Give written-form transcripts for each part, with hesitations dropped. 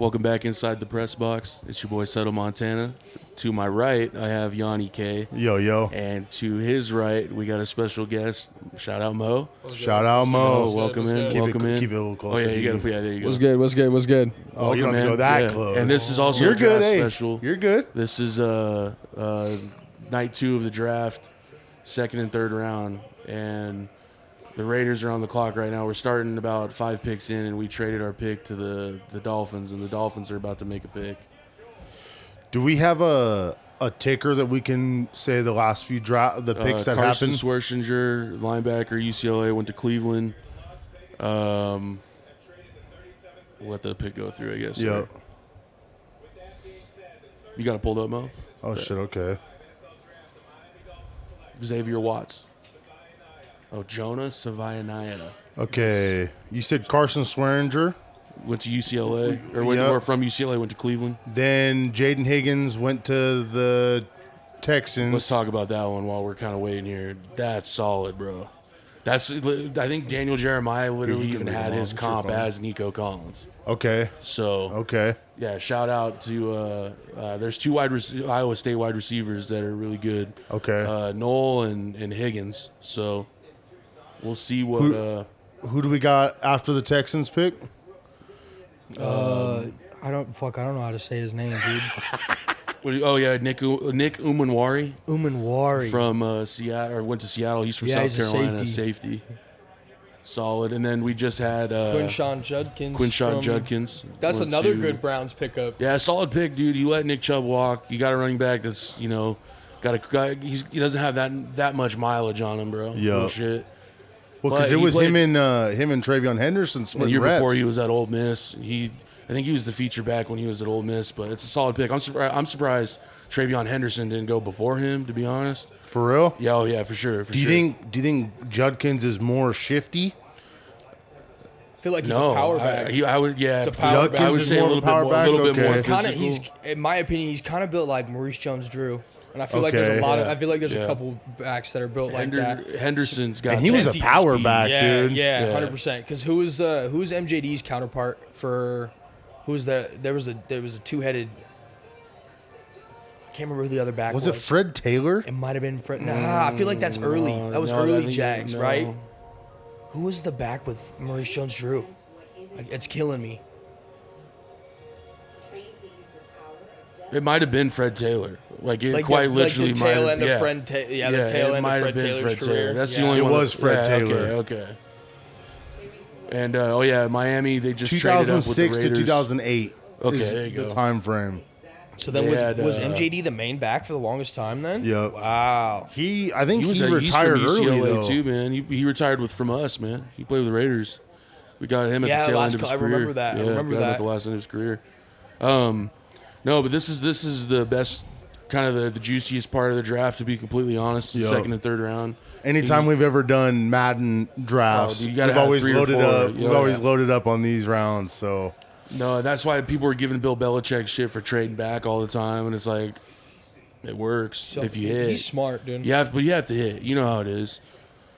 Welcome back inside the press box. It's your boy Settle Montana. To my right, I have Yanni K. Yo. And to his right, we got a special guest. Shout out Mo. Shout out Mo. Oh, welcome in. Keep Welcome it, in. Keep it a little closer. Oh yeah, to you gotta. Yeah, there you go. What's good? Oh, you don't Welcome, have to go man. that Yeah. close. And this is also You're a draft good, hey. special. You're good. This is night 2 of the draft, second and third round, and the Raiders are on the clock right now. We're starting about 5 picks in, and we traded our pick to the Dolphins, and the Dolphins are about to make a pick. Do we have a ticker that we can say the last few the picks that Carson happened? Schwarzenegger, linebacker, UCLA, went to Cleveland. We'll let the pick go through, I guess. Yep. You got it pulled up, Mo? Oh shit. Okay. Xavier Watts. Oh, Jonah Savaianaya. Okay. You said Carson Swearinger. Went to UCLA, Yep. or from UCLA, went to Cleveland. Then Jaden Higgins went to the Texans. Let's talk about that one while we're kind of waiting here. That's solid, bro. I think Daniel Jeremiah literally You can even read had them his all. comp Sure, fine. as Nico Collins. Okay. So, Okay. yeah, shout out to there's 2 Iowa State wide receivers that are really good. Okay. Noel and Higgins. So, we'll see what Who do we got after the Texans pick? I don't know how to say his name, dude. Nick Umanwari Umanwari. from Seattle, or went to Seattle. He's from Yeah, South he's a Carolina, safety. Solid. And then we just had Quinshon Judkins. Quinshon from- Judkins. That's went another to- good Browns pickup. Yeah, solid pick, dude. You let Nick Chubb walk. You got a running back that's, he doesn't have that much mileage on him, bro. Yeah. Real shit. Well, But because it he was played- him and Travion Henderson The splitting year reps. before he was at Ole Miss. I think he was the feature back when he was at Ole Miss, but it's a solid pick. I'm surprised Travion Henderson didn't go before him, to be honest. For real? Yeah, oh yeah, for sure. Do you think Judkins is more shifty? I feel like he's No, a power back. I would, yeah. He's a power back. I would Judkins say is a more little of a power bit back? more Okay. physical. He's, in my opinion, he's kind of built like Maurice Jones-Drew. And I feel like there's Okay. a lot of. Yeah. I feel like there's Yeah. a couple backs that are built like that. Henderson's got. And he was a that power speed. back, Yeah, dude. yeah, Yeah. 100%. Because who was MJD's counterpart for? Who was that? There was a 2-headed. I can't remember who the other back was. Was it Fred Taylor? It might have been Fred. Nah, I feel like that's early. That was No, I early think- Jags, no. right? Who was the back with Maurice Jones-Drew? It's killing me. It might have been Fred Taylor. Like it Like quite the, literally like the might tail have end of yeah. Fred. The tail it end might of have Fred been Taylor's Fred career. Taylor. That's the Yeah. only It one. was Fred yeah, Taylor. Okay. And Miami, they just traded up with the 2006 to Raiders. 2008. Okay, is there you go. The time frame. So then They was had, MJD the main back for the longest time then? Yep. Wow. I think he He's retired from early UCLA though. too, man. He retired from us, man. He played with the Raiders. We got him at Yeah, the tail last end of his I career. remember that. I Yeah, remember got him at that. the last end of his career. No, but this is the best, kind of the juiciest part of the draft, to be completely honest. Yep. Second and third round. Anytime we've ever done Madden drafts, Oh, dude, you gotta we've have always 3 or loaded 4. up. Yeah, We've always yeah. loaded up on these rounds. So No, that's why people were giving Bill Belichick shit for trading back all the time, and it's like, it works So if you hit. He's smart, dude. But you have to hit. You know how it is.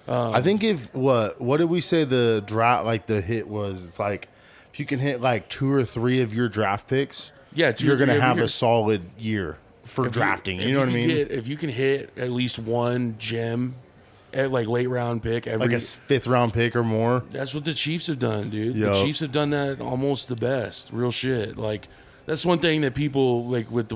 I think if what did we say the draft like the hit was? It's like if you can hit like 2 or 3 of your draft picks, Yeah, 2 or you're 3 gonna of have your- a solid year for drafting. You know what I mean? If you can hit at least one gem, at like late round pick every, Like a 5th round pick or more. that's what the Chiefs have done, dude. Yup. The Chiefs have done that almost the best. Real shit. Like that's one thing that people like with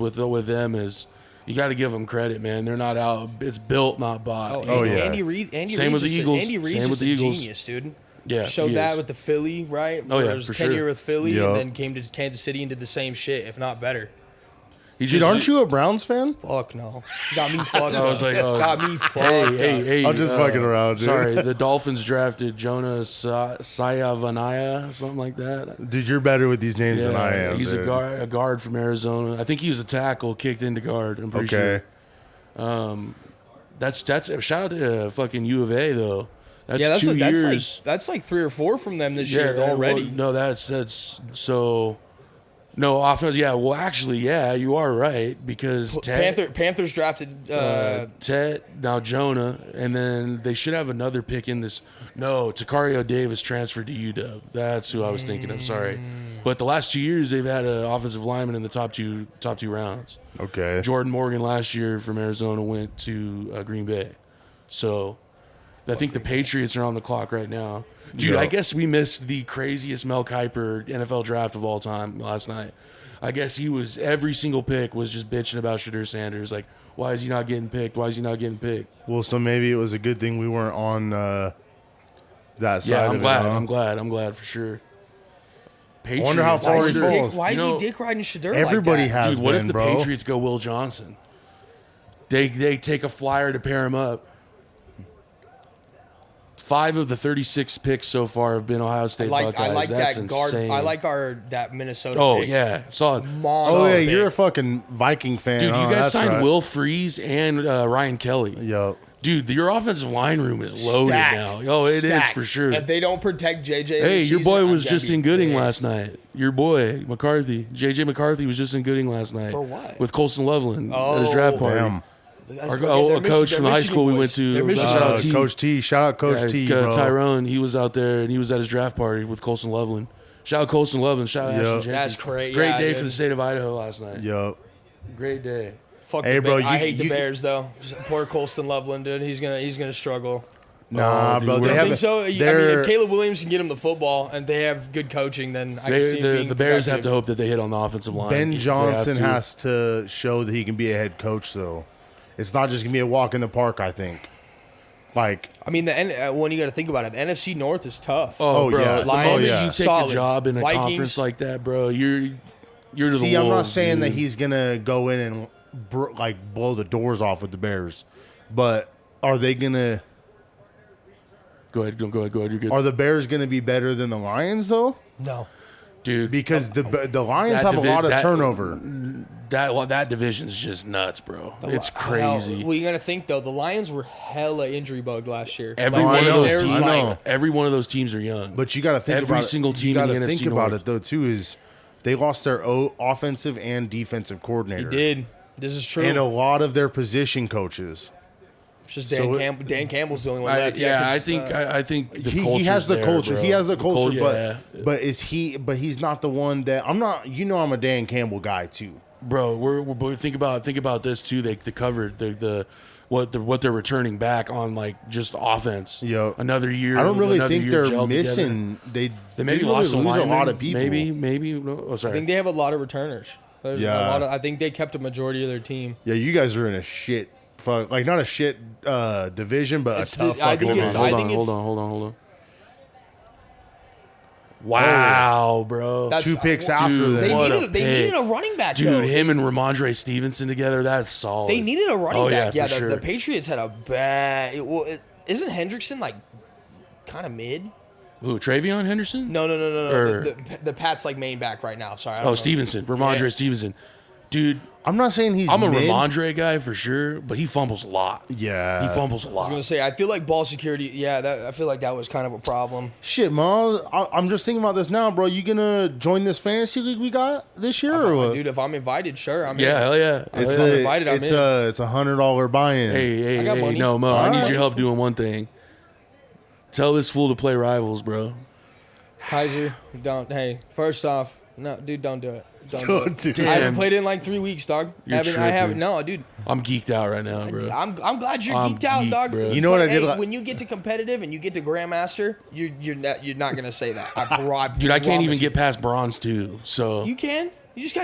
them is you got to give them credit, man. They're not out. It's built, not bought. Oh, yeah. Andy Reid. Same with the Eagles. Andy Reid's Same with just the a Eagles. genius, dude. Yeah, Showed he that is. with the Philly, right? Oh, yeah, There was for tenure sure. with Philly, Yup. and then came to Kansas City and did the same shit, if not better. He Dude, aren't you a Browns fan? Fuck no. Got me fucked. I was like, oh. got me fucked. Hey! I'm just fucking around, dude. Sorry, the Dolphins drafted Jonah Sayavanaya, something like that. Dude, you're better with these names than I am. He's dude. a guard from Arizona. I think he was a tackle, kicked into guard. I'm pretty Okay. sure. That's shout out to fucking U of A though. That's Yeah, 2 years. that's like 3 or 4 from them this year already. Well, no, that's so. No offense. Yeah, well, actually, yeah, you are right because Panthers drafted. Ted, now Jonah, and then they should have another pick in this. No, Takario Davis transferred to UW. That's who I was thinking of. Sorry. But the last 2 years, they've had an offensive lineman in the top two rounds. Okay. Jordan Morgan last year from Arizona went to Green Bay. So I think the Patriots are on the clock right now. Dude, Yeah. I guess we missed the craziest Mel Kiper NFL draft of all time last night. I guess every single pick was just bitching about Shadur Sanders. Like, why is he not getting picked? Why is he not getting picked? Well, so maybe it was a good thing we weren't on that side Yeah, of I'm glad. it. Huh? I'm glad for sure. Patriots. Wonder how far Why he is he falls. dick, why is You know, he dick riding Shadur Everybody like that? has Dude, what been, if the bro. Patriots go Will Johnson? They take a flyer to pair him up. 5 of the 36 picks so far have been Ohio State Buckeyes. I like That's that guard. insane. I like that Minnesota. Oh pick. yeah, solid. Monster Oh, yeah, pick. you're a fucking Viking fan. Dude, you huh? guys That's signed right. Will Freeze and Ryan Kelly. Yo. Dude, your offensive line room is loaded Stacked. now. Oh, it is Stacked. for sure. If they don't protect JJ, Hey, this your season, boy I'm was gonna just be in Gooding pissed. last night. Your boy, McCarthy. JJ McCarthy was just in Gooding last night. For what? With Colson Loveland at his draft Oh, party. Damn. A coach from the high school we went to. Shout out T. Coach T. Shout out Coach T, bro. Tyrone, he was out there and he was at his draft party with Colson Loveland. Shout out Colson Loveland. Shout out Yep. Ashton Jenkins. That's great. Great Yeah, day dude. for the state of Idaho last night. Yo. Great day. Fuck Hey, the bro, I you- hate the you- Bears though. Poor Colston Loveland, dude. He's gonna struggle. Nah, Oh, dude, bro. we're- They I have think so. I mean, they're- if Caleb Williams can get him the football and they have good coaching, then I can see him being The Bears have to productive. hope that they hit on the offensive line. Ben They have Johnson to. has to show that he can be a head coach, though. It's not just gonna be a walk in the park. I think. Like, I mean, when you got to think about it, the NFC North is tough. Oh, Oh, bro. yeah. The Lions, moment yeah. you take solid. a job in a Vikings. conference like that, bro, you're to the see, I'm not wolves, saying that dude. he's gonna go in and blow the doors off with the Bears, but are they gonna? Go ahead. You're good. Are the Bears gonna be better than the Lions though? No, Dude, Because the Lions That have a lot of that- turnover. that division's just nuts, bro. It's crazy. Well, you got to think though. The Lions were hella injury bugged last year. Every No, one I of know, those There's teams, I know. every one of those teams are young. But you got to think Every about single it. team You got in to the think NFC about North. it though too. Is they lost their offensive and defensive coordinator. He did. This is true. And a lot of their position coaches. It's just so it- Dan Campbell's the only one left. I 'cause, think the He culture's has the there, culture. bro. He has the culture, yeah. but is he? But he's not the one that I'm not. You know, I'm a Dan Campbell guy too. Bro, we're think about this too. They covered what they're returning back on, like just offense. Yo. Another year. I don't really another think year they're gelled missing. They They maybe really lost lose a linemen, lot of people. Maybe. No, oh, sorry. I think they have a lot of returners. There's Yeah. a lot of, I think they kept a majority of their team. Yeah, you guys are in a shit. Like not a shit division, but It's a the- tough I fucking think it's- division. I hold think on, it's- hold on. Wow, bro. That's- 2 picks Dude, after They that. What a needed they pick. needed a running back. Dude, though. him and Ramondre Stevenson together, that's solid. They needed a running Oh, back. yeah, Yeah, for the, sure. the Patriots had a bad. Isn't Hendrickson like kind of mid? Who, Travion Henderson? No. Or- The Pats like main back right now. Sorry. I don't Oh, know. Stevenson. Ramondre Yeah. Stevenson. Dude, I'm not saying he's. I'm a mid. Ramondre guy for sure, but he fumbles a lot. Yeah, He fumbles a I was gonna lot. say I feel like ball security. Yeah, I feel like that was kind of a problem. Shit, Miles. I'm just thinking about this now, bro. You gonna join this fantasy league we got this year or what? Dude, if I'm invited, sure. I'm Yeah, in. hell yeah. It's I'm a invited, I'm it's in. a $100 buy-in. Hey, I got money. no, Mo, I need Alright. your help doing one thing. Tell this fool to play Rivals, bro. Kaiser, don't. Hey, first off, no, dude, don't do it. Don't Don't do it. do I haven't Damn. played it in like 3 weeks, dog. You're I haven't. tripping. No, dude. I'm geeked out right now, bro. I'm glad you're I'm geeked out, geeked, dog. bro. You know what I did Hey, la- when you get to competitive and you get to Grandmaster, you're not gonna say that. I Dude, I can't even promise get past Bronze 2, so... You can. You just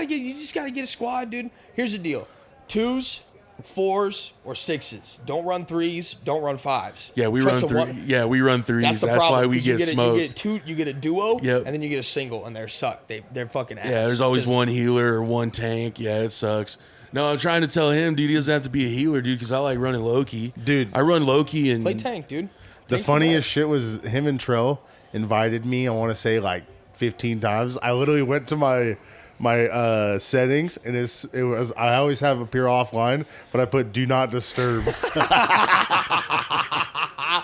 gotta get a squad, dude. Here's the deal: 2s, 4s, or 6s. Don't run 3s. Don't run 5s. Yeah, we Trust run the three. one- Yeah, we run threes. That's That's, the problem. why we 'cause you get a- smoked. You get a duo, Yep. and then you get a single, and they're suck. They're fucking ass. Yeah, there's always Just- one healer or one tank. Yeah, it sucks. No, I'm trying to tell him, dude, he doesn't have to be a healer, dude, because I like running Loki. Dude. I run Loki and Play tank, dude. The Tank's funniest best. shit was him and Trell invited me. I want to say like 15 times. I literally went to my settings and it was I always have appear offline, but I put do not disturb.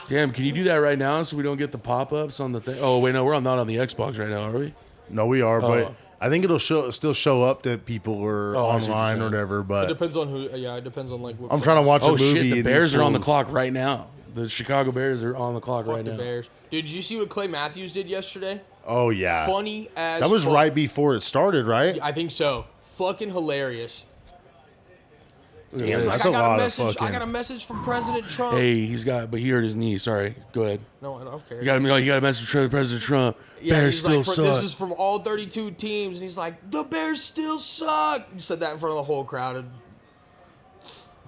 Damn, can you do that right now so we don't get the pop-ups on the thing? Oh, wait, no, we're not on the Xbox right now, are we? No, we are, but Oh. I think it'll still show up that people are Oh, I see what you're online or saying. whatever. It But depends on who. Yeah, it depends on like. What I'm trying to watch a Oh, movie. shit, the and Bears these are on the fools- clock right now. The Chicago Bears are on the clock Fuck right the now. Bears. Dude, did you see what Clay Matthews did yesterday? Oh yeah, Funny as that was fuck. right before it started, right? I think so. Fucking hilarious. Look at Damn, this. that's Like, a lot of I fucking. got a message from President Trump. Hey, but he hurt his knee. Sorry. Go ahead. No, I don't care. You got a message from President Trump. Yeah, Bears he's still like, suck. this is from all 32 teams, and he's like, the Bears still suck. He said that in front of the whole crowd.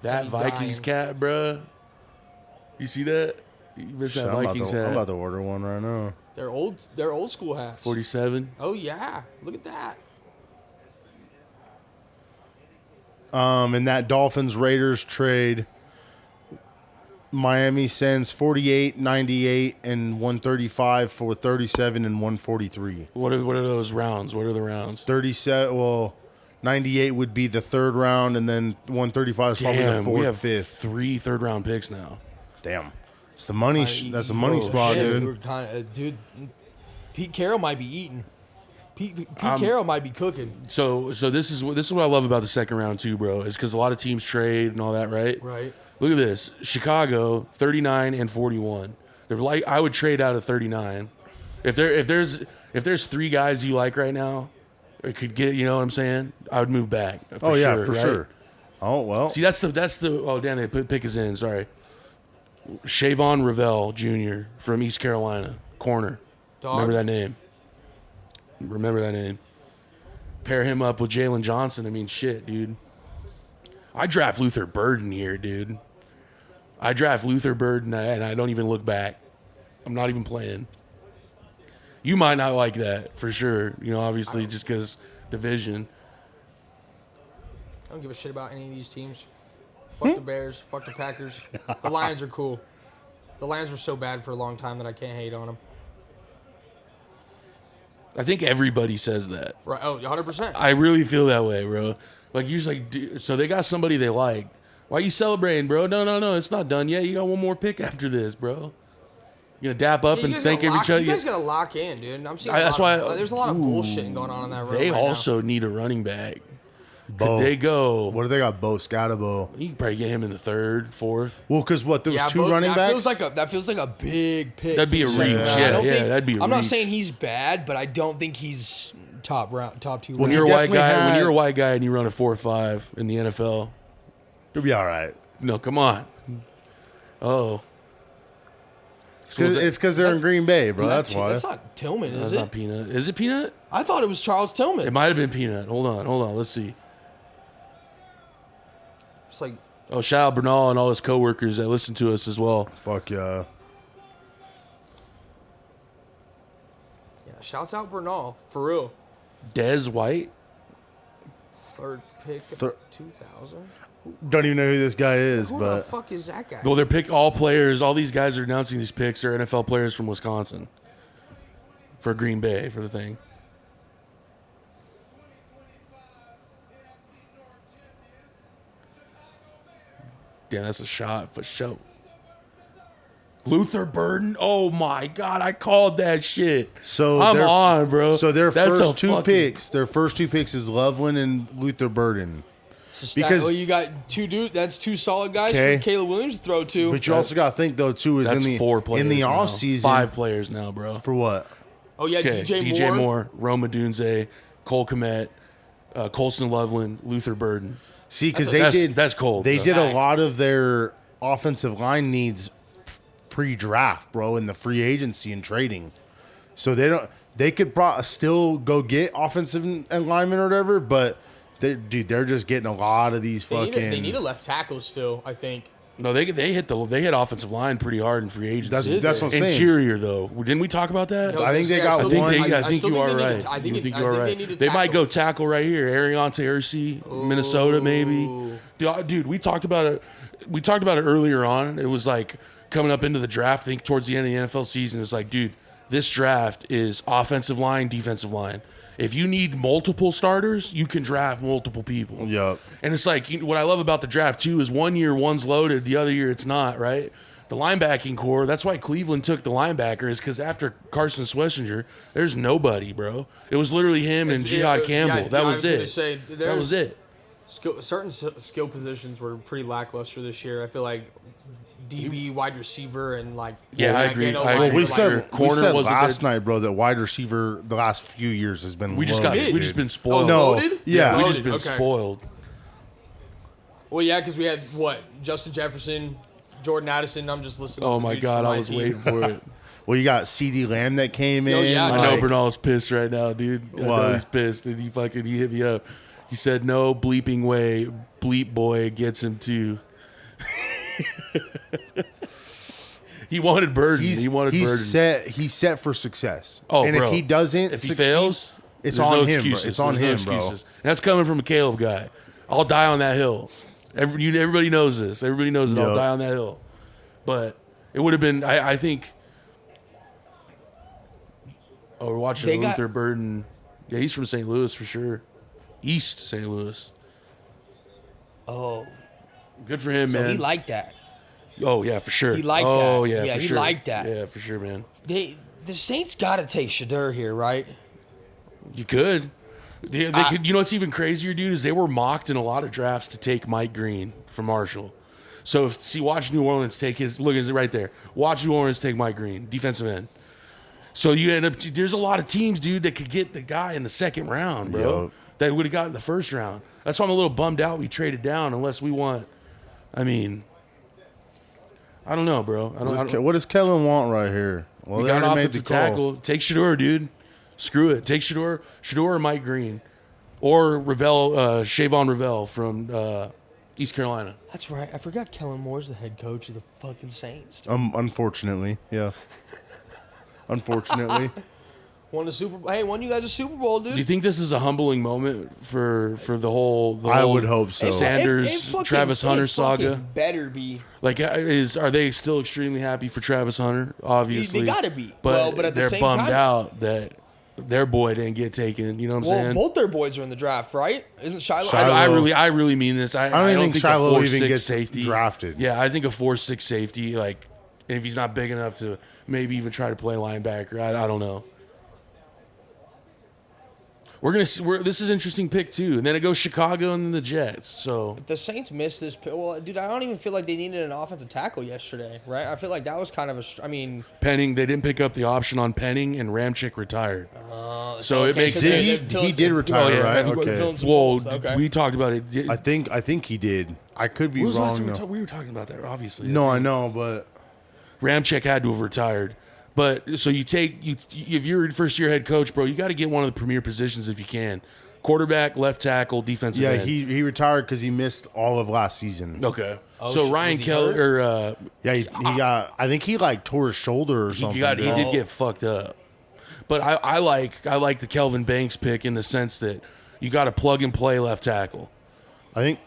That He's Vikings dying. cat, bruh. You see that? You missed that I'm about, Vikings to, I'm hat. about to order one right now. They're old school hats. 47. Oh yeah, look at that. In that Dolphins Raiders trade, Miami sends 48, 98, and 135 for 37 and 143. What are those rounds? What are the rounds? 37. Well, 98 would be the third round, and then 135 is probably the Damn, we fourth, have fifth. 3 third-round picks now. Damn, it's the money. That's the money spot, shit, dude. we're dude, Pete Carroll might be eating. Pete Carroll might be cooking. So this is what I love about the second round too, bro. Is because a lot of teams trade and all that, right? Right. Look at this: Chicago 39 and 41. They're like, I would trade out of 39. If there's 3 guys you like right now, or could get, you know what I'm saying? I would move back. Oh yeah, for right? sure. Oh well. See, that's the. Oh damn, they put pick us in. Sorry, Shavon Ravel Jr. from East Carolina, corner. Dog. Remember that name. Pair him up with Jalen Johnson. I mean, shit, dude. I draft Luther Burden here, dude. I draft Luther Burden, and I don't even look back. I'm not even playing. You might not like that, for sure. You know, obviously, just because division. I don't give a shit about any of these teams. Fuck the Bears. Fuck the Packers. The Lions are cool. The Lions were so bad for a long time that I can't hate on them. I think everybody says that. Right? Oh, 100%. I really feel that way, bro. Like, usually, dude, so they got somebody they like. Why you celebrating, bro? No, it's not done yet. You got one more pick after this, bro. You gonna dap up You and guys thank gotta each other. You guys gotta lock in, dude. I'm seeing. That's why. There's a lot of bullshit going on in that room. They right also need a running back. Bo. Could they go? What do they got? Bo Scatabo. You can probably get him in the 3rd, 4th. Well, because what there was now. 2 running that backs. Feels like a big pick. That'd be for a the second reach. round. Yeah, I don't yeah, think- that'd be a I'm not reach. saying he's bad, but I don't think he's top 2 When rounds. you're a white definitely guy, when had- you're a white guy and you run a 4.5 in the NFL, It'll be all right. no, come on. Oh, It's because they're in Green Bay, bro. That's why. That's not Tillman, that's is it? not Peanut. Is it Peanut? I thought it was Charles Tillman. It might have been Peanut. Hold on. Let's see. It's like, Oh, shout out Bernal and all his coworkers that listen to us as well. Fuck yeah. yeah, shouts out Bernal for real. Dez White. 3rd pick of Thir- 2000. Don't even know who this guy is, Who the but fuck is that guy? Well, they're pick all players. All these guys are announcing these picks are NFL players from Wisconsin for Green Bay for the thing. Damn, that's a shot for sure. Luther Burden. Oh my God, I called that shit. so I'm their- on, bro. So their That's first a 2 fucking- picks, is Loveland and Luther Burden. Because because- you got 2 dudes. That's 2 solid guys Okay. for Caleb Williams to throw to. But you also got to think though too is That's in the 4 players in the now. off season 5 players now, bro. for what? Oh yeah, Okay, DJ Moore. Roma Dunze, Cole Kmet, Colson Loveland, Luther Burden. See, because That's cold. They bro. did a Fact. lot of their offensive line needs pre-draft, bro, in the free agency and trading. So they could still go get offensive linemen or whatever, but they're just getting a lot of these They fucking. need a left tackle still. I think. No, they hit offensive line pretty hard in free agency. That's what I'm saying. Interior though, didn't we talk about that? I think they got I think, one- I think you are they need right. to- I I think think it- you are I think right. they need to They might tackle. go tackle right here. Ariante Ursi, Minnesota, maybe. Dude, we talked about it. We talked about it earlier on. It was like coming up into the draft. I think towards the end of the NFL season, it was like, dude, this draft is offensive line, defensive line. If you need multiple starters, you can draft multiple people. Yup. And it's like, what I love about the draft too is 1 year one's loaded, the other year it's not, right? The linebacking core, that's why Cleveland took the linebacker, is because after Carson Schlesinger, there's nobody, bro. It was literally him and Jihad Campbell. That was it. That was it. Certain skill positions were pretty lackluster this year. I feel like DB, wide receiver, and like Yeah, I agree. Gano I line agree. were, We like, said, corner we said wasn't last good. night, bro, that wide receiver the last few years has been We just loaded, we just dude. been spoiled. No, loaded? yeah. we Loaded, just been okay. spoiled. Well, yeah, because we had what Justin Jefferson, Jordan Addison. I'm just listening. Oh to my dudes god, from I my was team. waiting for it. Well, you got CD Lamb that came in. yeah, I know like- Bernal's pissed right now, dude. I know Why? he's pissed, and he hit me up. He said, "No bleeping way, bleep boy gets him too." He wanted Burden. He wanted Burden. He's set for success. Oh, and bro. if he doesn't, If he succeed, fails, it's there's on no him. Bro. excuses. It's on There's him, no bro. excuses. And that's coming from a Caleb guy. I'll die on that hill. Everybody knows this. Everybody knows that I'll Yep. die on that hill. But it would have been. I think. Oh, we're watching They got- Luther Burden. Yeah, he's from St. Louis for sure. East St. Louis. Oh, Good for him, so man. he liked that. Oh yeah, for sure. He liked oh that. yeah, Yeah, for he sure. liked that. Yeah, for sure, man. The Saints got to take Shadur here, right? You could. They could. You know what's even crazier, dude? Is they were mocked in a lot of drafts to take Mike Green from Marshall. So watch New Orleans take his. Look at it right there. Watch New Orleans take Mike Green, defensive end. So you end up. There's a lot of teams, dude, that could get the guy in the second round, bro. Yup. That would have gotten the first round. That's why I'm a little bummed out. We traded down unless we want. I mean, I don't know, bro. I don't. What does Kellen want right here? Well, We they got an already made the offensive call. tackle. Take Shador, dude. Screw it. Take Shador or Mike Green, or Shavon Ravel from East Carolina. That's right. I forgot Kellen Moore's the head coach of the fucking Saints. Unfortunately, yeah. Unfortunately, Won you guys a Super Bowl, dude. Do you think this is a humbling moment for the whole? I would hope so. Sanders, Travis Hunter saga. Better be. Like, are they still extremely happy for Travis Hunter? Obviously, They gotta be. But, Well, but at the they're same bummed time- out that their boy didn't get taken. You know what I'm Well, saying? both their boys are in the draft, right? Isn't Shiloh? Shiloh- I really mean this. I don't even think a Shiloh 4'6" even gets safety drafted. Yeah, I think a 4'6" safety, like, if he's not big enough to maybe even try to play linebacker, I don't know. We're gonna see. This is an interesting pick too, and then it goes Chicago and then the Jets. So The Saints missed this. Well, dude, I don't even feel like they needed an offensive tackle yesterday, right? I feel like that was kind of a. I mean, Penning, they didn't pick up the option on Penning, and Ramchick retired. So it makes they- sense. He did retire, Oh, yeah. right? I think Okay. Filling some Well, holes, okay. we talked about it. I think he did. I could be When was the last wrong. time though. we were talking about that? Obviously, No, I know, but Ramchick had to have retired. But so if you're a first year head coach, bro, you got to get one of the premier positions if you can. Quarterback, left tackle, defensive yeah, end. he retired because he missed all of last season. Okay. Oh, So shit, Ryan was he Keller, hurt? Yeah, he got. I think he like tore his shoulder or something. he bro. did get fucked up. But I like the Kelvin Banks pick in the sense that you got a plug and play left tackle. I think.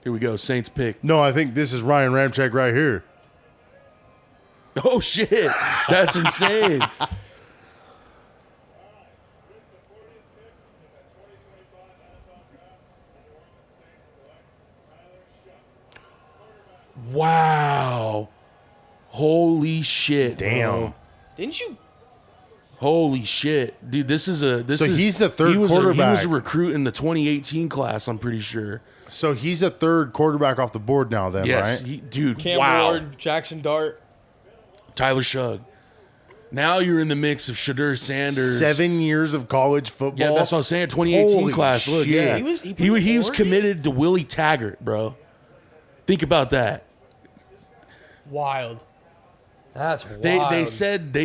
Here we go, Saints pick. No, I think this is Ryan Ramczyk right here. Oh shit, that's insane. Wow. Holy shit. Damn. bro. didn't you? Holy shit. Dude, this is he's the third he was he was quarterback. a recruit in the 2018 class, I'm pretty sure. So he's a third quarterback off the board now, then, Yes, right? dude. Cam wow. Ward, Jackson Dart. Tyler Shugg. Now you're in the mix of Shadur Sanders. 7 years of college football. Yeah, that's what I'm saying. 2018 Holy class. Look, shit. yeah. He was- He was played committed to Willie Taggart, bro. Think about that. Wild. That's wild. They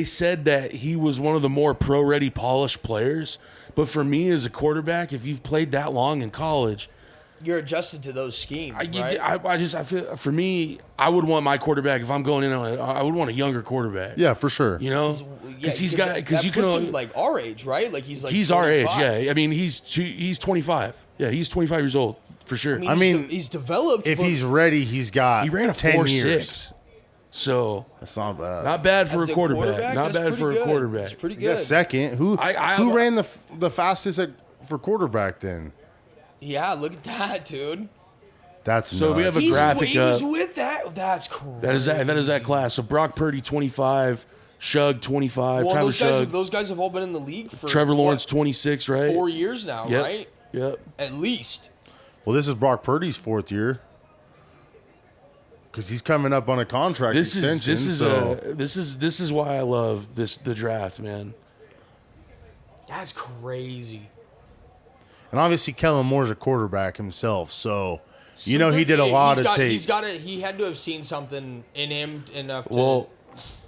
said that he was one of the more pro ready polished players. But for me as a quarterback, if you've played that long in college, you're adjusted to those schemes, right? I feel for me, I would want my quarterback if I'm going in on it. I would want a younger quarterback. Yeah, for sure. You know, because you can puts only him like our age, right? Like he's our age. 25. Yeah, I mean he's 25. Yeah, he's 25 years old for sure. I mean, he's developed. If but he's ready, he's got He ran a 10 years. 4.6. So That's not bad. not bad for as a quarterback. Not that's bad for pretty a good. quarterback. It's pretty You got good. second. Who I ran the fastest for quarterback then? Yeah, look at that, dude. That's So we nuts. have a graphic he was up. with that. That's crazy. That is that class. So Brock Purdy 25, Shug 25, Well, Tyler those guys, Shug, those guys have all been in the league for Trevor Lawrence what, 26, right? 4 years now, Yep. right? Yep. At least. Well, this is Brock Purdy's fourth year. because he's coming up on a contract extension. This is why I love the draft, man. That's crazy. And obviously, Kellen Moore's a quarterback himself, so he did a lot of tape. He had to have seen something in him enough to. Well,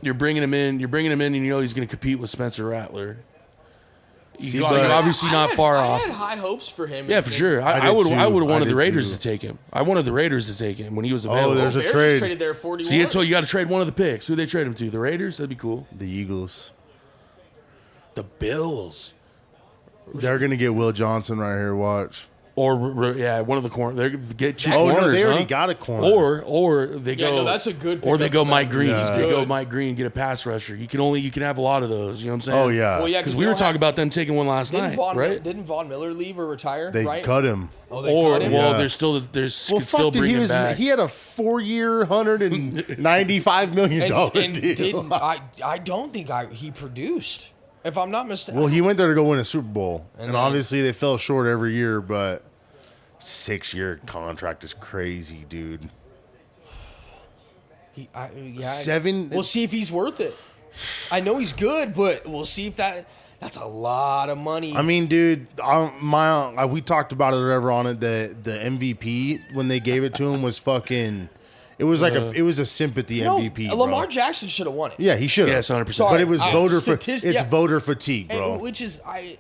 you're bringing him in, and you know he's going to compete with Spencer Rattler. He's obviously not far off. I had high hopes for him. Yeah, for sure. I would have wanted the Raiders to take him. I wanted the Raiders to take him when he was available. Oh, there's a Bears trade. traded there 41. See, until you got to trade one of the picks. Who they trade him to? The Raiders? That'd be cool. The Eagles. The Bills. They're gonna get Will Johnson right here. Watch. Or one of the corners. They get two Oh corners. no, they already huh? got a corner. Or they go. no, that's a good Or they pickup go for Mike them. Green. Yeah. They go Mike Green, get a pass rusher. You can have a lot of those. You know what I'm saying? Oh yeah. Well, yeah, Because we were talking about them taking one last night, right? Didn't Von Miller leave or retire? They right? cut him. Oh, they cut him? Yeah. there's Well, could still fuck, dude, bring him back. he had a 4-year, $195 million and deal. didn't, I don't think he produced. If I'm not mistaken. Well, he went there to go win a Super Bowl, and obviously they fell short every year. But 6-year contract is crazy, dude. Seven. We'll see if he's worth it. I know he's good, but we'll see if that's a lot of money. I mean, dude, we talked about it or whatever on it. The MVP when they gave it to him was fucking. It was like it was a sympathy MVP. Lamar bro. Jackson should have won it. Yeah, he should have. Yes, 100%. But it was Statist- it's yeah. voter fatigue, bro. And, which is I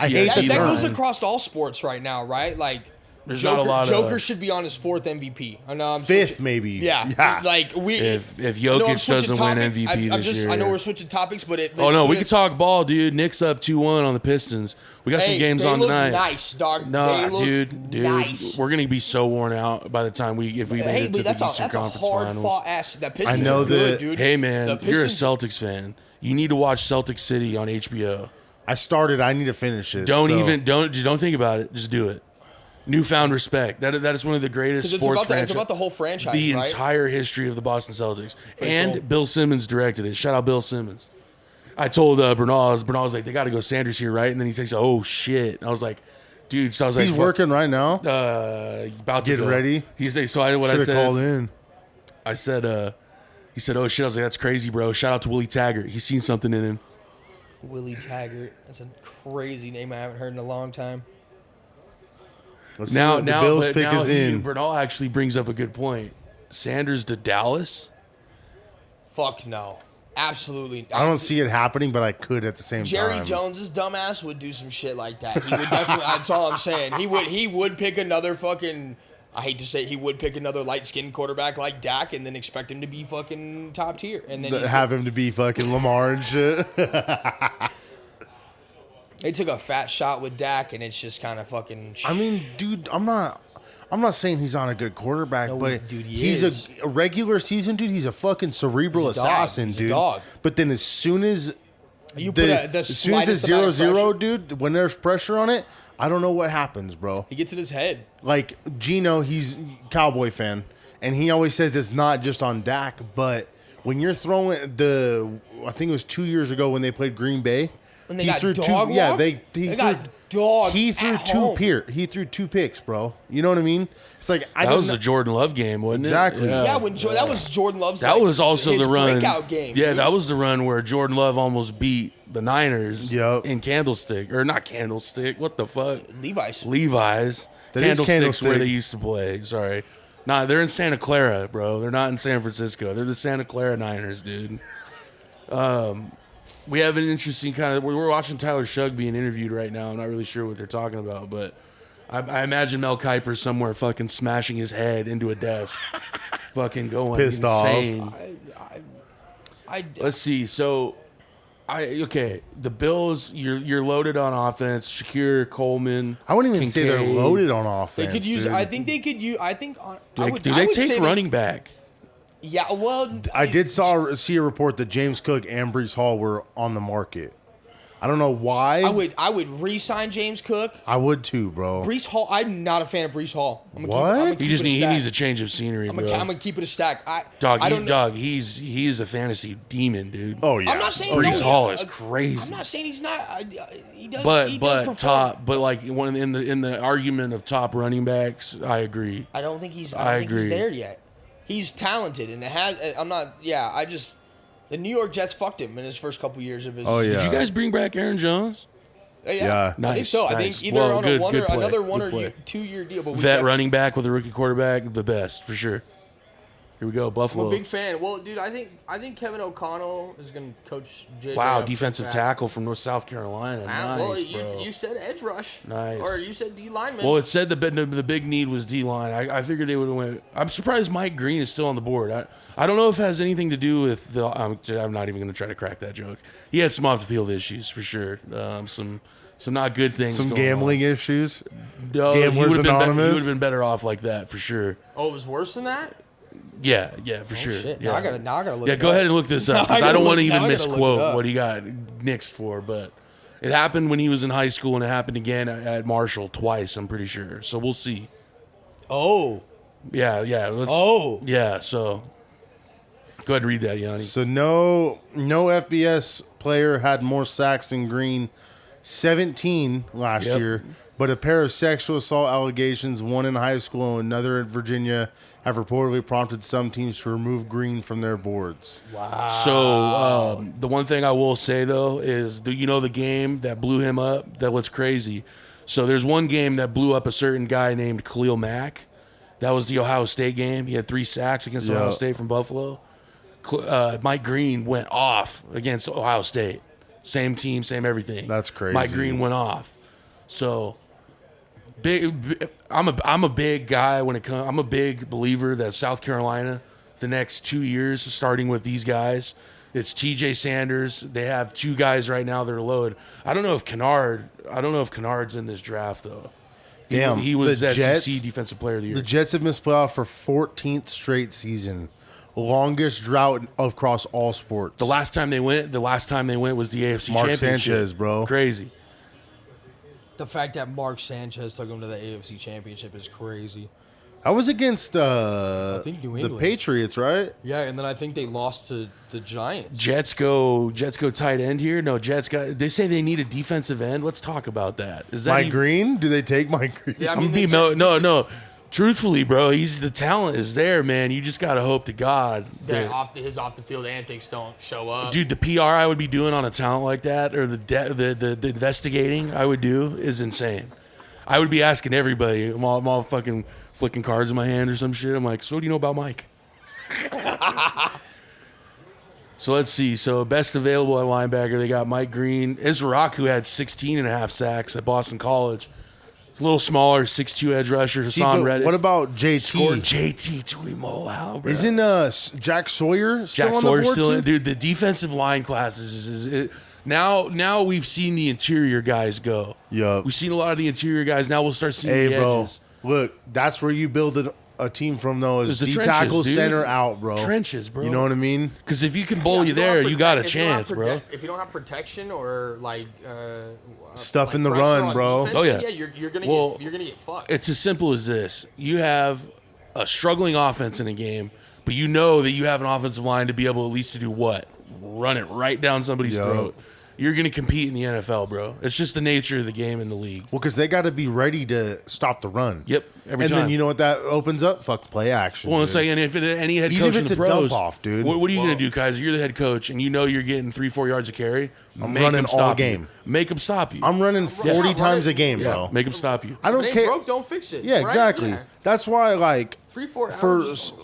Yeah, hate that the goes term. across all sports right now, right? Like There's Joker, not a lot of- Joker should be on his 4th MVP. I know I'm Fifth, switching- maybe. Yeah, like we. If I know I'm Jokic switching doesn't win topics. MVP this year, I know we're switching topics, but it. Oh no, we it's- could talk ball, dude. Knicks up 2-1 on the Pistons. We got some Hey, games they on look tonight. Nice, dog. No, They look dude, nice. we're gonna be so worn out by the time if we made Hey, it to but the that's Eastern a Conference hard Finals. fought ass. That Pistons I know are good, that- dude. Hey man, The you're a Pistons- Celtics fan. You need to watch Celtic City on HBO. I started. I need to finish it. Don't so. think about it. Just do it. Newfound respect. That is one of the greatest 'Cause it's sports about the, franchises. it's about the whole franchise, The right? entire history of the Boston Celtics. And cool. Bill Simmons directed it. Shout out Bill Simmons. I told Bernal was like, they got to go Sanders here, right? And then he says, oh shit. And I was like, dude. So I was like, He's working right now. about to Getting go. ready? He's like, so I what I Should have said. called in. I said, he said, oh shit. I was like, that's crazy, bro. Shout out to Willie Taggart. He's seen something in him. Willie Taggart. That's a crazy name I haven't heard in a long time. Let's see what the Bills pick is in. Bernal actually brings up a good point. Sanders to Dallas. Fuck no. Absolutely. I don't see it happening, but I could at the same Jerry time. Jones's dumbass would do some shit like that. He would definitely. That's all I'm saying. He would pick another fucking. I hate to say it, he would pick another light skinned quarterback like Dak and then expect him to be fucking top tier. And then Have him to be fucking Lamar and shit. they took a fat shot with Dak and it's just kind of fucking. I mean, dude, I'm not saying he's not a good quarterback, No, but dude, he he's is. a regular season dude. He's a fucking cerebral He's a dog. assassin, He's a dude. dog. But then as soon as You put the as soon as it's slightest amount of 0-0, pressure. dude, when there's pressure on it, I don't know what happens, bro. He gets in his head. Like Gino, he's a Cowboy fan, and he always says it's not just on Dak, but when you're throwing I think it was 2 years ago when they played Green Bay. And they he got threw dog two. Yeah, walked? he They threw, got dog He threw at home. He threw 2 picks, bro. You know what I mean? It's like That was the Jordan Love game, wasn't Exactly. it? Yeah, when that was Jordan Love's. That like, was also his the run. breakout game. Yeah, dude. that was the run where Jordan Love almost beat the Niners Yep. in Candlestick. Or not Candlestick. What the fuck? Levi's. That Levi's. is Candlestick's Candlestick. where they used to play. Sorry. Nah, they're in Santa Clara, bro. They're not in San Francisco. They're the Santa Clara Niners, dude. We have an interesting kind of... We're watching Tyler Shug being interviewed right now. I'm not really sure what they're talking about, but I imagine Mel Kiper somewhere fucking smashing his head into a desk. Fucking going Pissed off. insane. I Let's see. So, the Bills. You're loaded on offense. Shakir, Coleman. I wouldn't even say they're Kincaid. loaded on they offense. could use. dude. I think they could use. I think. Do I they, would, do I they would say take running back? Yeah. Well, I did see a report that James Cook and Brees Hall were on the market. I don't know why. I would re-sign James Cook. I would too, bro. Brees Hall. I'm not a fan of Brees Hall. What? He needs a change of scenery, I'm bro. gonna keep it a stack. He's a fantasy demon, dude. Oh yeah. I'm not saying Brees no, Hall is I'm crazy. not saying he's not. He does. But he does perform. top, but like one in the argument of top running backs, I agree. I don't think he's. I I don't think he's agree. there yet. He's talented, and it has. I'm not. Yeah, I just the New York Jets fucked him in his first couple years of his. Oh, yeah. Did you guys bring back Aaron Jones? Yeah, I think Nice, so. I nice. think either Well, on good- a one good or play, another good 1 or play. 2 year deal. But we Vet def- running back with a rookie quarterback, the best for sure. Here we go, I'm Buffalo. a big fan. Well, dude, I think Kevin O'Connell is going to coach JJ. Wow, up defensive back. tackle from North South Carolina. Ah, Nice, well, bro. you said edge rush. Nice. Or you said D lineman. Well, it said the big need was D line. I figured they would have went. I'm surprised Mike Green is still on the board. I don't know if it has anything to do with the. I'm not even going to try to crack that joke. He had some off the field issues for sure. Some not good things. Some going gambling issues. On. No, Gamblers he would Anonymous? have been better off like that for sure. oh, it was worse than that? Yeah, for sure. Shit. Yeah. Now I gotta look. Yeah, it go up. ahead and look this up Now I because I gotta don't want to look- even now I gotta look it misquote up. what he got nixed for, but it happened when he was in high school and it happened again at Marshall twice. I'm pretty sure. So we'll see. Oh. Yeah. Let's, Oh. yeah. So go ahead and read that, Yanni. So no FBS player had more sacks than Green, 17 last Yep. year. But a pair of sexual assault allegations, one in high school and another in Virginia, have reportedly prompted some teams to remove Green from their boards. So the one thing I will say though is, do you know the game that blew him up? That was crazy. So there's one game that blew up a certain guy named Khalil Mack. That was the Ohio State game. He had 3 sacks against Ohio State from Buffalo. Mike Green went off against Ohio State. Same team, same everything. That's crazy. Mike Green went off. So I'm a big guy when it comes. I'm a big believer that South Carolina, the next 2 years, starting with these guys, it's T.J. Sanders. They have 2 guys right now that are loaded. I don't know if Kennard's in this draft though. Damn, he was the SEC Jets- Defensive Player of the Year. The Jets have missed playoff for 14th straight season. Longest drought across all sports. The last time they went was the AFC Mark Championship. Sanchez, bro. Crazy. The fact that Mark Sanchez took him to the AFC Championship is crazy. I was against think New the England. Patriots, right? Yeah, and then I think they lost to the Giants. Jets go tight end here. No, they say they need a defensive end. Let's talk about that. Is that Mike even- Green? Do they take Mike Green? Yeah, I I'm mean, being they- no. Truthfully, bro, the talent is there, man. You just gotta hope to God. that his off the field antics don't show up. Dude, the PR I would be doing on a talent like that, or the investigating I would do, is insane. I would be asking everybody. I'm all fucking flicking cards in my hand or some shit. I'm like, so what do you know about Mike? So let's see. So best available at linebacker, they got Mike Green. Isaac, who had 16 and a half sacks at Boston College. A little smaller, 6'2" edge rusher. See, Hassan but Reddick. what about JT? Scored JT Tuimoloau, bro. Isn't Jack Sawyer still Jack on the Sawyer board still too? in? Dude, the defensive line classes now we've seen the interior guys go. Yup. We've seen a lot of the interior guys. Now we'll start seeing Hey, the bro. edges. Look, that's where you build a team from, though, is There's the D trenches, tackle dude. center out, bro. Trenches, bro. You know what I mean? Because if you can bowl Yeah, you if don't there, have you got a protect- if you don't have chance, bro. protect- If you don't have protection or Stuff like in the pressure run, on bro. defense, Oh, yeah. you're gonna Well, get fucked. It's as simple as this. You have a struggling offense in a game, but you know that you have an offensive line to be able at least to do what? Run it right down somebody's Yup. throat. You're going to compete in the NFL, bro. It's just the nature of the game in the league. Well, because they got to be ready to stop the run. Yep, every and time. then you know what that opens up? Fuck play action. Well, dude. it's like, and if any head Even coach if in it's the a pros, dump off, dude. What are you going to do, Kaiser? You're the head coach, and you know you're getting 3-4 yards of carry. I'm Make running them all stop game. You. Make them stop you. I'm running 40 run times it. a game, Yeah. bro. Make them stop you. I If don't it ain't care. broke, don't fix it. Yeah, right? exactly. Yeah. That's why, like, 3-4 for hours.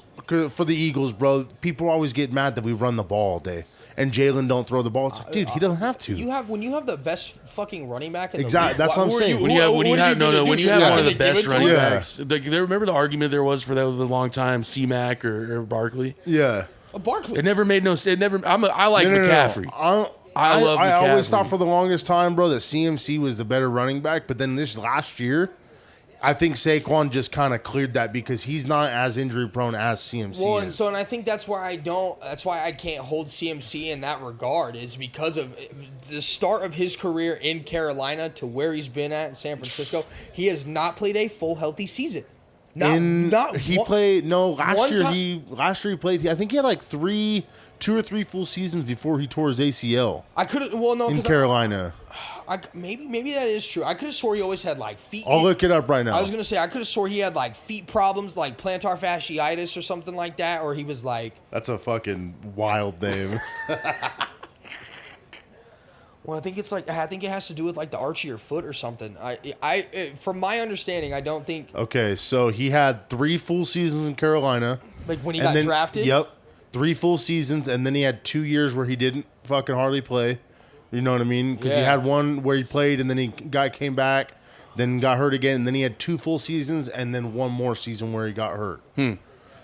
for the Eagles, bro, people always get mad that we run the ball all day. And Jalen don't throw the ball. It's like, dude, he doesn't have to. When you have the best fucking running back in the Exactly, league, that's what I'm who are saying. you- When you who- have what when you are have no gonna no do? when you You're have gonna one of the give it best to running him? Yeah. backs, remember the argument there was for that the long time C-Mac or Barkley. yeah. Barkley. It never made no. It never. I like No. McCaffrey. I love I always McCaffrey. thought for the longest time, bro, that CMC was the better running back. But then this last year, I think Saquon just kind of cleared that because he's not as injury prone as CMC Well, is. and I think that's why I can't hold CMC in that regard, is because of the start of his career in Carolina to where he's been at in San Francisco. He has not played a full healthy season. He played last one year. time- Last year he played. I think he had like 2 or 3 full seasons before he tore his ACL I could have. Well, no, in 'cause Carolina. maybe that is true. I could have swore he always had like feet. I'll look it up right now. I was gonna say I could have swore he had like feet problems, like plantar fasciitis or something like that, or he was like. That's a fucking wild name. Well, I think it has to do with like the arch of your foot or something. From my understanding, I don't think Okay, so he had 3 full seasons in Carolina. like when he and got drafted. Yep, 3 full seasons, and then he had 2 years where he didn't fucking hardly play. You know what I mean? Because he Yeah. had one where he played, and then he came back, then got hurt again, and then he had 2 full seasons, and then 1 more season where he got hurt.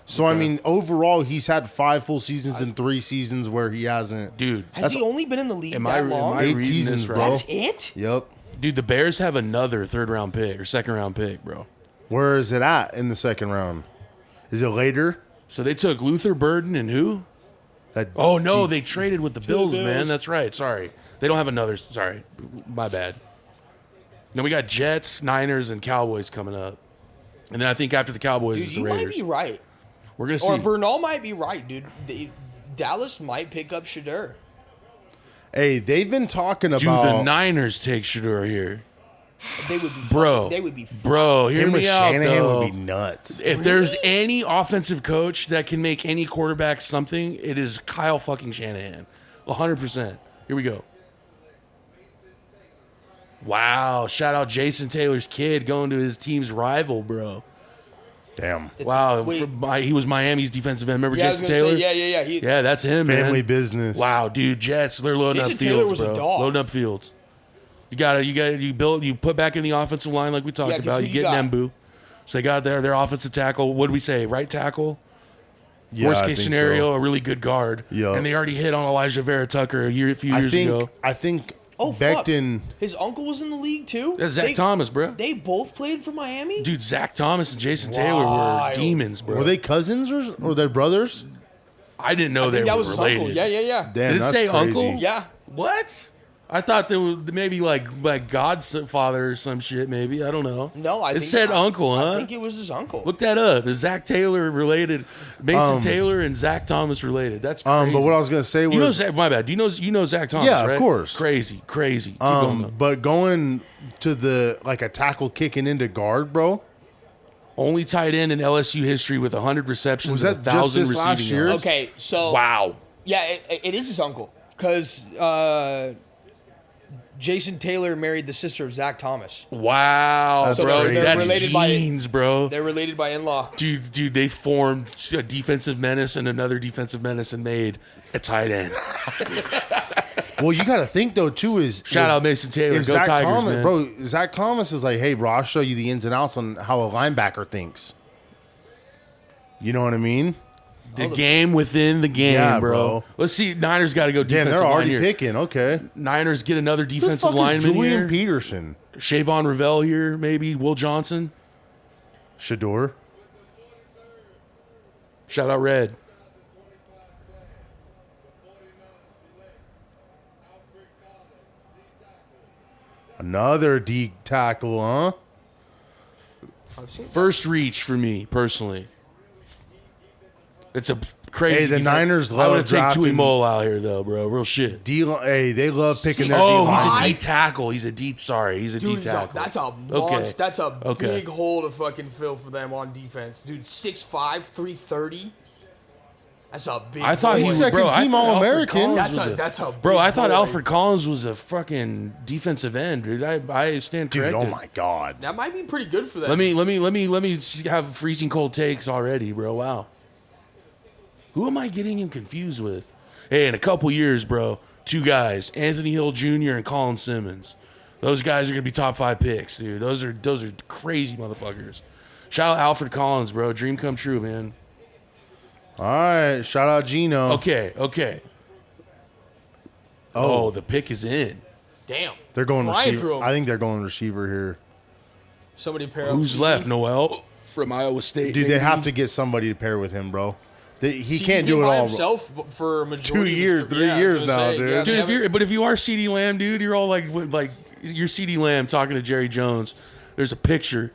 So I mean, overall, he's had 5 full seasons and 3 seasons where he hasn't. Dude, Has he only been in the league am that I long? 8 reading seasons, this right? bro. That's it. Yep. dude, the Bears have another 3rd-round pick or 2nd-round pick, bro. Where is it at in the 2nd round? Is it later? So they took Luther Burden and who? That Oh no, they traded with the Bills, Bills. man. That's right. Sorry, they don't have another. Sorry, my bad. Then we got Jets, Niners, and Cowboys coming up, and then I think after the Cowboys Dude, is the you might Raiders. be right, We're gonna see. or Bernal might be right, dude. Dallas might pick up Shadur. Hey, they've been talking Dude, about the Niners take Shador here, They would be bro. They would be. Bro, hear him with me out Shanahan though. would be nuts. If there's any offensive coach that can make any quarterback something, it is Kyle fucking Shanahan. 100%. Here we go. Wow. Shout out Jason Taylor's kid going to his team's rival, bro. Damn. Wow. Wait. He was Miami's defensive end. Remember Yeah, I was Jason gonna Taylor? say, yeah. Yeah, that's him, Family man. business. Wow, dude. Jets, they're loading Jason up Taylor fields, was a bro. dog. Loading up fields. You put back in the offensive line like we talked Yeah, 'cause about. who You you get got? Nembu. So they got their offensive tackle. What did we say? Right tackle? Yeah, Worst I case think scenario, so. a really good guard. Yeah. And they already hit on Elijah Vera Tucker a few I years think. ago. I think. Oh, fuck. Becton. His uncle was in the league too. That's Zach Thomas, bro. They both played for Miami. Dude, Zach Thomas and Jason Taylor were Wild. demons, bro. Were they cousins or their brothers? I didn't know I they think that were was his related. uncle. Yeah. Damn, Did it that's say crazy. uncle? Yeah. What? I thought there was maybe like God's father or some shit. Maybe I don't know. No, it said uncle, huh? I think it was his uncle. Look that up. Is Zach Taylor related? Mason Taylor and Zach Thomas related? That's crazy. But what I was gonna say was, you know Zach? My bad. Do you know Zach Thomas? Yeah, of right? course. Crazy. Keep going, though. but going to the like a tackle kicking into guard, bro. Only tight end in LSU history with 100 receptions Was and that just 1,000 this receiving last year? yards. Okay, so Wow. yeah, it is his uncle because Jason Taylor married the sister of Zach Thomas. Wow, That's bro. crazy. That's related by- genes, bro. They're related by in-law. Dude, they formed a defensive menace and another defensive menace and made a tight end. Well, you got to think though too is Shout out Mason Taylor. is Go Zach Tigers, Thomas, man. bro. Zach Thomas is like, hey, bro, I'll show you the ins and outs on how a linebacker thinks. You know what I mean? The game within the game, Yeah, bro. bro. Let's see. Niners got to go Damn, defensive they're line already here. picking. Okay, Niners get another who the defensive fuck is lineman Julian here. Peterson? Shavon Ravel here, maybe. Will Johnson. Shador. Shout out Red. Another D tackle, huh? First reach for me, personally. It's a crazy. Hey, the defense. Niners I'm love going to take Tui drafting- Mole out here, though, bro. Real shit. Hey, they love picking their Oh, D he's a line. D tackle. He's a D. Sorry, he's a D Dude, tackle. that's a Okay. monster. That's a Okay. big hole to fucking fill for them on defense. Dude, 6'5", 330. That's a big I thought boy. he was Second bro, I team thought Alfred All-American. Collins That's was a bro. big I thought boy. Alfred Collins was a fucking defensive end, dude. I stand Dude, corrected. oh my god. That might be pretty good for them. Let me have freezing cold takes already, bro. Wow. Who am I getting him confused with? Hey, in a couple years, bro, 2 guys, Anthony Hill Jr. and Colin Simmons. Those guys are gonna be top 5 picks, dude. Those are crazy motherfuckers. Shout out Alfred Collins, bro. Dream come true, man. All right, shout out Gino. Okay. Oh, the pick is in. Damn. They're going Flying receiver. through 'em. I think they're going receiver here. Somebody pair up. Who's left? Noel from Iowa State. Dude, they maybe? have to get somebody to pair with him, bro. He See, can't he's do been it by all. himself for a majority. 2 of years, his 3 I was years gonna now, say, dude. yeah, Dude, they haven't- if you are CeeDee Lamb, dude, you're all like you're CeeDee Lamb talking to Jerry Jones. There's a picture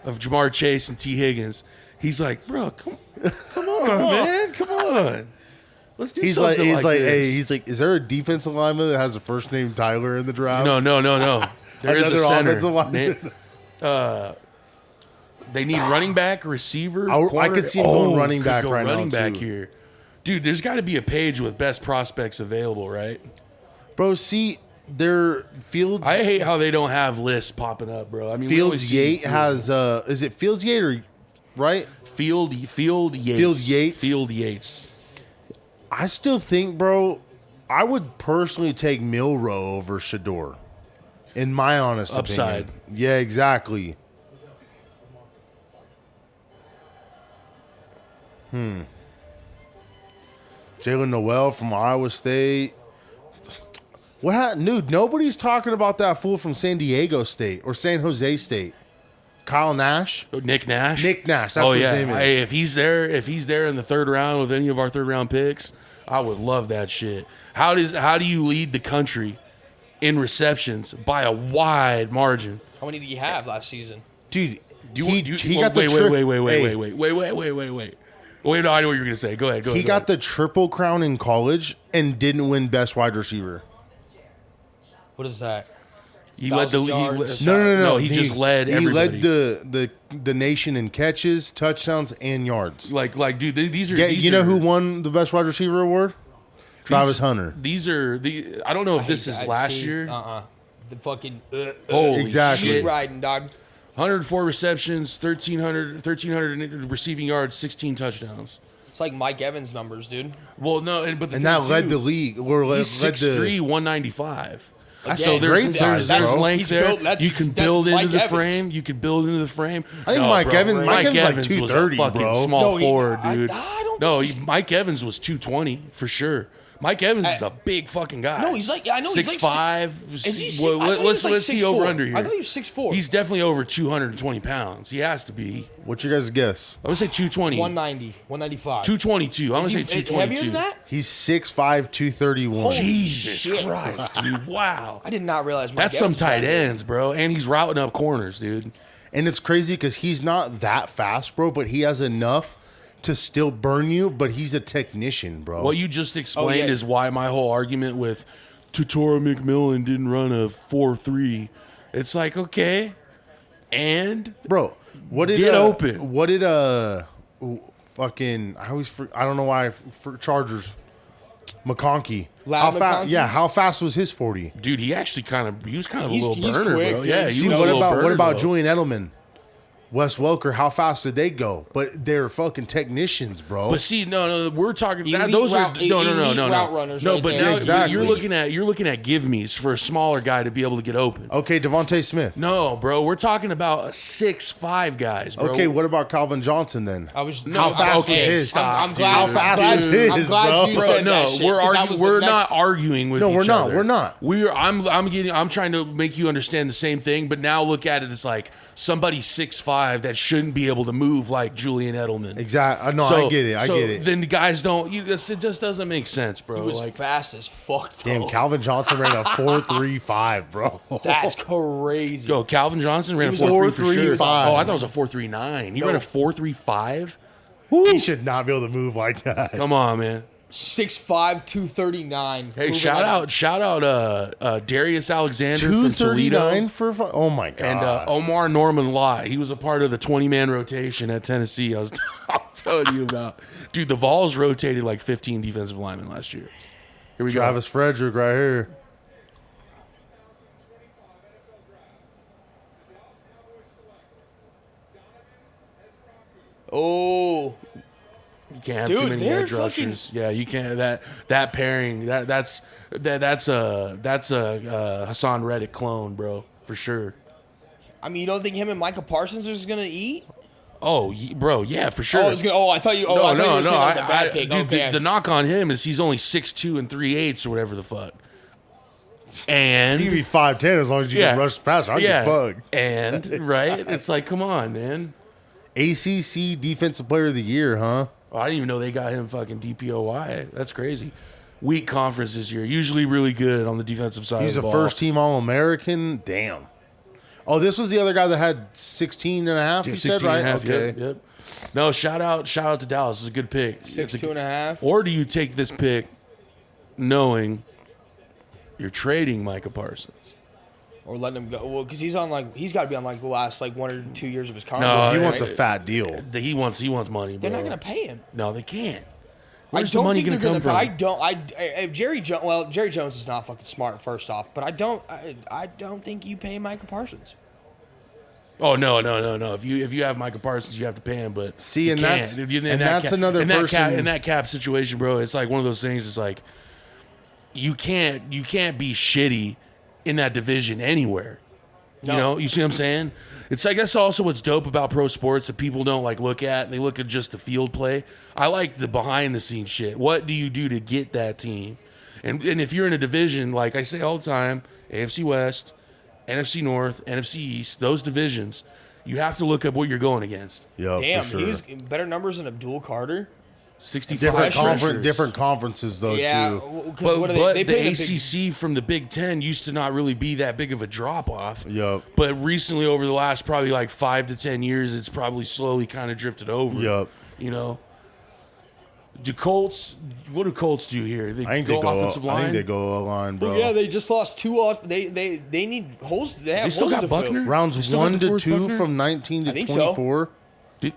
of Jamar Chase and T. Higgins. He's like, bro, come on, man, come on. Let's do He's like, something like hey, this. he's like, is there a defensive lineman that has a first name Tyler in the draft? No. There is a Another center. offensive lineman. They need running back, receiver. I corner. could see him going running could back go right running now, back too. here. Dude, there's got to be a page with best prospects available, right? Bro, see, their Fields. I hate how they don't have lists popping up, bro. I mean, we only Fields see Yates has. Is it Fields Yates or right? Field Yates. Field Yates? Field Yates. I still think, bro, I would personally take Milrow over Shador. In my honest Upside. opinion. Yeah, exactly. Jalen Noel from Iowa State. What happened? Dude, nobody's talking about that fool from San Diego State or San Jose State. Kyle Nash? Nick Nash. Nick Nash. That's what his name is. Hey, if he's there in the third round with any of our third round picks, I would love that shit. How do you lead the country in receptions by a wide margin? How many did he have last season? Dude, Wait, he got the tri- Hey, Wait, no, I know what you're gonna say. Go ahead. He got the triple crown in college and didn't win best wide receiver. What is that? He led the 1,000 yards. No. He just led He everybody. led the nation in catches, touchdowns, and yards. like, dude. These are. Yeah, these you know are- who won the best wide receiver award? Travis Hunter. These are the. I don't know if this is last year. The fucking Holy Exactly. shit. riding dog. 104 receptions, 1,300 receiving yards, 16 touchdowns. It's like Mike Evans numbers, dude. Well, no, but the And thing that led too, the league. Or led, He's led 6'3", the 195. That's So a there's great size, there's bro. length He's there. built- that's- you can that's build into Mike the Evans. frame. You can build into the frame. I think Mike Evans like was 230, a fucking bro. small No, forward, I dude. don't No, think Mike Evans was 220 for sure. Mike Evans is a big fucking guy. No, he's like- I know, he's like 6'5". Is he six- Well, I thought he let's was like see 6'4". over under here. I thought he was 6'4". He's definitely over 220 pounds. He has to be. What's your guys' guess? I would say 220. 190, 195. 222. I'm Is gonna he say 222. heavier than that? He's 6'5", 231. Holy Jesus shit. Christ, dude! Wow, I did not realize Mike that's some Evans was tight that big. ends, bro. And he's routing up corners, dude. And it's crazy because he's not that fast, bro, but he has enough to still burn you, but he's a technician, bro. What you just explained yeah. is why my whole argument with Tutora McMillan didn't run a 4.3. It's like, okay, and Bro, what did Get open. What did fucking I don't know why for Chargers McConkey. Loud How fast? McConkey? Yeah, how fast was his 40? dude, he actually he was kind of a He's- little he's burner, quick, bro. dude. Yeah, he See, was a What little about burner, though. Julian Edelman? Wes Welker, how fast did they go? But they're fucking technicians, bro. But see, no, we're talking. Elite those route- are no, elite route runners no. right But there. now Exactly. you're looking at give me's for a smaller guy to be able to get open. Okay, Devontae Smith. No, bro, we're talking about 6'5" guys, bro. Okay, what about Calvin Johnson then? I was No, How fast okay, was his? stop, I'm dude. glad. How fast I'm is glad, I'm his, glad bro? you Bro, said no, that shit, we're 'cause that arguing. was the We're next- not arguing with No, each we're not. other. We're not. I'm trying to make you understand the same thing, but now look at it as like somebody 6'5" that shouldn't be able to move like Julian Edelman. Exactly. No, I get it. I get it. Then the guys don't. It just doesn't make sense, bro. He was Like, fast as fuck. Damn, Though. Calvin Johnson ran a 4.35, bro. That's crazy. yo, Calvin Johnson ran a was 4.3 for sure. 4.35. Oh, I thought it was a 4.39. He ran a 4.35. He should not be able to move like that. Come on, man. 6'5", 239. Hey, Moving shout out, Darius Alexander from 239 Toledo. for oh my god. And Omar Norman Lott, he was a part of the 20-man rotation at Tennessee. I was telling you about. Dude, the Vols rotated like 15 defensive linemen last year. Here we Travis Frederick right here. Oh, go. You can't have Dude, too many they're edge rushers. Yeah, you can't. That pairing. That's a Hassan Reddick clone, bro, for sure. I mean, you don't think him and Micah Parsons are gonna eat? Oh, bro, yeah, for sure. I thought you. Oh, I thought you were saying that was a bad pick. Dude, Okay. the knock on him is he's only 6'2" and 3/8 or whatever the fuck. And He can be 5'10 as long as you can rush past. I yeah, give a fuck. and right, it's like, come on, man. ACC Defensive Player of the Year, huh? Oh, I didn't even know they got him fucking DPOY. That's crazy. Weak conference this year. Usually really good on the defensive side. He's of a the ball. first team All American. Damn. Oh, this was the other guy that had 16 and a half, you said, 16 right? and a half, Okay. Yep. No, shout out to Dallas. It's a good pick. 6'2.5". Or do you take this pick knowing you're trading Micah Parsons? Or letting him go. Well, because he's got to be on like the last like 1 or 2 years of his contract. No, He right? wants a fat deal. He wants money, bro. They're not going to pay him. No, they can't. I Where's don't the money think going to they're come gonna. from? If Jerry Jones. Well, Jerry Jones is not fucking smart. First off, but I don't think you pay Micah Parsons. Oh no! If you have Micah Parsons, you have to pay him. But See, you and can't. that's- If you- and that's another person- in that cap situation, bro. It's like one of those things. It's like you can't be shitty in that division anywhere. No. You know, you see what I'm saying? It's I guess also what's dope about pro sports that people don't like look at. They look at just the field play. I like the behind the scenes shit. What do you do to get that team? And if you're in a division, like I say all the time, AFC West, NFC North, NFC East, those divisions, you have to look at what you're going against. Yeah, Damn, for sure. he was better numbers than Abdul Carter. 65 pressures. different conferences though Yeah, too. because But, they the play ACC from the Big Ten used to not really be that big of a drop off. Yup. But recently, over the last probably like 5 to 10 years, it's probably slowly kind of drifted over. Yup. You know, what do Colts do here? They I think go they go. offensive I line. think they go line, bro. Well, yeah, they just lost 2 off. They need holes. They have They still holes got to fill. Buckner? They Rounds still 1 got to DeForest 2 Buckner? from 19 I to think so. 24. Did-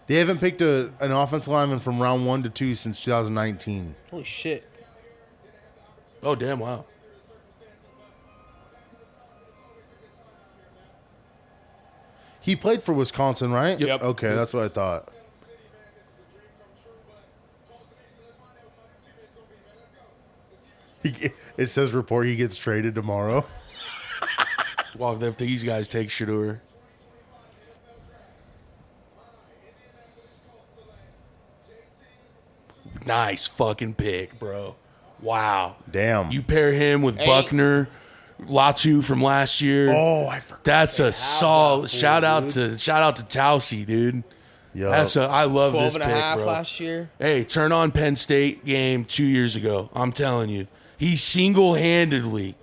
They haven't picked an offensive lineman from round 1 to 2 since 2019. Holy shit! Oh, damn, wow. He played for Wisconsin, right? Yep. Okay, that's what I thought. It says report he gets traded tomorrow. Well, if these guys take Shador. Nice fucking pick, bro. Wow. Damn. You pair him with Buckner, Latu from last year. Oh, I forgot. That's a solid that fool, shout out to Tausi, dude. Yo. I love 12 this and a pick, half bro. last year. Hey, turn on Penn State game 2 years ago. I'm telling you, he single-handedly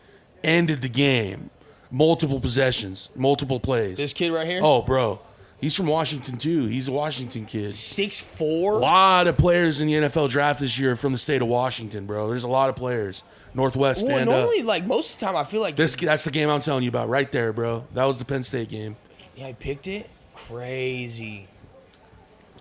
ended the game. Multiple possessions, multiple plays. This kid right here. Oh, bro, he's from Washington too. He's a Washington kid. 6'4". A lot of players in the NFL draft this year are from the state of Washington, bro. There's a lot of players. Northwest, Well, stand up. normally, like most of the time, I feel like That's the game I'm telling you about right there, bro. That was the Penn State game. yeah, I picked it. Crazy.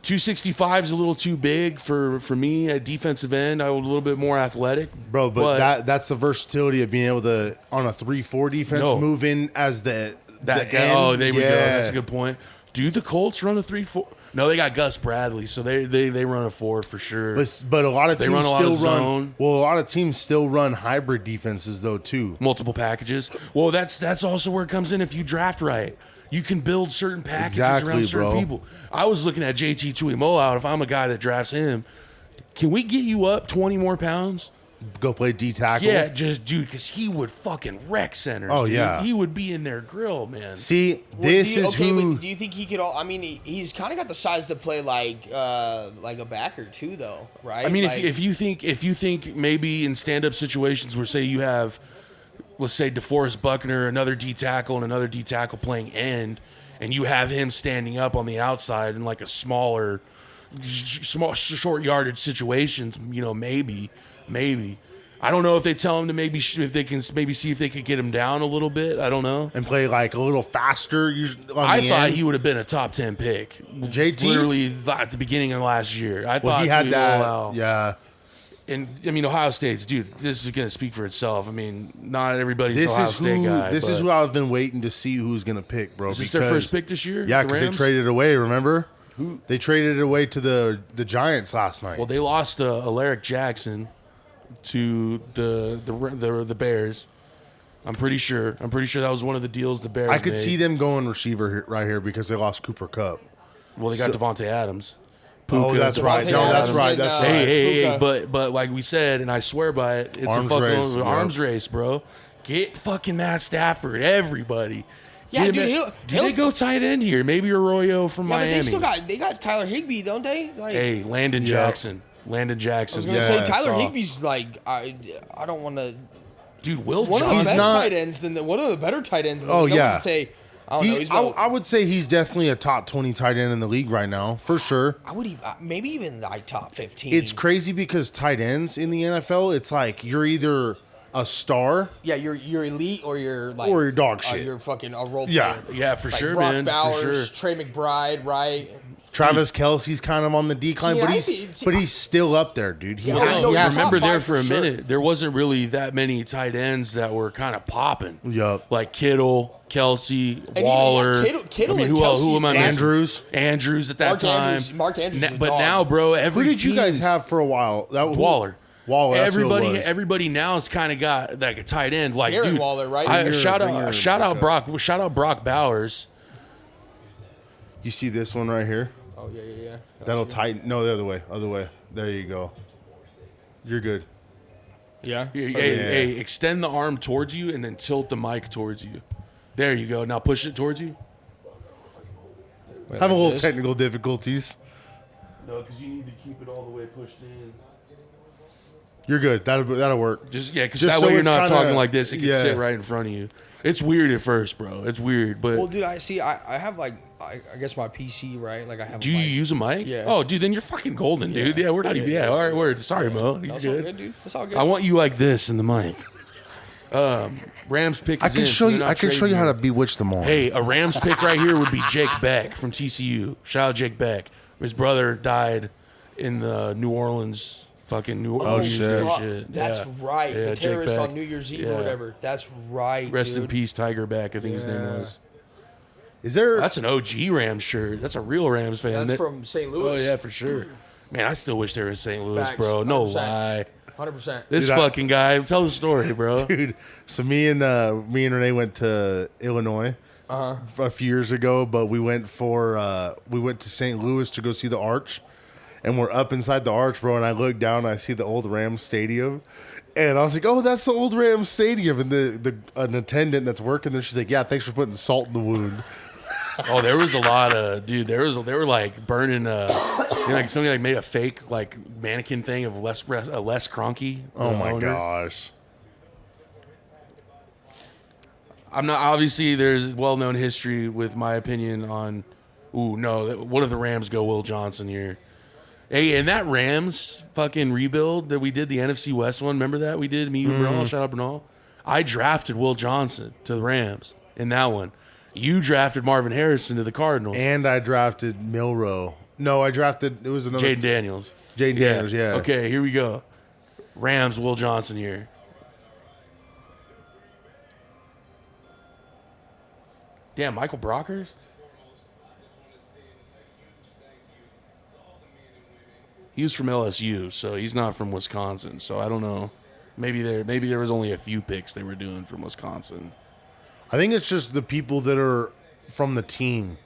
265 is a little too big for me at defensive end. I was a little bit more athletic, Bro, but that's the versatility of being able to, on a 3-4 defense, No. move in as the that guy. end. Oh, there we go. Yeah. That's a good point. Do the Colts run a 3-4? No, they got Gus Bradley, so they run a 4 for sure. But a lot of They teams run a lot still of run. zone. Well, a lot of teams still run hybrid defenses though too. Multiple packages. Well, that's also where it comes in if you draft right. You can build certain packages Exactly, around certain bro. people. I was looking at JT Tuimoloau. If I'm a guy that drafts him, can we get you up 20 more pounds? Go play D tackle. Yeah, just dude, because he would fucking wreck centers. Oh, dude. yeah. He would be in their grill, man. See, Well, this is okay, who. but do you think he could? I mean, he's kind of got the size to play like a backer too, though, right? I mean, Like, if you think maybe in stand up situations where say you have, let's say DeForest Buckner, another D tackle, and another D tackle playing end, and you have him standing up on the outside in like a small short yardage situations, maybe. I don't know if they tell him to if they can maybe see if they could get him down a little bit. I don't know. and play like a little faster. I thought he would have been a top 10 pick. JT? Literally at the beginning of last year. I Well, thought he had that. Tuimoloau- Yeah. And I mean, Ohio State's dude. This is going to speak for itself. I mean, not everybody's This Ohio is State who. guy. This is but- who I've been waiting to see who's gonna pick, bro. Is this their first pick this year? Yeah, the because they Rams? traded away. Remember? They traded it away to the Giants last night. Well, they lost Alaric Jackson to the Bears. I'm pretty sure that was one of the deals the Bears. I could made. see them going receiver right here because they lost Cooper Kupp. Well, they got Devontae Adams. Oh, Puka, that's right. Devontae No, that's Adams. right. That's right. Hey, Puka. but like we said, and I swear by it, it's Arms a fucking race, bro. arms race, bro. Get fucking Matt Stafford, everybody. Yeah, Get dude, him do they go tight end here? Maybe Arroyo from yeah, but Miami. they still got Tyler Higbee, don't they? Like, Hey, Landon Yeah. Jackson. Landon I Jackson. was gonna Yeah, say I Tyler saw. Higbee's like I don't want to. Dude, Will One of the Johnson. best not- tight ends than one of the better tight ends. Oh, No yeah. one say, I don't know. He's no, I would say he's definitely a top 20 tight end in the league right now, for sure. I would even, maybe even like top 15. It's crazy because tight ends in the NFL, it's like you're either a star. Yeah, you're elite or you're like Or you're dog shit. You're fucking a role Yeah. player. Yeah, for Like sure, Brock man. Bowers, For sure. Trey McBride, right? Travis Kelce's kind of on the decline, See, but I he's see- but he's still up there, dude. He, Yeah, ha- no, he you're has- top Remember there five for a for sure. minute, there wasn't really that many tight ends that were kind of popping. Yup. Like Kittle, Kelsey, even, Waller. yeah, Kittle I mean, and who else? Who Kelsey, am I missing? Andrews. Andrews at that Mark time. Mark Andrews is a But dog. now, bro, every Who did you guys team's- have for a while? That was Waller. Waller. That's who it was. Everybody now has kind of got like a tight end. Like, Darren dude, Waller, right? Shout Bring your out back Brock Bowers. You see this one right here? Oh yeah. That'll tighten. No, the other way. There you go. You're good. Yeah. Hey, extend the arm towards you and then tilt the mic towards you. There you go. Now push it towards you. Have a little technical difficulties. No, because you need to keep it all the way pushed in. You're good. That'll work. Just because Just that so way you're it's not kinda- talking like this. It can yeah. sit right in front of you. It's weird at first, bro. It's weird, but Well, dude, I see. I have like I guess my PC, right? Like I have. do you use a mic? Yeah. Oh, dude, then you're fucking golden, dude. Yeah, we're not even. Yeah, all right, word. Sorry, Mo. You're That's all good. good, dude. That's all good. I want you like this in the mic. Rams pick. I Is can in, show so you. they're not I can show trading you how him. to bewitch them all. Hey, a Rams pick right here would be Jake Beck from TCU. Shout out Jake Beck. His brother died in the New Orleans fucking New Orleans shit. shit. That's Yeah. right. Yeah, The Jake terrorist Beck. on New Year's Eve Yeah. or whatever. That's right. Rest in dude. peace, Tiger Beck. I think his name Yeah. was. Is there? That's an OG Rams shirt. That's a real Rams fan. That's That- from St. Oh Louis. yeah, for sure. Man, I still wish they were in St. Louis, Facts. bro. No 100%. lie. 100%. This Dude, fucking guy. Tell the story, bro. Dude, so me and Renee went to Illinois a few years ago, but we went to St. Louis to go see the Arch, and we're up inside the Arch, bro. And I look down, and I see the old Rams Stadium, and I was like, "Oh, that's the old Rams Stadium." And an attendant that's working there, she's like, "Yeah, thanks for putting salt in the wound." Oh, there was a lot of dude. They were like burning. Like somebody like made a fake like mannequin thing of Les Kroenke. Oh the my owner. gosh. I'm not obviously there's well-known history with my opinion on. Ooh, no! What if the Rams go Will Johnson here? Hey, and that Rams fucking rebuild that we did, the NFC West one. Remember that we did? Me, you, Bernal, shout out Bernal. I drafted Will Johnson to the Rams in that one. You drafted Marvin Harrison to the Cardinals. And I drafted Milrow. No, I drafted. It was another Jaden Daniels. Jaden Daniels. Yeah. Okay, here we go. Rams, Will Johnson here. Damn, Michael Brockers? He was from LSU, so he's not from Wisconsin. So I don't know. Maybe there was only a few picks they were doing from Wisconsin. I think it's just the people that are from the team.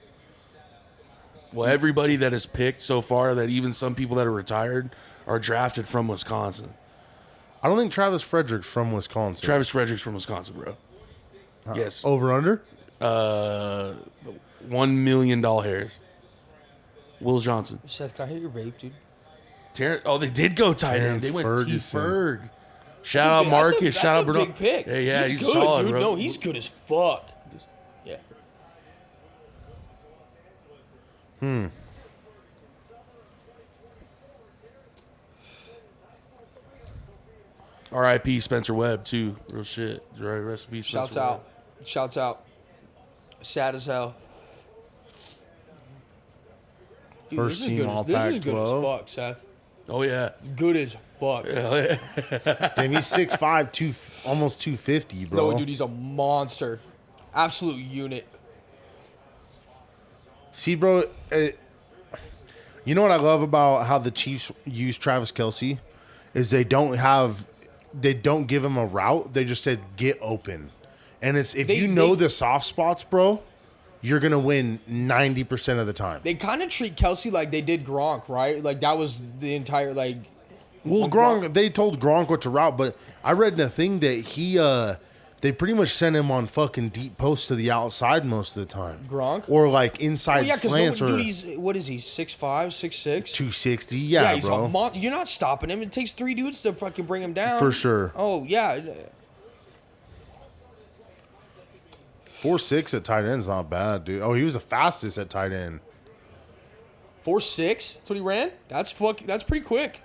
Well, everybody that is picked so far, that even some people that are retired, are drafted from Wisconsin. I don't think Travis Frederick's from Wisconsin. Travis Frederick's from Wisconsin, bro. Yes. Over under? $1 million hairs. Will Johnson. Seth, can I hear your vape, dude? They did go tight end. Terrence They went T Ferguson. Ferg. Shout out Marcus. Shout out Bernal. Big pick. Yeah, he's good, solid, dude. bro. No, he's good as fuck. Yeah. R.I.P. Spencer Webb too. Real shit. Rest in peace, Spencer Shouts Webb. out. Shouts out. Sad as hell. Dude, First this is team good All as, this is good as Pac-12. fuck, Seth. Oh yeah. Good as fuck. Damn, he's 6'5", almost 250, bro. No, dude, he's a monster. Absolute unit. See, bro, you know what I love about how the Chiefs use Travis Kelce is they don't give him a route. They just said get open, and it's if you know the soft spots, bro, you're gonna win 90% of the time. They kind of treat Kelsey like they did Gronk, right? Like that was the entire like. Well, Gronk, they told Gronk what to route, but I read in a thing that they pretty much sent him on fucking deep posts to the outside most of the time. Gronk? Or like Well, inside yeah, because slants or dude, he's what is he? 6'5", 6'6"? 260. Yeah, Yeah, he's bro. you're not stopping him. It takes 3 dudes to fucking bring him down. For sure. Oh yeah. 4.6 at tight end's not bad, dude. Oh, he was the fastest at tight end. 4.6. That's what he ran. That's pretty quick.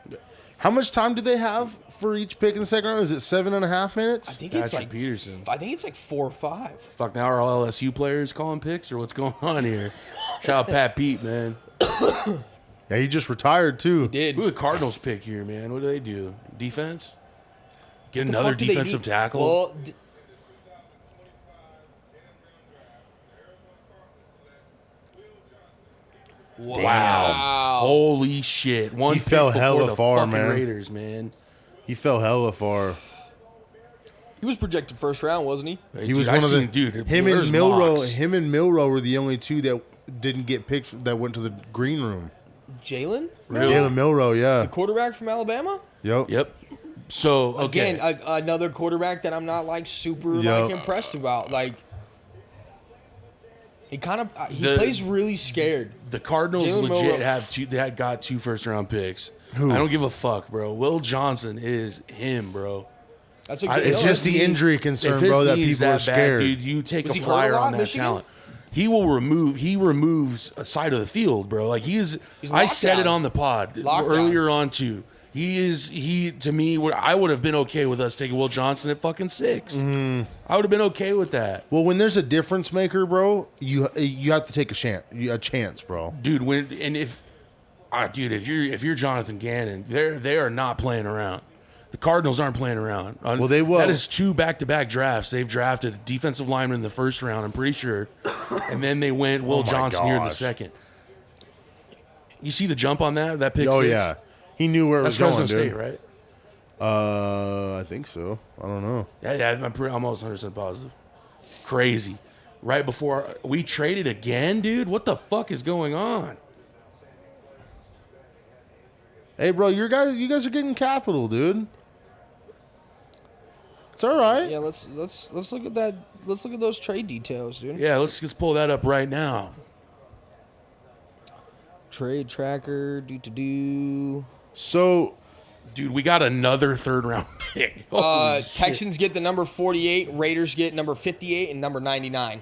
How much time do they have for each pick in the second round? Is it 7.5 minutes? I think it's Patrick like Peterson. I think it's like 4 or 5. Fuck, now are all LSU players calling picks or what's going on here? Shout out Pat Pete, man. Yeah, he just retired too. Did Who the Cardinals pick here, man? What do they do? Defense? Get the another fuck do they defensive do? tackle? Well, wow. Holy shit. One He pick fell before hella the far, fucking man. Raiders, man. He fell hella far. He was projected first round, wasn't he? He was Dude, one I of the seen- dude, him and there's Milrow. mocks. Him and Milrow were the only two that didn't get picked that went to the green room. Jalen? Really? Jalen Milrow, yeah. Quarterback from Alabama? Yep. Yep. So, okay. Again, another quarterback that I'm not like super Yo. like impressed about. Like he kind of he The- plays really scared. The Cardinals Jalen legit Milrow- they had got 2 first-round picks. Who? I don't give a fuck, bro. Will Johnson is him, bro. That's a I- good. It's no, just the his knee- injury if concern, his bro, that knee's people are bad, scared. dude, you take Was a he hurt a flyer lot on in that Michigan? talent. He removes a side of the field, bro. Like He's I said it lockdown. on the pod Lockdown. earlier on too. He to me, I would have been okay with us taking Will Johnson at fucking 6. Mm-hmm. I would have been okay with that. Well, when there's a difference maker, bro, you have to take a chance, bro. Dude, if you're Jonathan Gannon, they are not playing around. The Cardinals aren't playing around. Well, they will. That is 2 back-to-back drafts. They've drafted a defensive lineman in the first round, I'm pretty sure, and then they went Will Oh my Johnson here in the gosh. second. You see the jump on that pick Oh 6? yeah, he knew where it That's was Fresno going, State, dude. right? I think so. I don't know. Yeah, I'm almost 100% positive. Crazy. Right before we traded again, dude. What the fuck is going on? Hey, bro, you guys are getting capital, dude. It's all right. Yeah, let's look at that. Let's look at those trade details, dude. Yeah, let's pull that up right now. Trade tracker. Do. So, Dude, we got another 3rd-round pick. Holy shit. Texans get the number 48. Raiders get number 58 and number 99.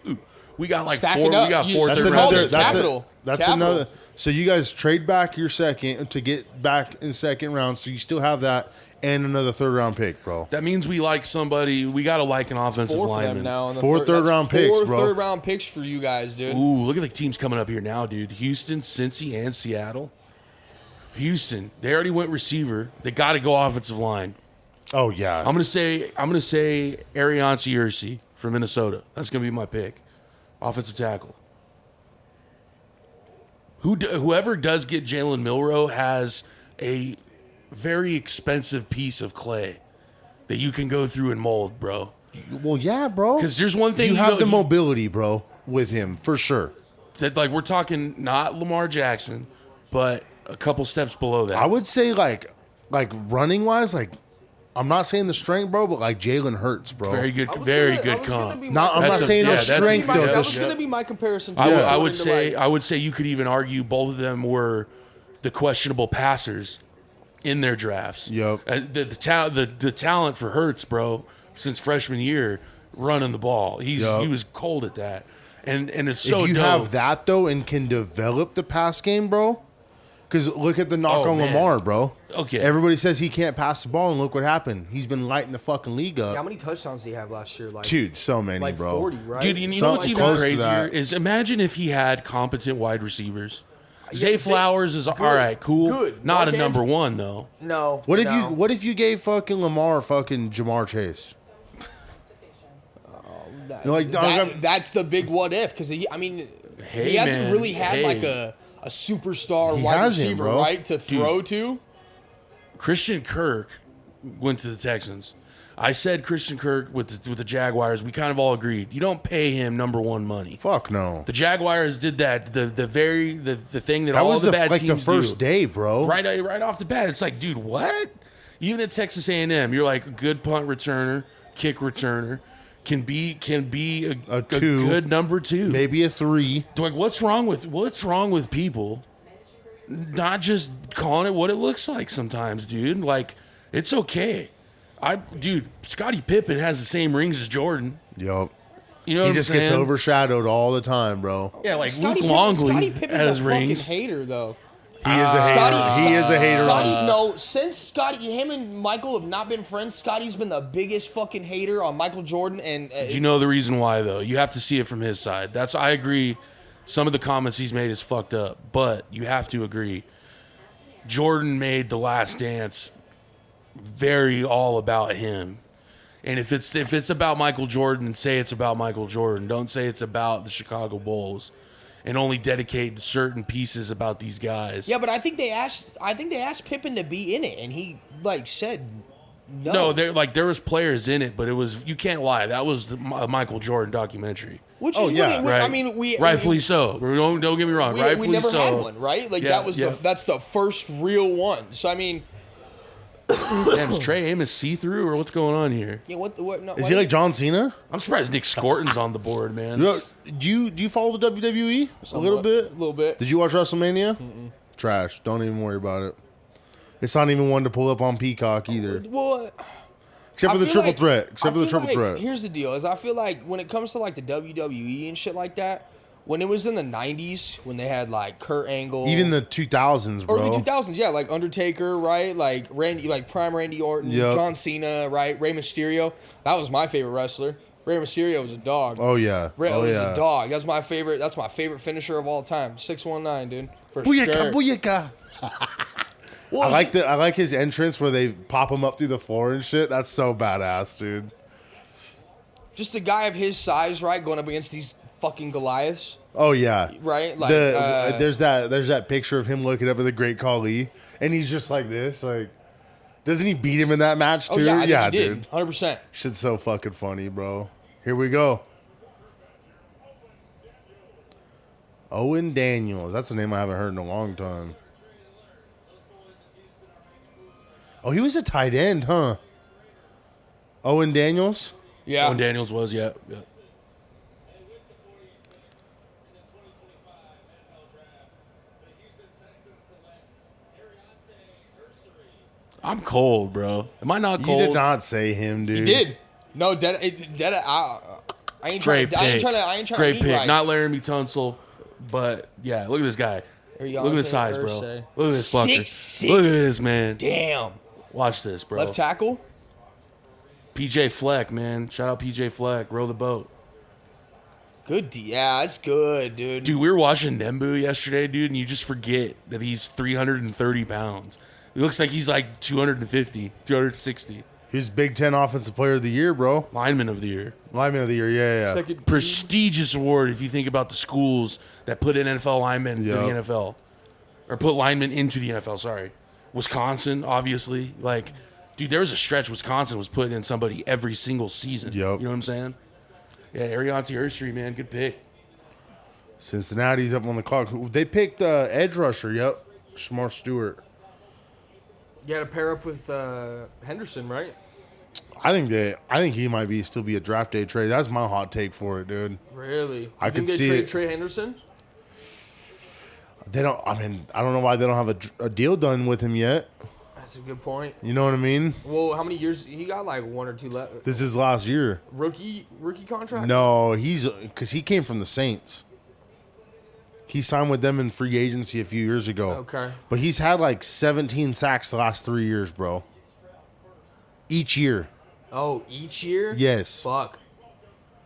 Dude, we got like Stack 4. it up. We got You- 4 that's third called another. it round That's capital. That's Capital. another. So you guys trade back your second to get back in second round, so you still have that and another 3rd-round pick, bro. That means we like somebody. We got to like an offensive 4 for them lineman. now. in the 4 that's third-round picks, 4 bro. third-round picks for you guys, dude. Ooh, look at the teams coming up here now, dude. Houston, Cincy, and Seattle. Houston, they already went receiver. They got to go offensive line. Oh yeah. I'm gonna say Arian Ursi from Minnesota. That's gonna be my pick, offensive tackle. Whoever does get Jalen Milrow has a very expensive piece of clay that you can go through and mold, bro. Well, yeah, bro. Because there's one thing you have know- the mobility, bro, with him for sure. that like we're talking not Lamar Jackson, but a couple steps below that. I would say like running wise, like I'm not saying the strength, bro, but like Jalen Hurts, bro. very good, I was very gonna- good I was gonna comp. be No, I'm my- not That's a- saying yeah, no that's a- strength My- though. that yeah, was yeah. going to be my comparison. To I would, you. I would According to say my- I would say you could even argue both of them were the questionable passers in their drafts. Yep. The talent for Hurts, bro, since freshman year, running the ball. He Yep. was cold at that, and it's so if you dope. have that though and can develop the pass game, bro. Because look at the knock Oh, on man. Lamar, bro. Okay. Everybody says he can't pass the ball, and look what happened. He's been lighting the fucking league up. How many touchdowns did he have last year? Like, Dude, so many, like bro. 40, right? Dude, and you So know what's like even close to crazier that. is imagine if he had competent wide receivers. Zay Zay- Flowers is all right, cool. good. Not Mark a number Andrews- one though. No. What if no. you gave fucking Lamar fucking Jamar Chase? You're like, dog, I'm- that's the big what if because he Hey, hasn't man. really had Hey. like a superstar He wide hasn't, receiver, bro. right, to throw to. Christian Kirk went to the Texans. I said Christian Kirk with the Jaguars. We kind of all agreed. You don't pay him number one money. fuck no. The Jaguars did that. The thing that That all was the bad like teams the first do. day, bro. Right off the bat. It's like, dude, what? Even at Texas A&M, you're like a good punt returner, kick returner, can be a two. good number two. Maybe a 3. Like, what's wrong with people not just calling it what it looks like sometimes, dude? Like, it's okay. Scottie Pippen has the same rings as Jordan. Yup. You know He what just I'm saying? gets overshadowed all the time, bro. Yeah, like Scottie Luke Pippen- Longley Scottie Pippen's has a rings. fucking hater, though. He is a hater. He is a hater. Scotty, on no, since Scotty, him and Michael have not been friends, Scotty's been the biggest fucking hater on Michael Jordan. And Do you know the reason why, though? You have to see it from his side. I agree. Some of the comments he's made is fucked up, but you have to agree. Jordan made The Last Dance very all about him. And if it's about Michael Jordan, say it's about Michael Jordan. Don't say it's about the Chicago Bulls, and only dedicate certain pieces about these guys. Yeah, but I think they asked Pippen to be in it, and he said no. No, there was players in it, but it was, you can't lie. That was the Michael Jordan documentary. Which Oh, is yeah, what Right. I mean, we rightfully so. Don't get me wrong. we Rightfully never so. had one, right? Like Yeah, that was yeah. that's the first real one. So I mean, Damn, is Trey Amos see-through or what's going on here? yeah, what? No, Is he like John Cena? I'm surprised Nick Scorton's on the board, man. You know, do you follow the WWE a little bit? A little bit. Did you watch WrestleMania? Trash. Don't even worry about it. It's not even one to pull up on Peacock either. Well, Except for the I feel triple like- threat. I Except for the feel triple like- threat. Here's the deal: is I feel like when it comes to like the WWE and shit like that, when it was in the '90s, when they had like Kurt Angle, Even the 2000s, bro. early 2000s, yeah, like Undertaker, right? Like Randy, like prime Randy Orton, Yep. John Cena, right? Rey Mysterio. That was my favorite wrestler. Rey Mysterio was a dog. Oh, yeah. Rey Oh, was yeah. a dog. That's my favorite. That's my favorite finisher of all time. 619, dude. For Booyaka, sure. booyaka. Well, I like his entrance where they pop him up through the floor and shit. That's so badass, dude. just a guy of his size, right? Going up against these fucking Goliaths, Oh yeah. right? Like, There's that picture of him looking up at the Great Khali, and he's just like this. Like, doesn't he beat him in that match too? oh yeah, I think he dude. did, 100%. Shit's so fucking funny, bro. Here we go. Owen Daniels. That's a name I haven't heard in a long time. Oh, he was a tight end, huh? Owen Daniels? Yeah. Owen Daniels was, yeah. I'm cold, bro. Am I not cold? You did not say him, dude. He did. No, dead. I ain't Great trying. pick. I ain't trying Great to be pick. right. Not Laramie Tunsil, but yeah, look at this guy. Look at his size, bro. Irsay. Look at this fucker. 6'6". Look at this, man. Damn. Watch this, bro. Left tackle. PJ Fleck, man. Shout out PJ Fleck. Row the boat. Good. Yeah, that's good, dude. Dude, we were watching Nembu yesterday, dude, and you just forget that he's 330 pounds. It looks like he's like 250, 260. He's Big Ten Offensive Player of the Year, bro. Lineman of the year. Lineman of the Year, yeah. Second- Prestigious award if you think about the schools that put in NFL linemen to the Yep. NFL. Or put linemen into the NFL, sorry. Wisconsin, obviously. Like, dude, there was a stretch Wisconsin was putting in somebody every single season. Yep. You know what I'm saying? Yeah, Ariante Ursery, man. Good pick. Cincinnati's up on the clock. They picked edge rusher, yep. Shamar Stewart. You got to pair up with Henderson, right? I think he might still be a draft day trade. That's my hot take for it, dude. Really? I You think could they see trade it. Trey Henderson? They don't. I mean, I don't know why they don't have a deal done with him yet. That's a good point. You know what I mean? Well, how many years? He got like 1 or 2 left. This is last year. Rookie contract? No, because he came from the Saints. He signed with them in free agency a few years ago. Okay. But he's had like 17 sacks the last 3 years, bro. Each year. Oh, each year? Yes. Fuck.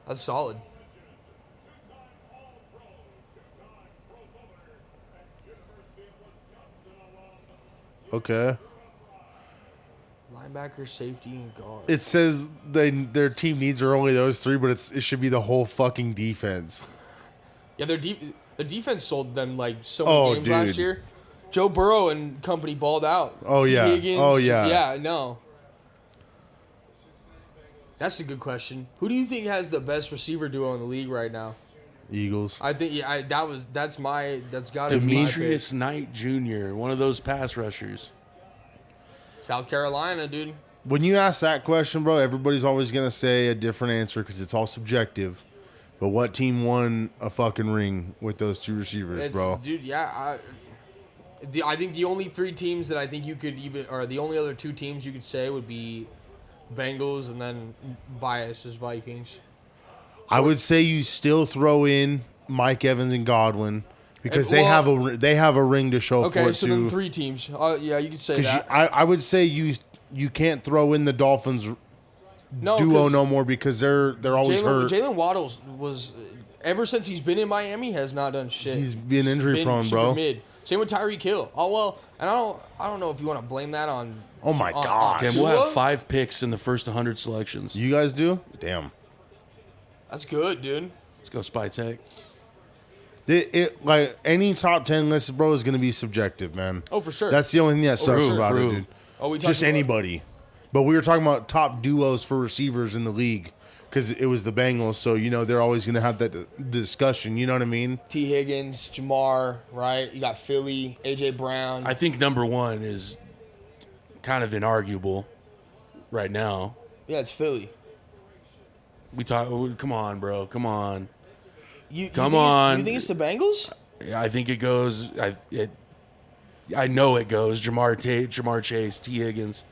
That's solid. Okay. Linebacker, safety, and guard. It says their team needs are only those 3, but it should be the whole fucking defense. Yeah, the defense sold them like so Oh, many games last dude. year. Joe Burrow and company balled out. Oh, T. yeah. Higgins, Oh, yeah. Yeah, no. That's a good question. Who do you think has the best receiver duo in the league right now? Eagles. I think that's got to be my pick. Demetrius Knight Jr., one of those pass rushers. South Carolina, dude. When you ask that question, bro, everybody's always going to say a different answer because it's all subjective. But what team won a fucking ring with those 2 receivers, bro? Dude, yeah. I think the only 3 teams that I think you could even, or the only other 2 teams you could say would be Bengals and then bias is Vikings. I would say you still throw in Mike Evans and Godwin because Well, they have a ring to show for Okay, it so too. then 3 teams. Yeah, you could say 'Cause that. I would say you can't throw in the Dolphins No, duo 'cause no more because they're always hurt. Jalen Waddles was ever since he's been in Miami has not done shit. He's been injury prone, super bro. Mid. Same with Tyreek Hill. Oh well, and I don't know if you want to blame that on. Oh my on gosh. Okay, we'll Tua. have 5 picks in the first 100 selections. You guys do? Damn. That's good, dude. Let's go Spy Tech. It like any top 10 list, bro, is going to be subjective, man. Oh, for sure. That's the only thing that sucks True, about true. it, dude. Oh, we talked Just about- anybody. But we were talking about top duos for receivers in the league because it was the Bengals. So, they're always going to have that discussion. You know what I mean? T. Higgins, Jamar, right? You got Philly, AJ Brown. I think number 1 is kind of inarguable right now. Yeah, it's Philly. We talk. Come on, bro. Come on. You Come think on. You think it's the Bengals? I think it goes. I know it goes. Jamar Chase, T. Higgins,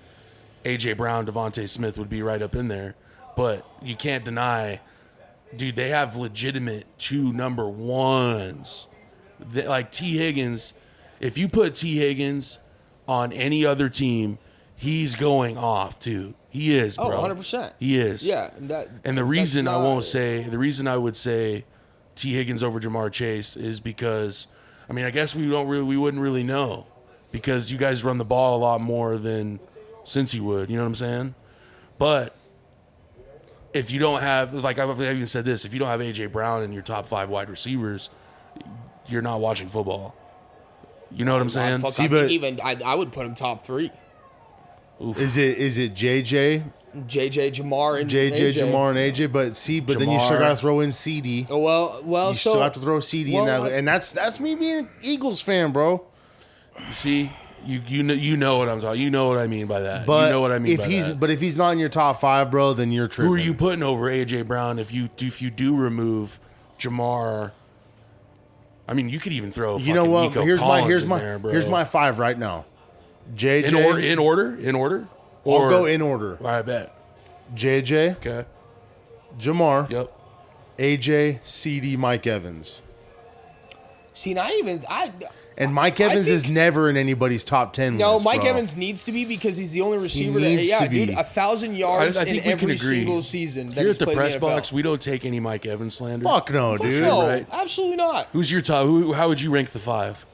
AJ Brown, Devontae Smith would be right up in there. But you can't deny, dude, they have legitimate 2 number 1s. Like T. Higgins, if you put T. Higgins on any other team, he's going off too. He is, bro. 100%. He is. Yeah, And the reason that's I not- won't say, the reason I would say T. Higgins over Jamar Chase is because, I mean, I guess we wouldn't really know because you guys run the ball a lot more than Cincy would. You know what I'm saying? But if you don't have, like I've even said this, if you don't have AJ Brown in your top 5 wide receivers, you're not watching football. You know what I'm saying? Fuck, See, I but- think even I would put him top 3. Is it JJ, JJ, Jamar, and JJ, AJ. Jamar, and AJ? But then you still Jamar. got to throw in CD. Oh, well, You so still have to throw CD in well, that, and that's me being an Eagles fan, bro. See, you know what I'm talking. You know what I mean by that. But you know what I mean if by he's that. but if he's not in your top 5, bro, then you're tripping. Who are you putting over AJ Brown if you do remove Jamar? I mean, you could even throw. You know what? Nico Here's Collins in there, bro. here's my 5 right now. JJ. in order. I'll go in order. All right, bet. JJ, Okay. Jamar, Yep. AJ, CD, Mike Evans. see, not even I. And Mike Evans is think- never in anybody's top 10 No, list, Mike bro. Evans needs to be because he's the only receiver. needs yeah, to be. dude, 1,000 yards I in think we every can agree. single season. That Here he's at the played in press NFL. box, we don't take any Mike Evans slander. Fuck no, For dude. sure. No, right? absolutely not. Who's your top? How would you rank the 5?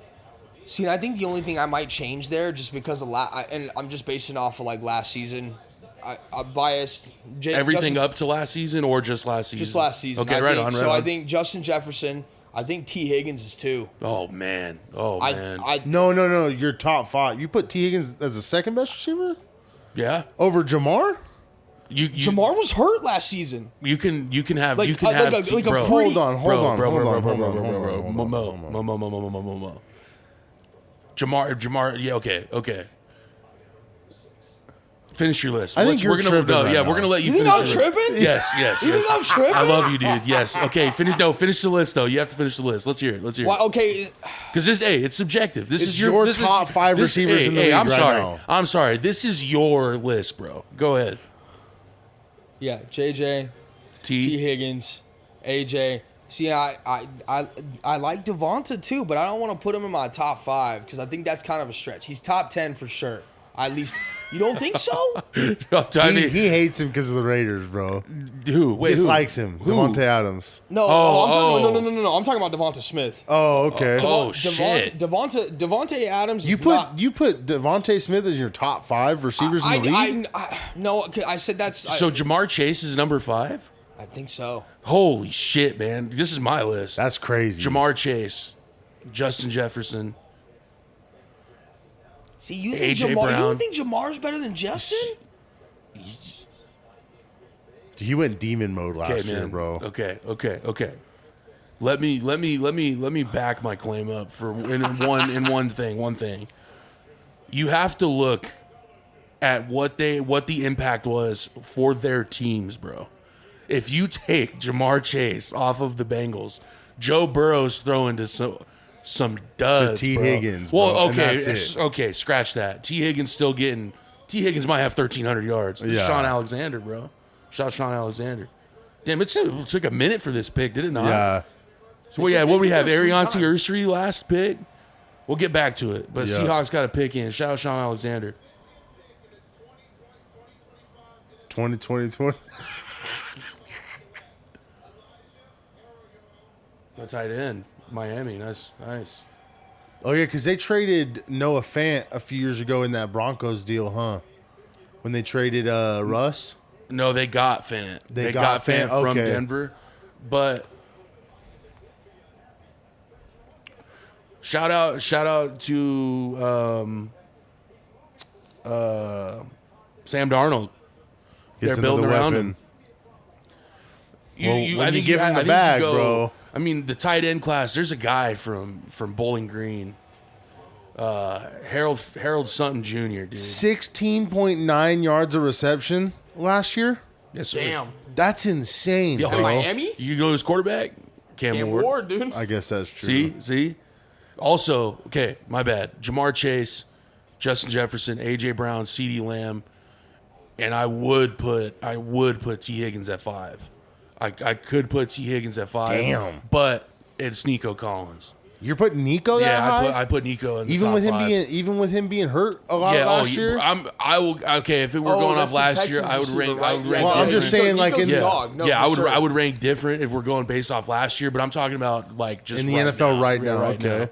See, I think the only thing I might change there, just because of and I'm just basing off of like last season. I'm biased. Everything Justin, up to last season or just last season? just last season. Okay, I right think, on. Right so on. I think Justin Jefferson. I think T. Higgins is 2. Oh man. Oh I, man. I No. Your top 5. You put T. Higgins as the second best receiver yeah. over Jamar? You Jamar was hurt last season. You can have Like- you can like have a- like a bro. pretty- Hold on. Mo. Jamar. Okay. Finish your list. I think you're we're gonna tripping right we're now. gonna let you. You think finish I'm your list. tripping? Yes. You think I'm tripping? I love you, dude. Yes. Okay. Finish the list though. You have to finish the list. Let's hear it. Well, okay, Because it's subjective. This It's is your this top 5 receivers in the league I'm right sorry. now. I'm sorry. This is your list, bro. Go ahead. yeah, JJ, T. T. Higgins, AJ. See, I like Devonta too, but I don't want to put him in my top 5 because I think that's kind of a stretch. He's top 10 for sure. At least you don't think so? I mean, He hates him because of the Raiders, bro. who? Wait, who? Dislikes him. Who? Devontae Adams. No, no. I'm talking about Devonta Smith. Oh, okay. Oh, shit. Devonta Adams. You is put not, Devontae Smith as your top 5 receivers in the league? No, I said that's. So Jamar Chase is number 5? I think so. Holy shit, man. This is my list. That's crazy. Jamar Chase, Justin Jefferson. See, you think AJ Jamar? Brown. You think Jamar's better than Justin? He went demon mode last Okay, year, man. bro. Okay. Let me back my claim up for one thing. You have to look at what the impact was for their teams, bro. If you take Jamar Chase off of the Bengals, Joe Burrow's throwing to some duds. To T. bro. Higgins, Well, bro, and okay, that's it. okay, scratch that. T. Higgins still getting. T. Higgins might have 1,300 yards. Yeah. Sean Alexander, bro. Shout Sean Alexander. Damn, it took a minute for this pick, did it not? Yeah. So what we have? took their sweet Arianti time. Ursery last pick. We'll get back to it. But Yeah. Seahawks got a pick in. Shout out Sean Alexander. 2020. No tight end. Miami. Nice. Oh, yeah, because they traded Noah Fant a few years ago in that Broncos deal, huh? When they traded Russ. No, they got Fant. They got got Fant Fant, from okay. Denver. But shout out to Sam Darnold. Gets They're building another around weapon. him. Well, when you give him the bag, bro. I mean, the tight end class. There's a guy from Bowling Green, Harold Sutton Jr. Dude, 16.9 yards of reception last year. yes, sir. Damn. That's insane, Yo, bro. Miami? You know his quarterback, Cam Cam Ward. Ward, dude. I guess that's true. See. Also, okay, my bad. Jamar Chase, Justin Jefferson, AJ Brown, CeeDee Lamb, and I would put T Higgins at 5. I could put T Higgins at 5. Damn. But it's Nico Collins. You're putting Nico that Yeah, high? I put Nico in the even top with him 5. even with him being hurt a lot yeah, last year. I will. Okay, if it were Oh, going that's off the last year, Texans I would receiver, rank. right? I would Yeah, rank. Well, I'm different. just saying, like, Nico's in- a dog. No, yeah, for I sure. would rank different if we're going based off last year, but I'm talking about like just In the right NFL now, right yeah, now, okay.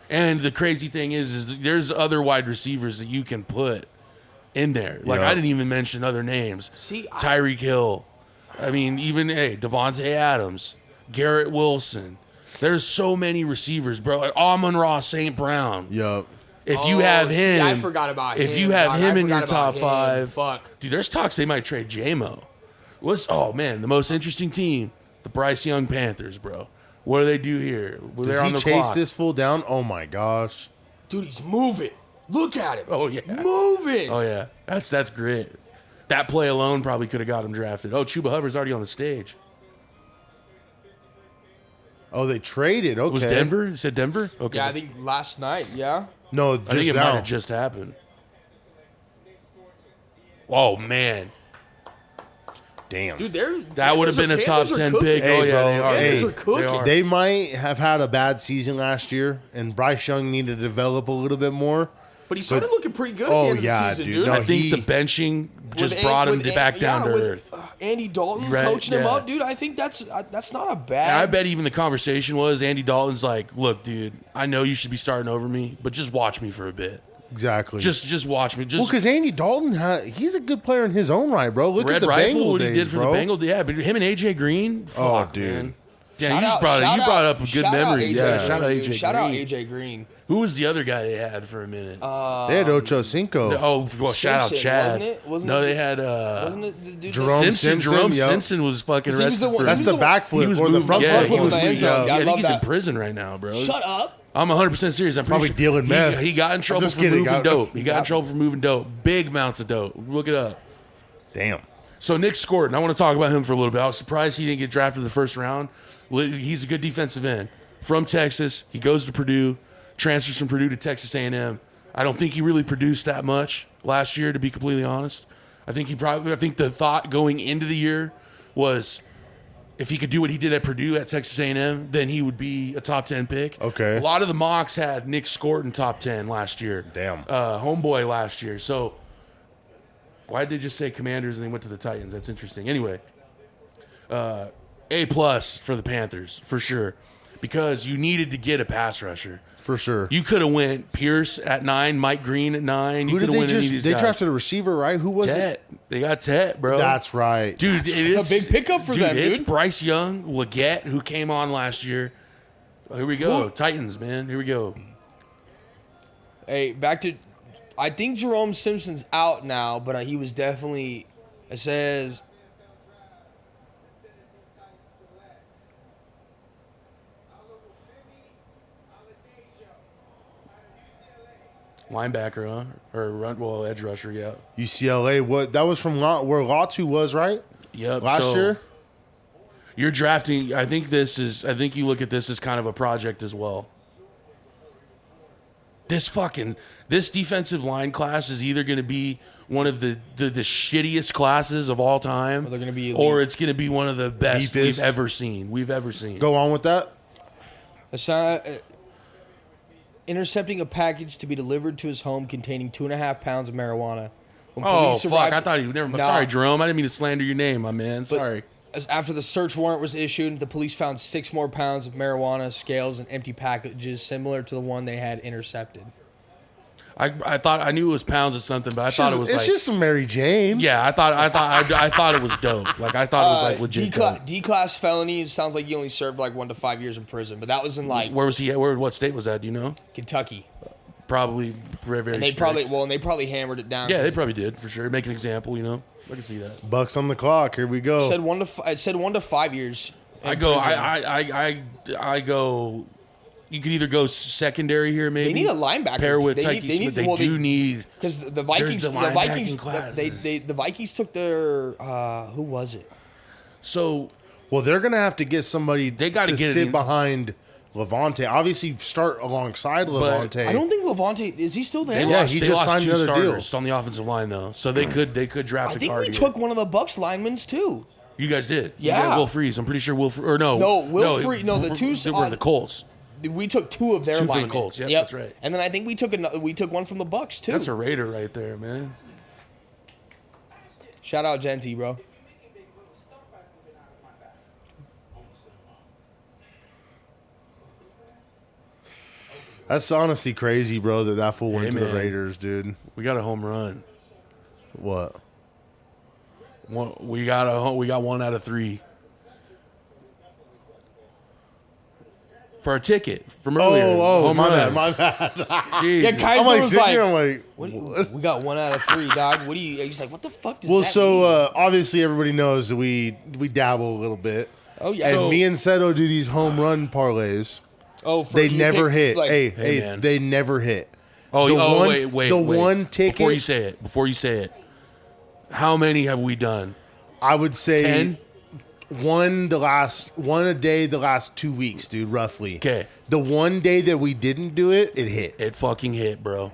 And the crazy thing is there's other wide receivers that you can put in there. Like Yeah. I didn't even mention other names. See, Tyreek Hill. I mean, even Devontae Adams, Garrett Wilson. There's so many receivers, bro. Like Amon-Ra St. Brown. Yup. If you have see, him, I forgot about him. If you have dog. him I in your forgot top about him. 5, Fuck. dude, there's talks they might trade JMO. Oh man, the most interesting team, the Bryce Young Panthers, bro. What do they do here? Well, Does they're he on the chase clock. this fool down? Oh my gosh. Dude, he's moving. Look at him. Oh yeah. Moving. Oh yeah. That's great. That play alone probably could have got him drafted. Oh, Chuba Hubbard's already on the stage. Oh, they traded. Okay. It was Denver? You said Denver? Okay. Yeah, I think last night, yeah. No, I think just it might now. have just happened. Oh man. Damn. Dude, they're That would have been a top 10 pick. Hey, oh yeah, bro. they are. Hey, Panthers are cooking. They are. They might have had a bad season last year, and Bryce Young needed to develop a little bit more. But he started looking pretty good Oh, at the end of yeah, the season, dude. dude. No, I think he- the benching just With brought him with back down to with, earth. Andy Dalton Right, coaching him yeah. up, dude. I think that's not a And bad. I bet even the conversation was Andy Dalton's like, "Look, dude, I know you should be starting over me, but just watch me for a bit. Exactly. Just watch me. well, Just because Andy Dalton, he's a good player in his own right, bro. Look Red at the Rifle, Bengal what days, he did for bro. the Bengals. Yeah, but him and AJ Green. Fuck, dude. man. Yeah, Shout you just out- brought shout up good shout out memories. AJ Yeah, Green, shout out dude. AJ Shout out Green. AJ Green. Who was the other guy they had for a minute? They had Ocho Cinco. Oh, well, shout out Simpson, Chad. wasn't it? Wasn't no, it- they had Wasn't it the dude Jerome Simpson. Jerome yep. Simpson was fucking He was arrested the one- for. That's He the was the- backflip he was or the moving- front yeah, flip. he in was the end moving- zone. yeah, I I think love he's in that. prison right now, bro. Shut up. I'm 100% serious. I'm Probably pretty dealing meth. He got in trouble just for kidding. moving dope. He got in trouble for moving dope. Big amounts of dope. Look it up. Damn. So Nick Scorton, I want to talk about him for a little bit. I was surprised he didn't get drafted in the first round. He's a good defensive end from Texas. He goes to Purdue, transfers from Purdue to Texas A&M. I don't think he really produced that much last year, to be completely honest. I think the thought going into the year was if he could do what he did at Purdue at Texas A&M, then he would be a top 10 pick. Okay. A lot of the mocks had Nick Scorton top 10 last year. Damn. Homeboy last year. So why'd they just say Commanders and they went to the Titans? That's interesting. Anyway, A+ for the Panthers, for sure. Because you needed to get a pass rusher. For sure. You could have went Pierce at 9, Mike Green at 9. You Who could did have they went any of just? these They guys. drafted a receiver, right? Who was it? Tet. They got Tet, bro. That's right. Dude, it's a big pickup for them, It's dude. Bryce Young, Leggett, who came on last year. Oh, here we go. Titans, man. Here we go. Hey, back to. I think Jerome Simpson's out now, but he was definitely. It says. Linebacker, huh? Or edge rusher, yeah. UCLA. What? That was from where Latu was, right? Yep. Last so year. You're drafting. I think you look at this as kind of a project as well. this defensive line class is either going to be one of the shittiest classes of all time, Or they're gonna be or elite. it's going to be one of the best Deepest. we've ever seen. Go on with that. Intercepting a package to be delivered to his home containing 2.5 pounds of marijuana. When Oh police fuck! arrived- I thought you never. Nah. Sorry, Jerome. I didn't mean to slander your name, my man. Sorry. After the search warrant was issued, the police found 6 more pounds of marijuana, scales, and empty packages similar to the one they had intercepted. I thought I knew it was pounds of something, but I thought it was it's like just some Mary Jane. yeah. I thought it was dope. Like I thought it was like legit. Dope. D-class felony. It sounds like he only served like 1 to 5 years in prison, but that was in like Where was he at? What state was that? Do you know? Kentucky. Probably very very. And they strict. probably hammered it down. Yeah, they probably did for sure. Make an example, you know. I can see that. Bucks on the clock. Here we go. It said 1 to 5 years. in I go. prison. I go. You could either go secondary here, maybe. They need a linebacker. Pair with They Tyke need- Smith. They well, do need. because the Vikings, the the Vikings, linebacking the Vikings took their who was it? So Well, they're gonna have to get somebody. They gotta to get it sit in. behind Levante. Obviously, start alongside Levante. I don't think Levante is he still there? they Yeah, lost. he They just lost signed 2 another deal. starters on the offensive line though, so they could draft I a think guard we here. took one of the Bucks linemen too. You guys did. You Yeah. got Will Freeze. I'm pretty sure Will. Or no. No, Will Freeze- no, the two- They were the Colts. We took 2 of their 2 for the linemen. Colts, yep, that's right. And then I think we took one from the Bucks too. That's a Raider right there, man. Shout out Genty, bro. That's honestly crazy, bro. That fool went Hey, to the man. Raiders, dude. We got a home run. What? We got 1 out of 3 for our ticket from earlier. Oh, Home my runs. bad, my bad. Jesus. Yeah, Kaiser I'm like was sitting like, here, I'm like, what, we got 1 out of 3, dog. What do you? He's like, what the fuck does well, that so mean? obviously everybody knows that we dabble a little bit. Oh yeah. And So- me and Seto do these home run parlays. oh, for They you never pick, hit. like- Hey, man. they never hit. Oh, The oh one- wait. the one ticket- Before you say it, how many have we done? I would say 10? one a day the last 2 weeks, dude, roughly. 'Kay. The one day that we didn't do it, it hit. It fucking hit, bro.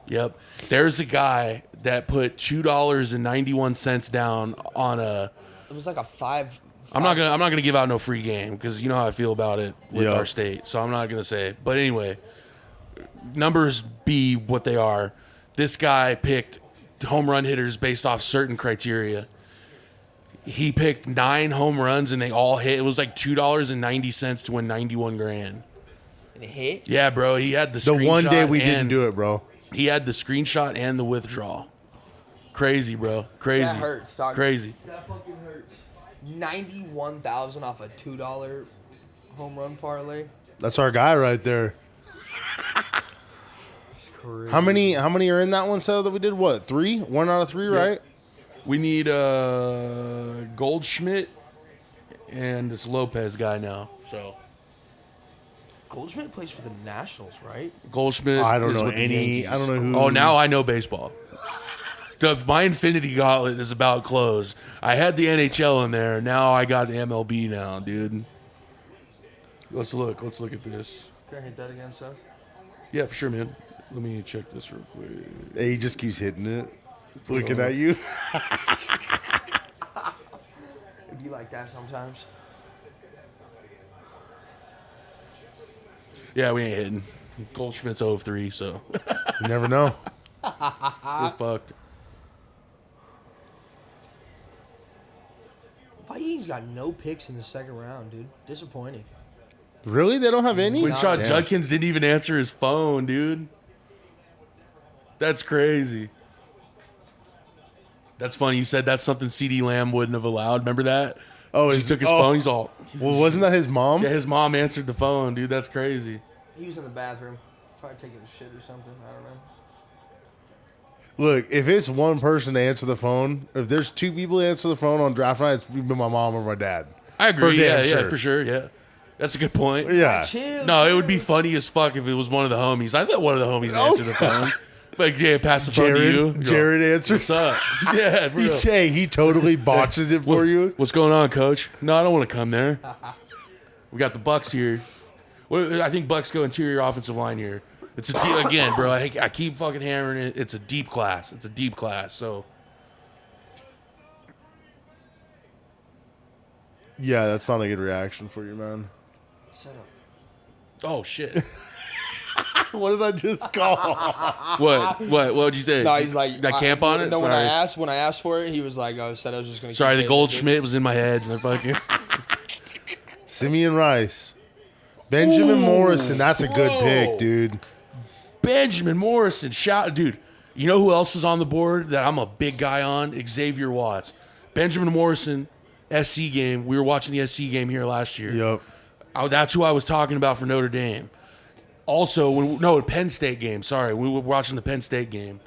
Yep. There's a guy that put $2.91 down on a. It was like a 5. I'm not gonna give out no free game because you know how I feel about it with Yeah. our state. So I'm not gonna say it. But anyway, numbers be what they are. This guy picked home run hitters based off certain criteria. He picked 9 home runs and they all hit. It was like $2.90 to win 91 grand. And it hit. Yeah, bro. He had the The one day screenshot we didn't and- do it, bro. He had the screenshot and the withdrawal. Crazy, bro. Crazy. That hurts, dog. Crazy. That fucking hurts. 91,000 off a $2 home run parlay. That's our guy right there. Crazy. How many are in that one, so that we did what? 3? 1 out of 3, right? We need Goldschmidt and this Lopez guy now. So Goldschmidt plays for the Nationals, right? Goldschmidt. I don't is know with the any. Yankees. I don't know who. Oh, now I know baseball. My Infinity Gauntlet is about closed. I had the NHL in there. Now I got the MLB now, dude. Let's look at this. Can I hit that again, Seth? Yeah, for sure, man. Let me check this real quick. Hey, he just keeps hitting it. Looking at you. It'd be like that sometimes. Yeah, we ain't hitting. Goldschmidt's 0 of 3, so You never know. we're fucked. Vikings got no picks in the second round, dude. Disappointing. Really? They don't have any? Winshaw Damn. Judkins didn't even answer his phone, dude. That's crazy. That's funny. You said that's something CD Lamb wouldn't have allowed. Remember that? Oh, He took his phone. He's all. Well, wasn't that his mom? Yeah, his mom answered the phone, dude. That's crazy. He was in the bathroom. Probably taking a shit or something. I don't know. Look, if it's one person to answer the phone, if there's 2 people to answer the phone on draft night, it's either my mom or my dad. I agree. For Yeah, damn yeah, sure. for sure. Yeah, that's a good point. Yeah. Chill. No, it chill. would be funny as fuck if it was one of the homies. I thought one of the homies answered the phone. Like, yeah, pass the phone to you. Jared Go, answers. what's up? Yeah, for real. Hey, he totally botches it for you. What's going on, Coach? No, I don't want to come there. We got the Bucks here. I think Bucks go interior offensive line here. It's a deep, again, bro. I keep fucking hammering it. It's a deep class. It's a deep class. So Yeah, that's not a good reaction for you, man. oh shit. What did I just call? What would you say? No, he's like, that camp on it. No, Sorry. when I asked for it, he was like, I said I was just gonna. Sorry, keep the it. Goldschmidt was in my head. And I fucking Simeon Rice. Benjamin Morrison. That's a good pick, dude. Benjamin Morrison. Shout, dude. You know who else is on the board that I'm a big guy on? Xavier Watts. Benjamin Morrison, SC game. We were watching the SC game here last year. Yep. That's who I was talking about for Notre Dame. Also, Penn State game. Sorry, we were watching the Penn State game.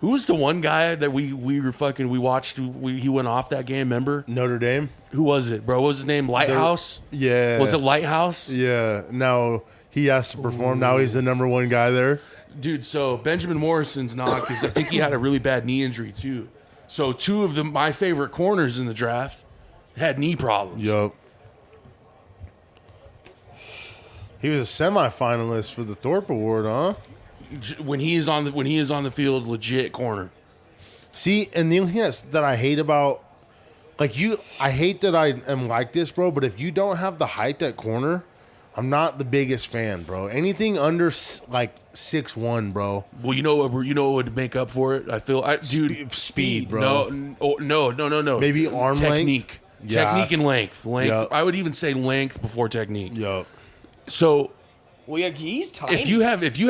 Who was the one guy that we watched? He went off that game. Remember? Notre Dame. Who was it, bro? What was his name? Lighthouse. Yeah. Was it Lighthouse? Yeah. Now he has to perform. Now he's the number one guy there. Dude, so Benjamin Morrison's not, because I think he had a really bad knee injury too. So two of my favorite corners in the draft had knee problems. Yup. He was a semifinalist for the Thorpe Award, huh? When he is on the field, legit corner. See, and the only thing that I hate about, I hate that I am like this, bro. But if you don't have the height at corner, I'm not the biggest fan, bro. Anything under 6'1", bro. Well, you know what would make up for it? Dude, Speed, bro. No. Maybe arm technique, length. Yeah. technique and length. Yup. I would even say length before technique. Yup. So Well, yeah, he's tiny. if you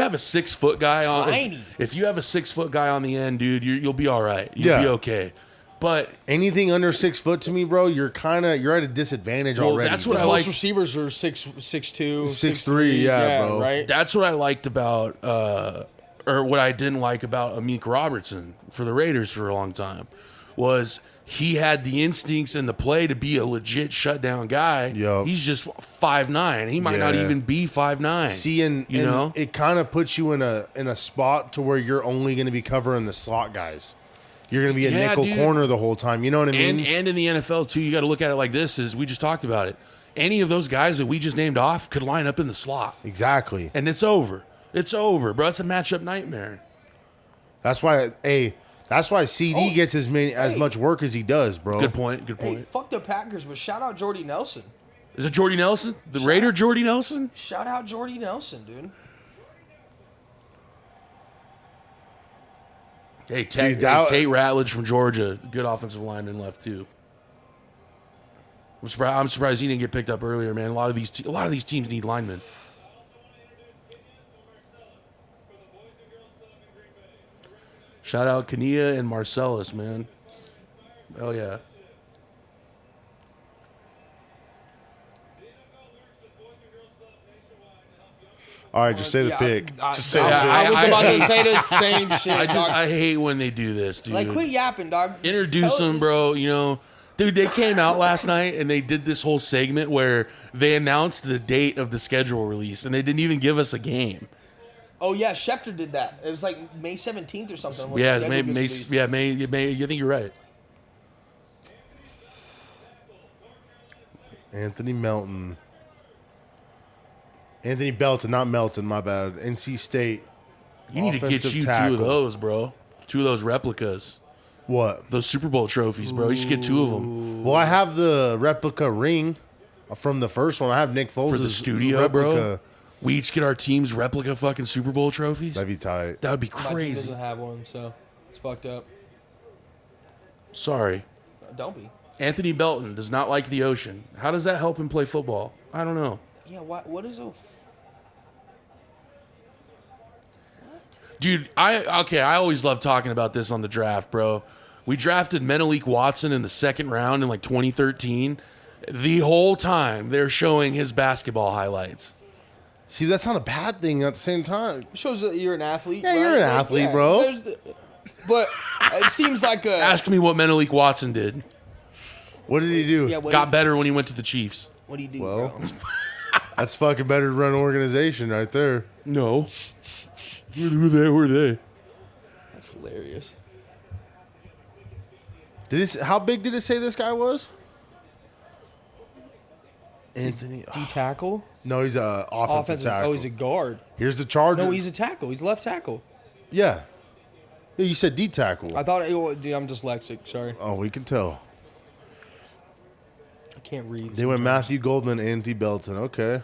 have a 6 foot guy Tiny. if you have a 6 foot guy on the end, dude, you'll be all right. You'll be okay. But Anything under 6 foot to me, bro, you're at a disadvantage already. that's what bro. I like. Most receivers are 6'2", 6'3", yeah, bro. Right. That's what I liked about, or what I didn't like about Amik Robertson for the Raiders for a long time, was he had the instincts and the play to be a legit shutdown guy. Yup. He's just 5'9". He might not Yeah. even be 5'9". See, and it kind of puts you in a spot to where you're only going to be covering the slot guys. You're going to be a Yeah, nickel dude. corner the whole time. You know what I mean? And in the NFL too, you got to look at it like this: is we just talked about it. Any of those guys that we just named off could line up in the slot, Exactly. and it's over. It's over, bro. It's a matchup nightmare. That's why CD gets as much work as he does, bro. Good point. Good Hey, point. fuck the Packers, but shout out Jordy Nelson. Is it Jordy Nelson, the Raider? Jordy Nelson. Shout out Jordy Nelson, dude. Hey, Dude, Tate Ratledge from Georgia, good offensive lineman left too. I'm surprised he didn't get picked up earlier, man. A lot of these teams need linemen. Shout out Kania and Marcellus, man. Oh yeah. All right, just say the pick. Just say the pick. I was about to say the same shit. dog. I hate when they do this, dude. Like, quit yapping, dog. Introduce them, bro. You know, dude, they came out last night and they did this whole segment where they announced the date of the schedule release and they didn't even give us a game. Oh yeah, Schefter did that. It was like May 17th or something. when Yeah, the May, schedule May, gets released. yeah, May. I think you're right. Anthony Belton, not Melton, my bad. NC State. You need to get Offensive you tackle. 2 of those, bro. 2 of those replicas. What? Those Super Bowl trophies, bro. You should get 2 of them. Well, I have the replica ring from the first one. I have Nick Foles' For the studio, replica. bro. We each get our team's replica fucking Super Bowl trophies. That'd be tight. That would be My team crazy. doesn't have one, so it's fucked up. Sorry. Don't be. Anthony Belton does not like the ocean. How does that help him play football? I don't know. Yeah, what is a... Dude, I always love talking about this on the draft, bro. We drafted Menelik Watson in the 2nd round in like 2013. The whole time they're showing his basketball highlights. See, that's not a bad thing at the same time. shows that you're an athlete. Yeah, right? you're an Like, athlete, bro. But it seems like a... Ask me what Menelik Watson did. What did he do? Yeah, what Got better when he went to the Chiefs. do you do, Well, bro? that's fucking better to run an organization right there. No. Who were they? That's hilarious. How big did it say this guy was? Anthony. D tackle. No, he's a offensive tackle. Oh, he's a guard. Here's the Chargers. No, he's a tackle. He's left tackle. Yeah. Yeah, you said D tackle. I thought. Dude, I'm dyslexic. Sorry, Oh, we can tell. I can't read. They went sometimes. Matthew Golden and Andy Belton. Okay.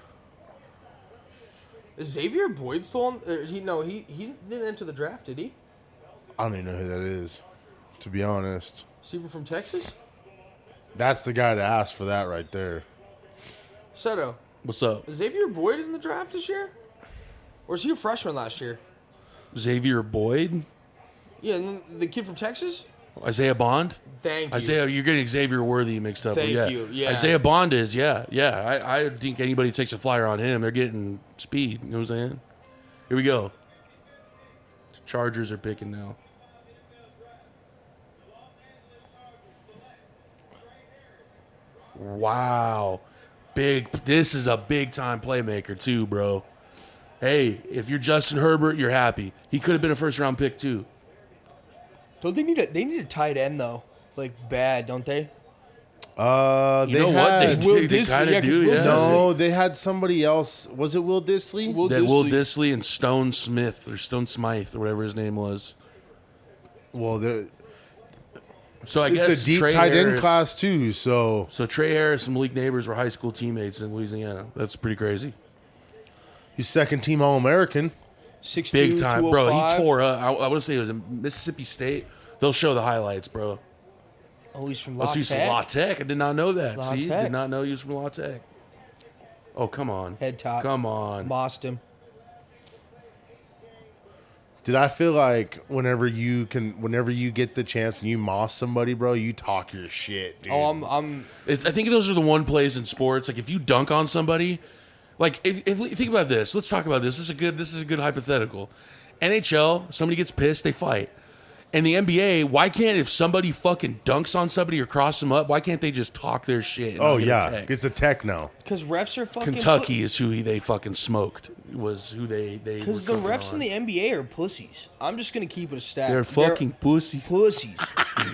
Is Xavier Boyd still on? He didn't enter the draft, did he? I don't even know who that is, to be honest. Receiver from Texas. That's the guy to ask for that right there. Seto, What's up? is Xavier Boyd in the draft this year? Or was he a freshman last year? Xavier Boyd? Yeah, and then the kid from Texas. Isaiah Bond? Thank you. Isaiah, you're getting Xavier Worthy mixed up. Thank yeah. you, yeah. Isaiah Bond is, yeah. I think anybody takes a flyer on him, they're getting speed. You know what I'm saying? Here we go. Chargers are picking now. Wow. This is a big time playmaker too, bro. Hey, if you're Justin Herbert, you're happy. He could have been a first round pick too. Don't they need a tight end though? Like bad, don't they? You They know what? had, Will They Disley, kind yeah, of 'cause do, Will yeah. no, they had somebody else. Was it Will Disley? Will Will Disley. Disley and Stone Smith or Stone Smythe or whatever his name was. Well, So I it's guess a deep Trey tight end Harris- class too. So So Trey Harris and Malik Neighbors were high school teammates in Louisiana. That's pretty crazy. he's second team All American. 6'2", Big time, bro. He 205. tore up. I want to say it was in Mississippi State. They'll show the highlights, bro. Oh, he's from Oh, La so he's from Tech. La Tech. I did not know that. La See, Tech. did not know he was from La Tech. Oh, come on. Head top. Come on. Bossed him. Did I feel like whenever you get the chance and you moss somebody, bro, you talk your shit, dude. Oh, I'm. I think those are the one plays in sports. Like if you dunk on somebody, like if think about this. Let's talk about this. This is a good hypothetical. NHL, somebody gets pissed, they fight. And the NBA, why can't if somebody fucking dunks on somebody or cross them up, why can't they just talk their shit? And Oh not get yeah, attacked? it's a tech now. Because refs are fucking. Kentucky is who they fucking smoked. Was who they Because were the cooking refs on. in the NBA are pussies. I'm just gonna keep it a stat. They're fucking pussies. pussies.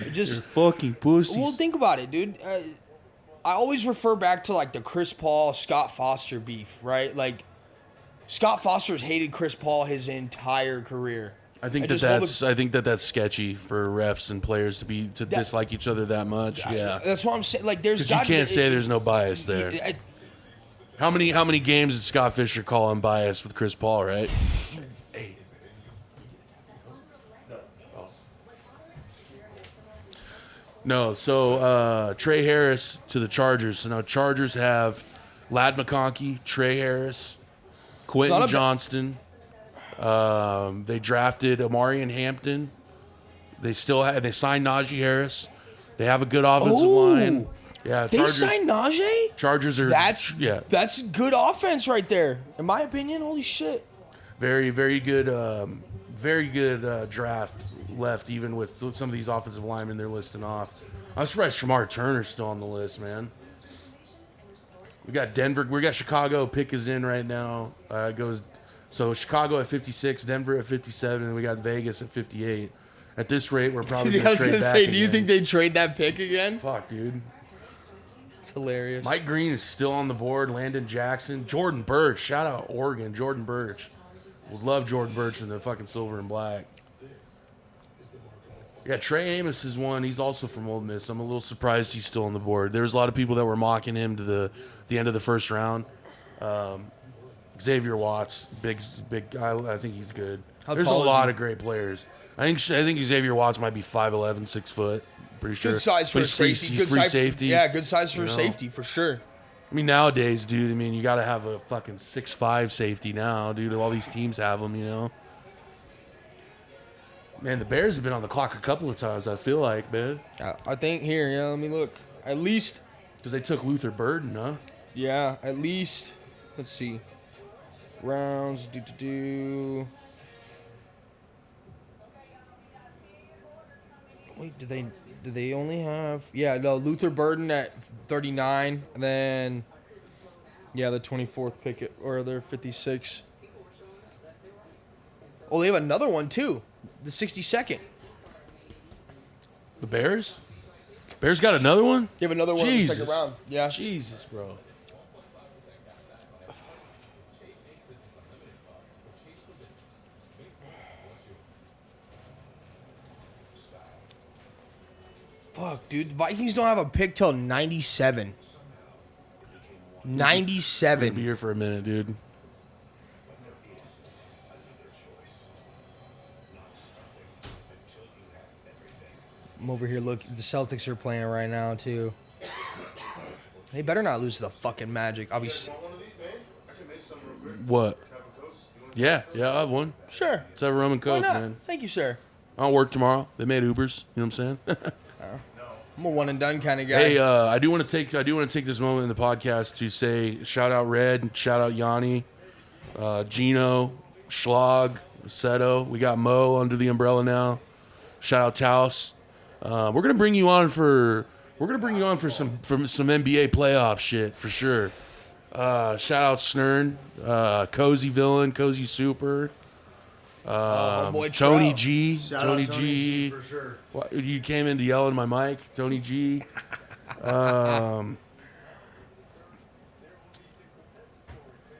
They're Just fucking pussies. well, think about it, dude. I always refer back to like the Chris Paul Scott Foster beef, right? Like Scott Foster's hated Chris Paul his entire career. I think just hold the- I think that's sketchy for refs and players to dislike each other that much. Yeah, That's what I'm saying. Like, there's because you can't say there's no bias I- there. I- How many games did Scott Fisher call unbiased with Chris Paul? Right. Hey. No, so Trey Harris to the Chargers. So now Chargers have Ladd McConkey, Trey Harris, Quentin not a ba- Johnston. They drafted Amarian Hampton. They signed Najee Harris. They have a good offensive Oh! line. Yeah, they signed Najee. Chargers are That's good offense right there, in my opinion. Holy shit. very good draft left, even with some of these offensive linemen they're listing off. I'm surprised Shamar Turner's still on the list, man. We got Denver. We got Chicago. Pick is in right now. So Chicago at 56, Denver at 57, and we got Vegas at 58. At this rate, we're probably Dude, I going was to trade gonna back say, do you again. think they trade that pick again? Fuck, dude. It's hilarious. Mike Green is still on the board. Landon Jackson. Jordan Birch. Shout out Oregon. Jordan Birch. Would love Jordan Birch in the fucking silver and black. Yeah, Trey Amos is one. He's also from Ole Miss. I'm a little surprised he's still on the board. There's a lot of people that were mocking him to the end of the first round. Xavier Watts, big guy. I think he's good. How There's a tall is lot he? of great players. I think Xavier Watts might be 5'11", 6 foot. Pretty sure. Good size for But a he's free, safety. he's Good free size, safety. Yeah, good size for you know? safety for sure. I mean, nowadays, dude, you got to have a fucking 6'5" safety now, dude. All these teams have them, you know. Man, the Bears have been on the clock a couple of times, I feel like, man. I think here, yeah. Let me look. At least, Because they took Luther Burden, huh? yeah. At least, let's see. Rounds. Wait, do they only have? Yeah, no. Luther Burden at 39, and then the 24th pick or their 56. Oh, they have another one too. The 62nd. The Bears? Bears got another one? They have another one in the Jesus. second round. Yeah. Jesus, bro. Fuck, dude. The Vikings don't have a pick till 97. Gonna be 97. here for a minute, dude. I'm over here. Look, the Celtics are playing right now too. They better not lose to the fucking Magic. I'll be What? Yeah, I have one. sure. Let's have a rum and Why coke, not? man. Thank you, sir. I don't work tomorrow. They made Ubers. You know what I'm saying? I'm a one and done kind of guy. Hey, I do want to take this moment in the podcast to say shout out Red, shout out Yanni, Gino, Schlag, Seto. We got Mo under the umbrella now. Shout out Taos. We're gonna bring you on for some NBA playoff shit for sure. Shout out Snern, Cozy Villain, Cozy Super. Homeboy Tony Trout. G. Shout Tony out Tony G. for sure. What, you came in to yell in my mic, Tony G.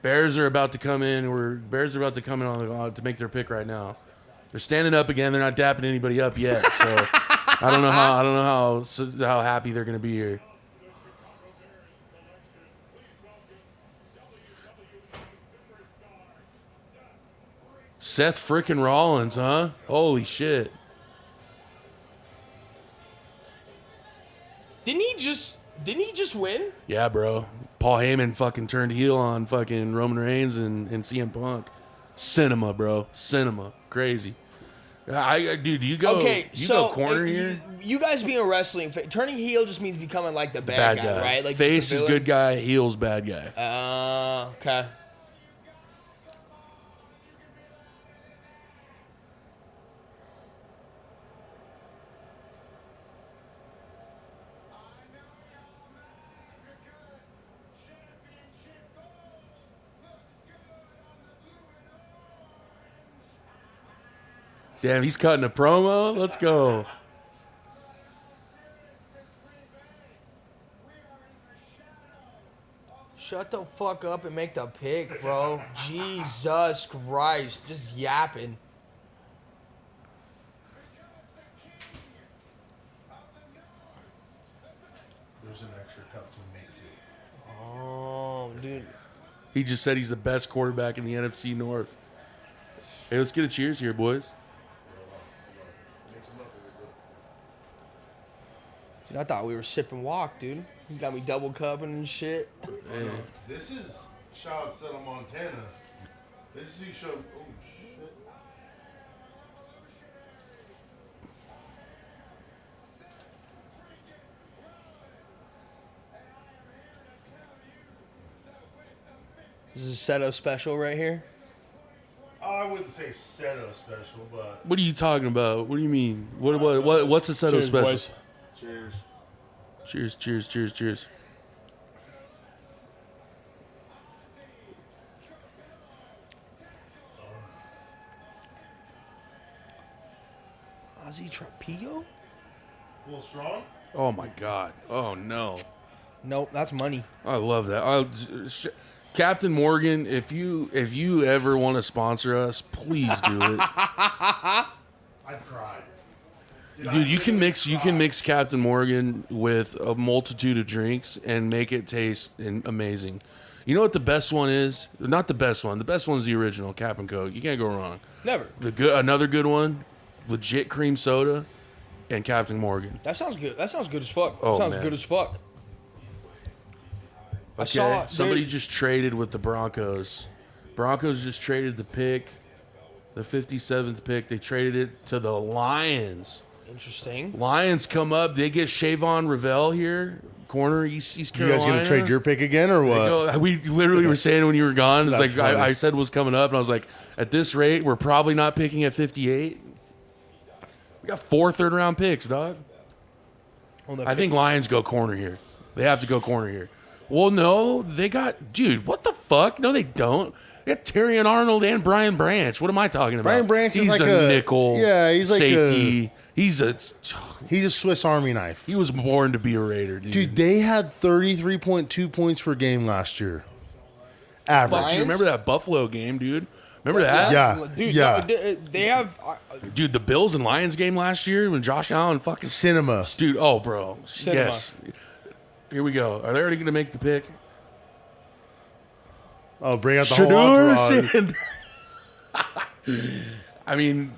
Bears are about to come in. Bears are about to come in to make their pick right now. They're standing up again. They're not dapping anybody up yet. So I don't know how happy they're going to be here. Seth frickin' Rollins, huh? Holy shit. Didn't he just win? Yeah, bro. Paul Heyman fucking turned heel on fucking Roman Reigns and CM Punk. Cinema, bro. Cinema. Crazy. Dude, you go. Okay, you so go corner here. You guys being a wrestling fan, turning heel just means becoming like the bad guy, right? Like Face just is the good guy. Heel's bad guy. villain. Okay. Damn, he's cutting a promo. Let's go. Shut the fuck up and make the pick, bro. Jesus Christ. Just yapping. There's an extra cup to mix it. Oh, dude. He just said he's the best quarterback in the NFC North. Hey, let's get a cheers here, boys. Dude, I thought we were sipping walk, dude. You got me double cupping and shit. Hey. This is Child Settle Montana. This is who showed. Oh shit. This is a Seto special right here. Oh, I wouldn't say Seto special, but What are you talking about? What do you mean? What's a Seto special? boys. cheers. Cheers, cheers, cheers, cheers. Ozzy Tropillo? A little strong. Oh my God. Oh no. Nope, that's money. I love that. Captain Morgan, if you ever want to sponsor us, please do it. I'd cry. Dude, you can mix Captain Morgan with a multitude of drinks and make it taste amazing. You know what the best one is? Not the best one. The best one's the original Captain Coke. You can't go wrong. Never. Another good one, legit cream soda and Captain Morgan. That sounds good. That sounds good as fuck. Oh, Sounds man. good as fuck. I Okay, saw somebody there- just traded with the Broncos. Broncos just traded the pick, the 57th pick. They traded it to the Lions. Interesting. Lions come up. They get Shavon Ravel here, corner East You Carolina. guys gonna trade your pick again or They what? go- We literally were saying when you were gone, it's That's like funny. I said was coming up, and I was like, at this rate, we're probably not picking at 58. We got 4 third-round picks, dog. On the I think Lions go corner here. They have to go corner here. Well, no, they got, dude, what the fuck? No, they don't. They got Terrion Arnold and Brian Branch. What am I talking about? Brian Branch is he's like a a- nickel. yeah, he's like safety. He's He's a Swiss Army knife. he was born to be a Raider, dude. Dude, they had 33.2 points per game last year. Average. Fuck, you remember that Buffalo game, dude? Remember that? Yeah. dude. Yeah. No, they have. Dude, the Bills and Lions game last year when Josh Allen fucking... Cinema. Dude, oh, bro. Cinema. Yes. Here we go. Are they already going to make the pick? Oh, bring out the whole Shedeur entourage. Sanders. I mean,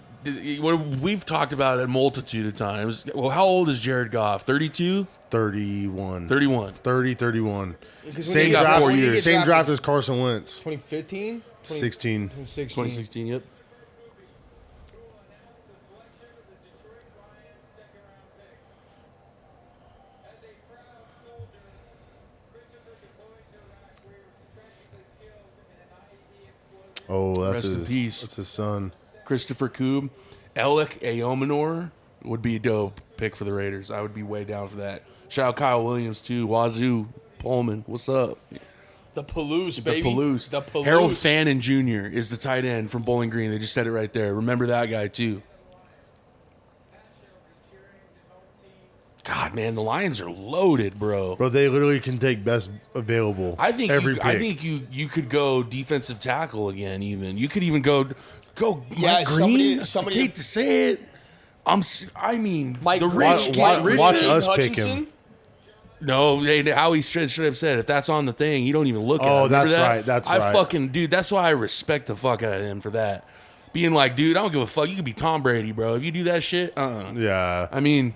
we've talked about it a multitude of times. Well, how old is Jared Goff? 32? 31. 31. 30, 31. Because Same got draft, 4 years. same draft as Carson Wentz. 2015, 16. 2016, yep. Oh, that's Rest in his, peace. that's his son. Christopher Koob. Alec Aomanor would be a dope pick for the Raiders. I would be way down for that. Shout out Kyle Williams, too. Wazoo. Pullman. What's up? The Palouse, The baby. Palouse. The Palouse. Harold Fannin Jr. is the tight end from Bowling Green. They just said it right there. Remember that guy, too. God, man, the Lions are loaded, bro. Bro, they literally can take best available. I think every I pick. think you could go defensive tackle again. Even you could even go Yeah, Mike Green. somebody- I hate to say it. I mean, Mike the Green, rich Wa- get richer. watch Aiden us pick Hutchinson? him. No, Howie should have said if that's on the thing, you don't even look at it. Oh, Remember that's that? right, that's I right. fucking, dude, that's why I respect the fuck out of him for that. Being like, dude, I don't give a fuck. You could be Tom Brady, bro. If you do that shit, Yeah. I mean,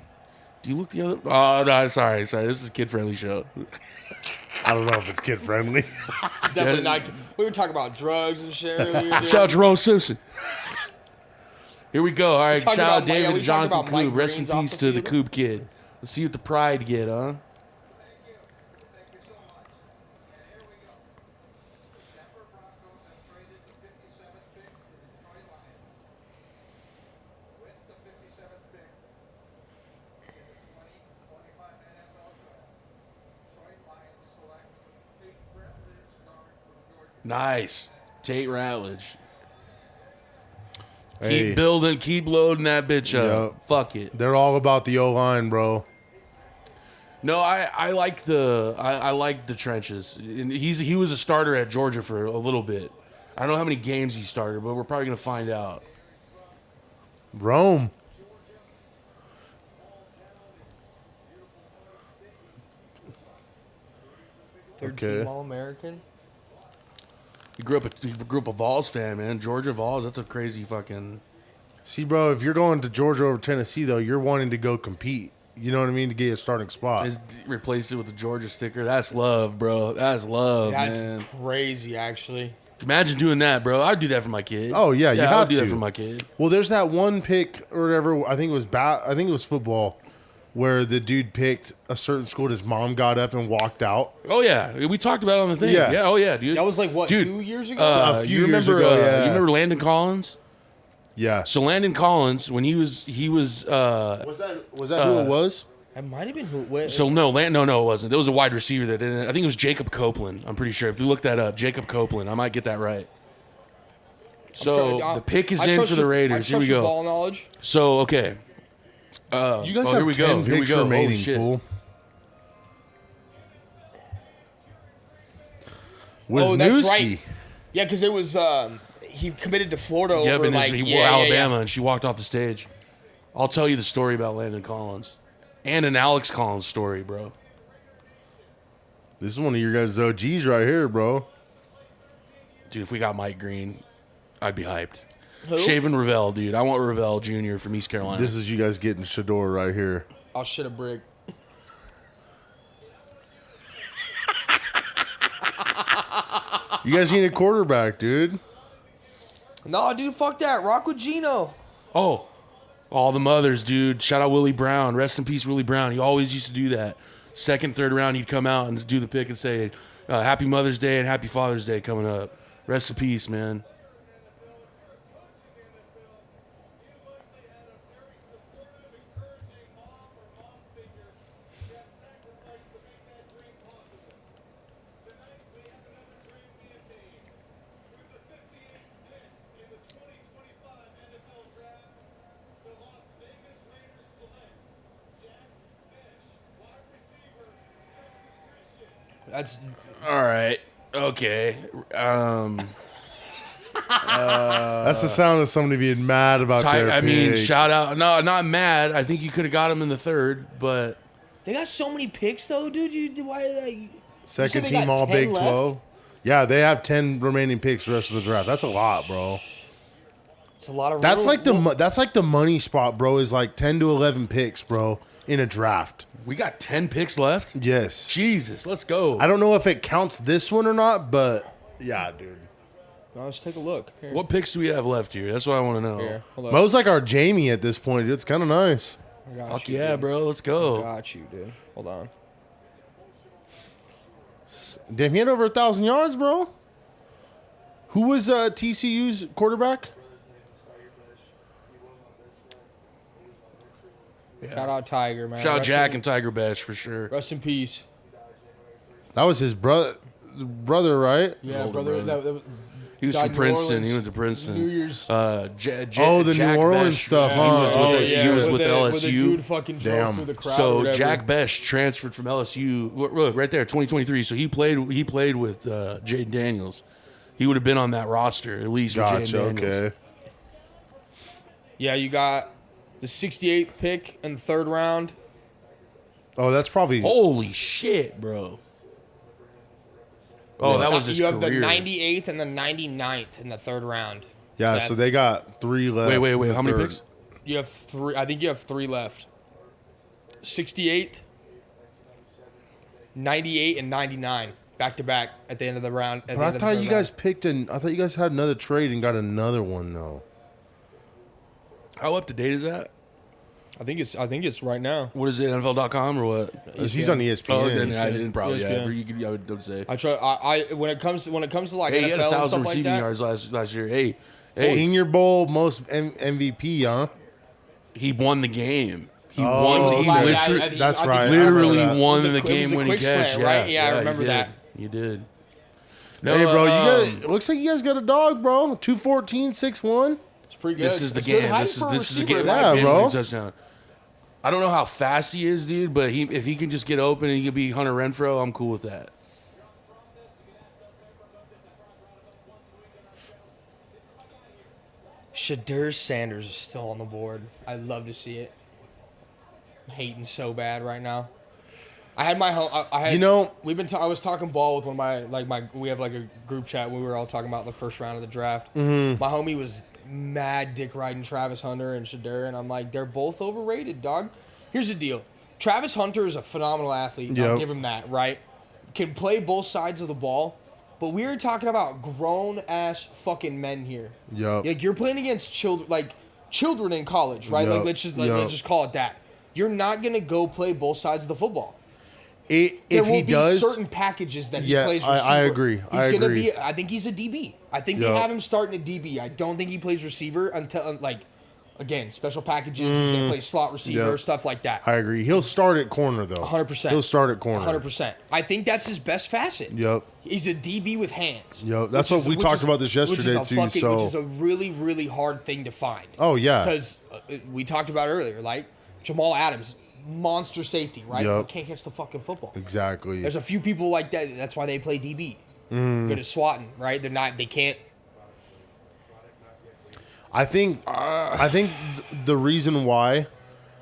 do you look the other? Oh, no, sorry. This is a kid-friendly show. I don't know if it's kid friendly. Definitely not. We were talking about drugs and shit earlier. Shout out Jerome Simpson. Here we go. All right, talking shout out about- yeah, David we and talking Jonathan about Mike Koob. Rest in Green's off peace the to the field. Koob kid. Let's see what the Pride get, huh? Nice. Tate Ratledge. Hey, Keep building, keep loading that bitch up. Yep. Fuck it. they're all about the O line, bro. No, I like I like the trenches. And he was a starter at Georgia for a little bit. I don't know how many games he started, but we're probably gonna find out. Rome. Third Okay. team All-American. He grew up a Vols fan, man. Georgia Vols. That's a crazy fucking. See, bro, if you're going to Georgia over Tennessee, though, you're wanting to go compete. You know what I mean? To get a starting spot. Replace it with the Georgia sticker. That's love, bro. That's love, That's man. crazy, actually. Imagine doing that, bro. I'd do that for my kid. Oh, yeah, you I have would do that to. for my kid. Well, there's that one pick or whatever. I think it was I think it was football, where the dude picked a certain school. And his mom got up and walked out. Oh yeah, we talked about it on the thing. Yeah. Yeah. Oh yeah, dude. That was like, what, Dude, 2 years ago? a few you years remember? ago, yeah. You remember Landon Collins? Yeah. So Landon Collins, when he was. Was that who it was? That might have been who. Wait, So no, it wasn't. There was a wide receiver that didn't. I think it was Jacob Copeland. I'm pretty sure. If you look that up, Jacob Copeland, I might get that right. So the pick is in for the Raiders. Here we Your go. ball knowledge. So okay. You guys here have we 10 go. Here we picks go. remaining, Holy shit. fool. Oh, that's Wisniewski. right. Yeah, because it was he committed to Florida Yep, over and like he wore yeah, Alabama, and she walked off the stage. I'll tell you the story about Landon Collins and an Alex Collins story, bro. This is one of your guys' OGs right here, bro. Dude, if we got Mike Green, I'd be hyped. Who? Shaven Ravel, dude. I want Ravel Jr. from East Carolina. This is you guys getting Shador right here. I'll shit a brick. You guys need a quarterback, dude. No, dude, fuck that. Rock with Gino. Oh, all the mothers, dude. Shout out Willie Brown. Rest in peace, Willie Brown. He always used to do that. Second, third round, he'd come out and do the pick and say, Happy Mother's Day and Happy Father's Day coming up. Rest in peace, man. That's All right. Okay. That's the sound of somebody being mad about their I mean, pick. shout out. No, not mad. I think you could have got him in the third, but They got so many picks though, dude. Why like Second they got team all 10 Big left? 12. Yeah, they have 10 remaining picks the rest of the draft. That's a lot, bro. it's a lot of That's room. like the money spot, bro, is like 10 to 11 picks, bro, in a draft. we got 10 picks left. Yes. Jesus, let's go. I don't know if it counts this one or not, but yeah, dude. No, let's take a look. Here. What picks do we have left here? That's what I want to know. Here, hold up. Mo's like our Jamie at this point. Dude. It's kind of nice. I got Fuck you, yeah, dude. bro. Let's go. Got you, dude. Hold on. Damn, he had over 1,000 yards, bro. Who was TCU's quarterback? Shout out Tiger, man. Shout out Rest Jack in- and Tiger Bash for sure. Rest in peace. That was his brother, right? Yeah, older brother. brother. That He was died from in New Princeton. Orleans. He went to Princeton. New Year's. Oh, the Jack New Orleans Besh, stuff, He huh? was with, Oh, the- yeah. he was with Where the LSU. dude fucking drove Damn. through the crowd. or So whatever. Jack Besh transferred from LSU. Look right there, 2023. So he played with Jaden Daniels. He would have been on that roster at least with Gotcha. Jaden Daniels. Okay. Yeah, you got the 68th pick in the third round. Oh, that's probably. Holy shit, bro. Oh, that was his You have career. the 98th and the 99th in the third round. Yeah, so they got 3 left. Wait. in the How many third. picks? You have 3. I think you have 3 left. 68, 98, and 99 back to back at the end of the round. But I thought you guys picked I thought you guys had another trade and got another one though. How up to date is that? I think it's right now. What is it? NFL.com or what? He's on ESPN. Oh, then I didn't probably. ESPN. Yeah, you could, I would say. I try. I when it comes to like Hey, he had NFL and 1,000 stuff like receiving that. yards last year. Hey, Senior Bowl most MVP, huh? he won the game. He Oh, won. He okay. literally, That's I think- right. I literally remember that. won It was a the quick- it was game a when he quick catch. slant, right? Yeah, I remember you did. that. You did. Hey, bro, you um, got. Looks like you guys got a dog, bro. 214, 6'1". It's pretty good. This is the It's good game. height This is for a this is the receiver. game. Yeah, Game bro. winning touchdown. I don't know how fast he is, dude, but if he can just get open and he can be Hunter Renfro, I'm cool with that. Shadur Sanders is still on the board. I'd love to see it. I'm hating so bad right now. I had my home. I had. You know- we've been. I was talking ball with one of my. We have like a group chat. We were all talking about the first round of the draft. Mm-hmm. My homie was mad dick riding Travis Hunter and Shadur, and I'm like, they're both overrated, dog. Here's the deal. Travis Hunter is a phenomenal athlete. I'll Yep. give him that. Right. Can play both sides of the ball, but we are talking about grown ass fucking men here. Yup. Like you're playing against children in college, right? Yup, Like let's yup. just call it that. You're not gonna go play both sides of the football. If There he will be does, certain packages that he Yeah, plays I receiver. agree. He's I gonna agree. be. I think he's a DB. I think they Yup. have him starting at DB. I don't think he plays receiver until again special packages. He's gonna play slot receiver, Yup. stuff like that. I agree. He'll start at corner though. 100%. He'll start at corner. 100%. I think that's his best facet. Yep. He's a DB with hands. Yup. That's Which what we which talked about this yesterday, which is a too, fucking- so- which is a really, really hard thing to find. Oh yeah. Because we talked about earlier, like Jamal Adams, monster safety, right? Yup. But can't catch the fucking football. Exactly. There's a few people like that. That's why they play DB. Mm. Good at swatting, right? They're not. They can't. I think the reason why.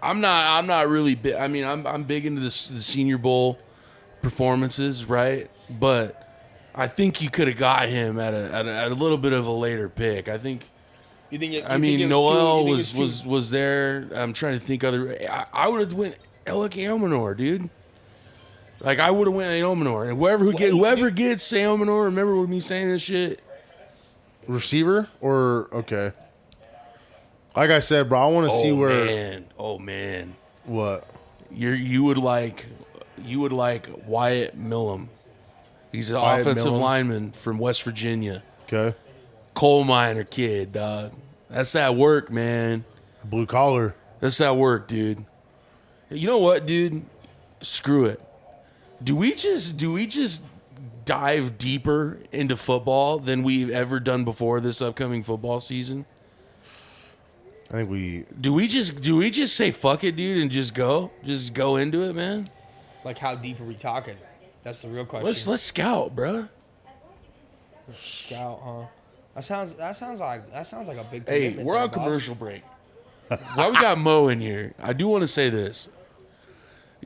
I'm not really big. I mean, I'm big into the Senior Bowl performances, right? But I think you could have got him at a little bit of a later pick. I think. You think? I mean, Noel was there. I'm trying to think other. I would have went Alec Elmanor, dude. Like I would have went Elmanor, and whoever gets Elmanor. Remember with me saying this shit. Receiver or okay. Like I said, bro, I want to see where Oh man. what. You would like Wyatt Millham. He's an Wyatt offensive Millham? lineman from West Virginia. Okay. Coal miner kid, dog. That's that work, man. Blue collar. That's that work, dude. You know what, dude? Screw it. Do we just dive deeper into football than we've ever done before this upcoming football season? I think we. Do we just say fuck it, dude, and just go into it, man? Like, how deep are we talking? That's the real question. Let's scout, bro. Scout, huh? That sounds like a big Hey, commitment. we're there, on boss. commercial break. While we got Mo in here, I do want to say this.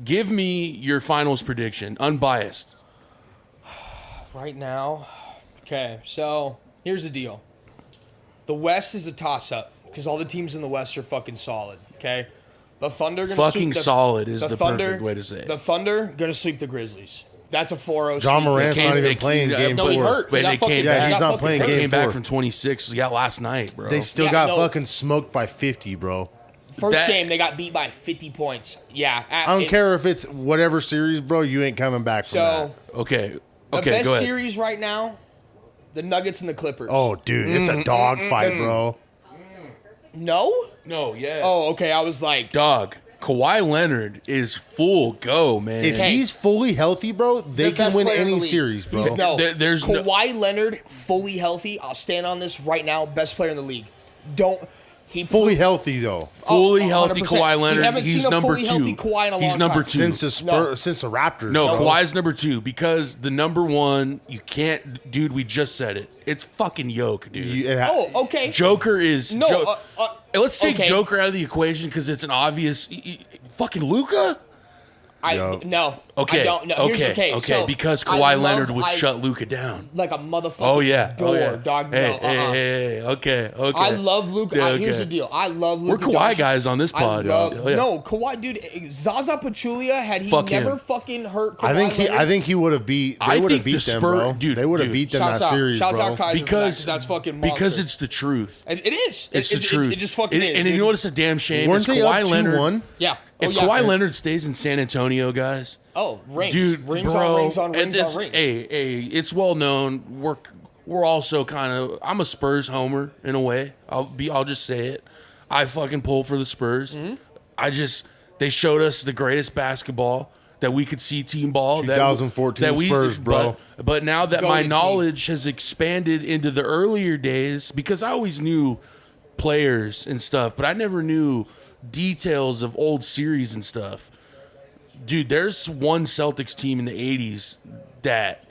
Give me your finals prediction, unbiased. Right now. Okay, so here's the deal. The West is a toss-up because all the teams in the West are fucking solid. Okay, the Thunder gonna Fucking sweep the, solid is the Thunder, perfect way to say it. The Thunder gonna sweep the Grizzlies. That's a 4-0. John sweep. Morant's They not came- even they- playing yeah, game No, he 4. hurt. Wait, He got they fucking- came he back. got He's not fucking playing hurt. They game came back 4. from 26. Yeah, last night, bro. They still Yeah, got no. fucking smoked by 50, bro. First That- game, they got beat by 50 points. Yeah. I don't care if it's whatever series, bro. You ain't coming back from So, Okay. the Okay, best go ahead. series right now, the Nuggets and the Clippers. that. Oh, dude, it's a dog fight, bro. No? No, yes. Oh, okay. I was like, Dog. Kawhi Leonard is full go, man. If Okay. he's fully healthy, bro, they the can best win player in the any league. series, bro. He's- no, There's no- Kawhi Leonard, fully healthy. I'll stand on this right now. Best player in the league. He Fully healthy though. fully healthy 100%. Kawhi We Leonard, haven't he's seen a number fully healthy 2. Kawhi in a He's long number time. 2. Since the since the Raptors. No, bro. Kawhi's number 2 because the number 1, you can't, dude. We just said it. It's fucking Yoke, dude. Oh, okay. Joker is No, let's take okay. Joker out of the equation because it's an obvious. Fucking Luca. Yup. No. Okay. I don't know. Here's Okay. so because I Kawhi love- Leonard would shut Luca down. like a motherfucker. Oh yeah. Door, Oh yeah. dog. Hey, No, hey. Okay. Okay. I love Luke. Yeah, Here's okay. the deal. I love We're Luka. Kawhi Doncic. guys on this pod, I love, dog. Oh, yeah. No, Kawhi, dude. Zaza Pachulia, had he Fuck never him. fucking hurt Kawhi I think he would have beat. I They would have think the beat them, Spurs- bro. dude, They would have dude. beat them Shouts that out, series, shouts bro. out Kaiser for that, because that's fucking because monster. it's the truth. It is. It's the truth. It just fucking is. And you dude. know what's a damn shame? Weren't is they Kawhi up 2-1? Leonard. Yeah. If yeah. Kawhi Leonard stays in San Antonio, guys, rings, dude, rings bro, on rings on and rings it's, on rings. hey, it's well known. We're also kind of. I'm a Spurs homer in a way. I'll just say it. I fucking pull for the Spurs. Mm-hmm. They showed us the greatest basketball that we could see team ball. 2014 Spurs, bro. But now that my Golden team. knowledge has expanded into the earlier days, because I always knew players and stuff, but I never knew details of old series and stuff. Dude, there's one Celtics team in the 80s that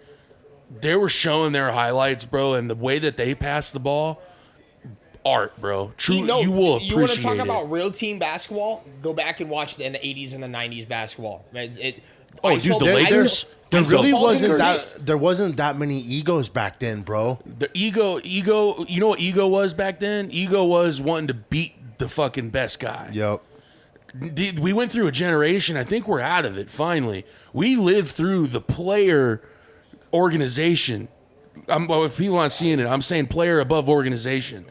they were showing their highlights, bro, and the way that they passed the ball, art, bro. True, you will appreciate You want to talk it. about real team basketball? Go back and watch the 80s and the 90s basketball. Oh, dude, the Lakers? There Dude, really the wasn't Lakers- that. There wasn't that many egos back then, bro. The ego. You know what ego was back then? Ego was wanting to beat the fucking best guy. Yep. We went through a generation. I think we're out of it finally. We lived through the player organization. If people aren't seeing it, I'm saying player above organization.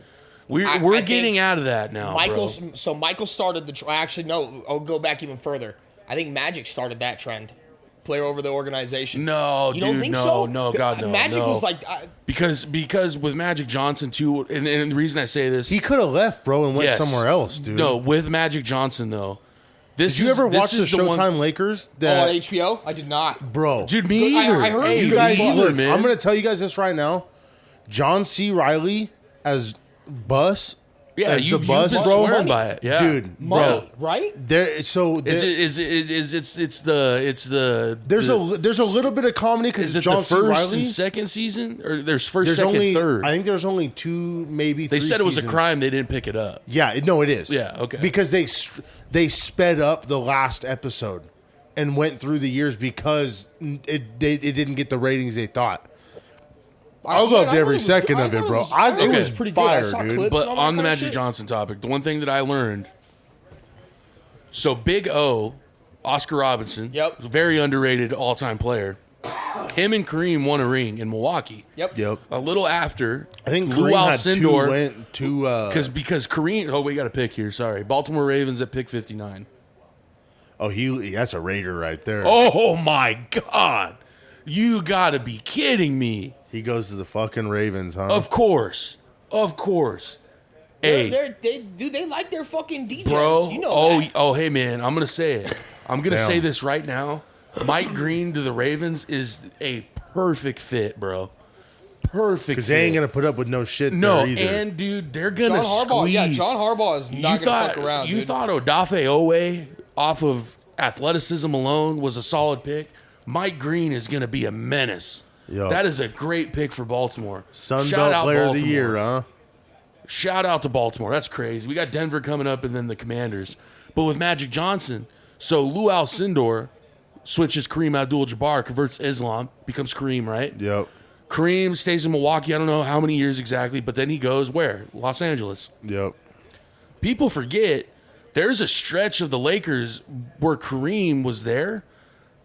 We're I getting think out of that now, bro. So Michael started the. Actually, no. I'll go back even further. I think Magic started that trend. Player over the organization. No, you dude, don't think no, so? no, God, no. Magic no. was like. because with Magic Johnson too, and the reason I say this, He could have left, bro, and went yes. somewhere else, dude. No, with Magic Johnson though. This Did you ever watch the is Showtime one, Lakers? Oh, That on HBO? I did not. bro, dude? Me either. I heard Hey, you me guys, either, look, man. I'm gonna tell you guys this right now. John C. Riley as Bus. Yeah, as you've the Bus, been bro. swearing by it. Yeah, Dude, Money, bro. right? There, so there, It's the there's a little bit of comedy because is it John the C. first Riley. and second season or there's first, There's second, only, third? I think there's only 2, maybe. They 3 said it was a seasons. crime they didn't pick it up. Yeah, no, it is. Yeah, okay. Because they sped up the last episode and went through the years because it didn't get the ratings they thought. I loved every second of it, bro. It was pretty fire, good. I saw dude. clips But and all on the that kind of Magic shit. Johnson topic, the one thing that I learned. So Big O, Oscar Robinson, Yep. very underrated all-time player. Him and Kareem won a ring in Milwaukee. Yep. A little after, I think Lou Kareem had Alcindor, because because Kareem. Oh, we got a pick here. Sorry, Baltimore Ravens at pick 59. that's a Raider right there. Oh my God, you got to be kidding me! He goes to the fucking Ravens, huh? Of course. Hey, They like their fucking DJs. bro. You know that. Hey, man. I'm gonna say it. I'm gonna Damn. say this right now. Mike Green to the Ravens is a perfect fit, bro. Perfect. Because they ain't gonna put up with no shit. No, there either. and dude, they're gonna John Harbaugh. squeeze. Yeah, John Harbaugh is not gonna fuck around. You dude. thought Odafe Owe off of athleticism alone was a solid pick. Mike Green is gonna be a menace. Yo. That is a great pick for Baltimore. Sun Shout Belt out Player of the Baltimore. Year, huh? Shout out to Baltimore. That's crazy. We got Denver coming up and then the Commanders. But with Magic Johnson, so Lou Alcindor switches Kareem Abdul-Jabbar, converts Islam, becomes Kareem, right? Yep. Kareem stays in Milwaukee. I don't know how many years exactly, but then he goes where? Los Angeles. Yep. People forget there's a stretch of the Lakers where Kareem was there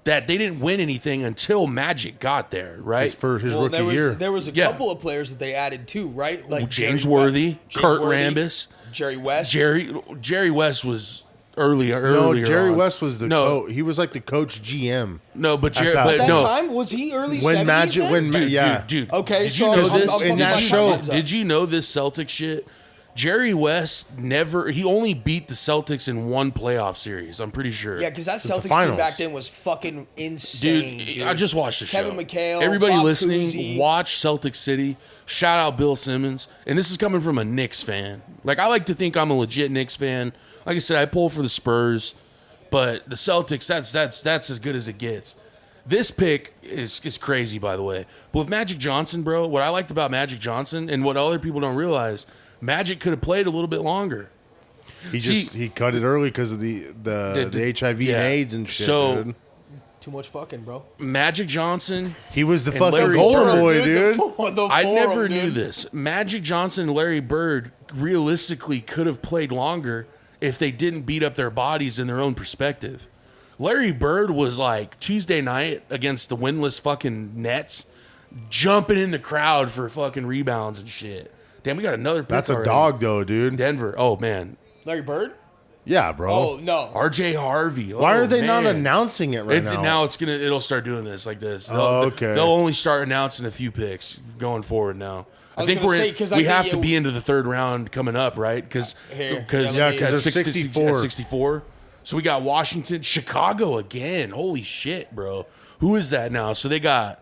that they didn't win anything until Magic got there, right? His rookie there was, year. There was a Yeah. couple of players that they added too, right? Like James Jerry Worthy, West- Kurt Worthy, Rambis, Jerry West. Jerry West was earlier. No, Jerry on. West was the no, coach. He was like the coach GM. no, but Jerry, that but At that no, time, was he early When 70s Magic, then? when dude, yeah, dude. Okay, did so you know I'm- this? I'm in that fucking show- my thumbs up. Did you know this Celtic shit? Jerry West he only beat the Celtics in one playoff series. I'm pretty sure. Yeah, because that the Celtics team finals. back then was fucking insane. Dude, Dude, I just watched the show. Kevin McHale, Everybody Bob listening, Cousy. watch Celtic City. Shout out Bill Simmons. And this is coming from a Knicks fan. Like, I like to think I'm a legit Knicks fan. Like I said, I pull for the Spurs, but the Celtics, that's as good as it gets. This pick is crazy, by the way. But with Magic Johnson, bro, what I liked about Magic Johnson and what other people don't realize, Magic could have played a little bit longer. he cut it early because of the HIV yeah. and AIDS and shit. So- dude. Too much fucking, bro. Magic Johnson, He was the and fucking Larry Golden Bird, Boy, dude. I never knew this. Magic Johnson and Larry Bird realistically could have played longer if they didn't beat up their bodies in their own perspective. Larry Bird was like Tuesday night against the winless fucking Nets, jumping in the crowd for fucking rebounds and shit. Damn, we got another pick That's a already. dog, though, dude. Denver. Oh, man. Larry Bird? Yeah, bro. Oh, no. RJ Harvey. Why Oh, are they not man. announcing it right now? It'll start doing this like this. Okay. They'll only start announcing a few picks going forward now. I was think gonna say, 'cause I we think have it- to be into the third round coming up, right? Because Here, Yeah, 'cause they're 64. 64. So we got Washington, Chicago again. Holy shit, bro. Who is that now? So they got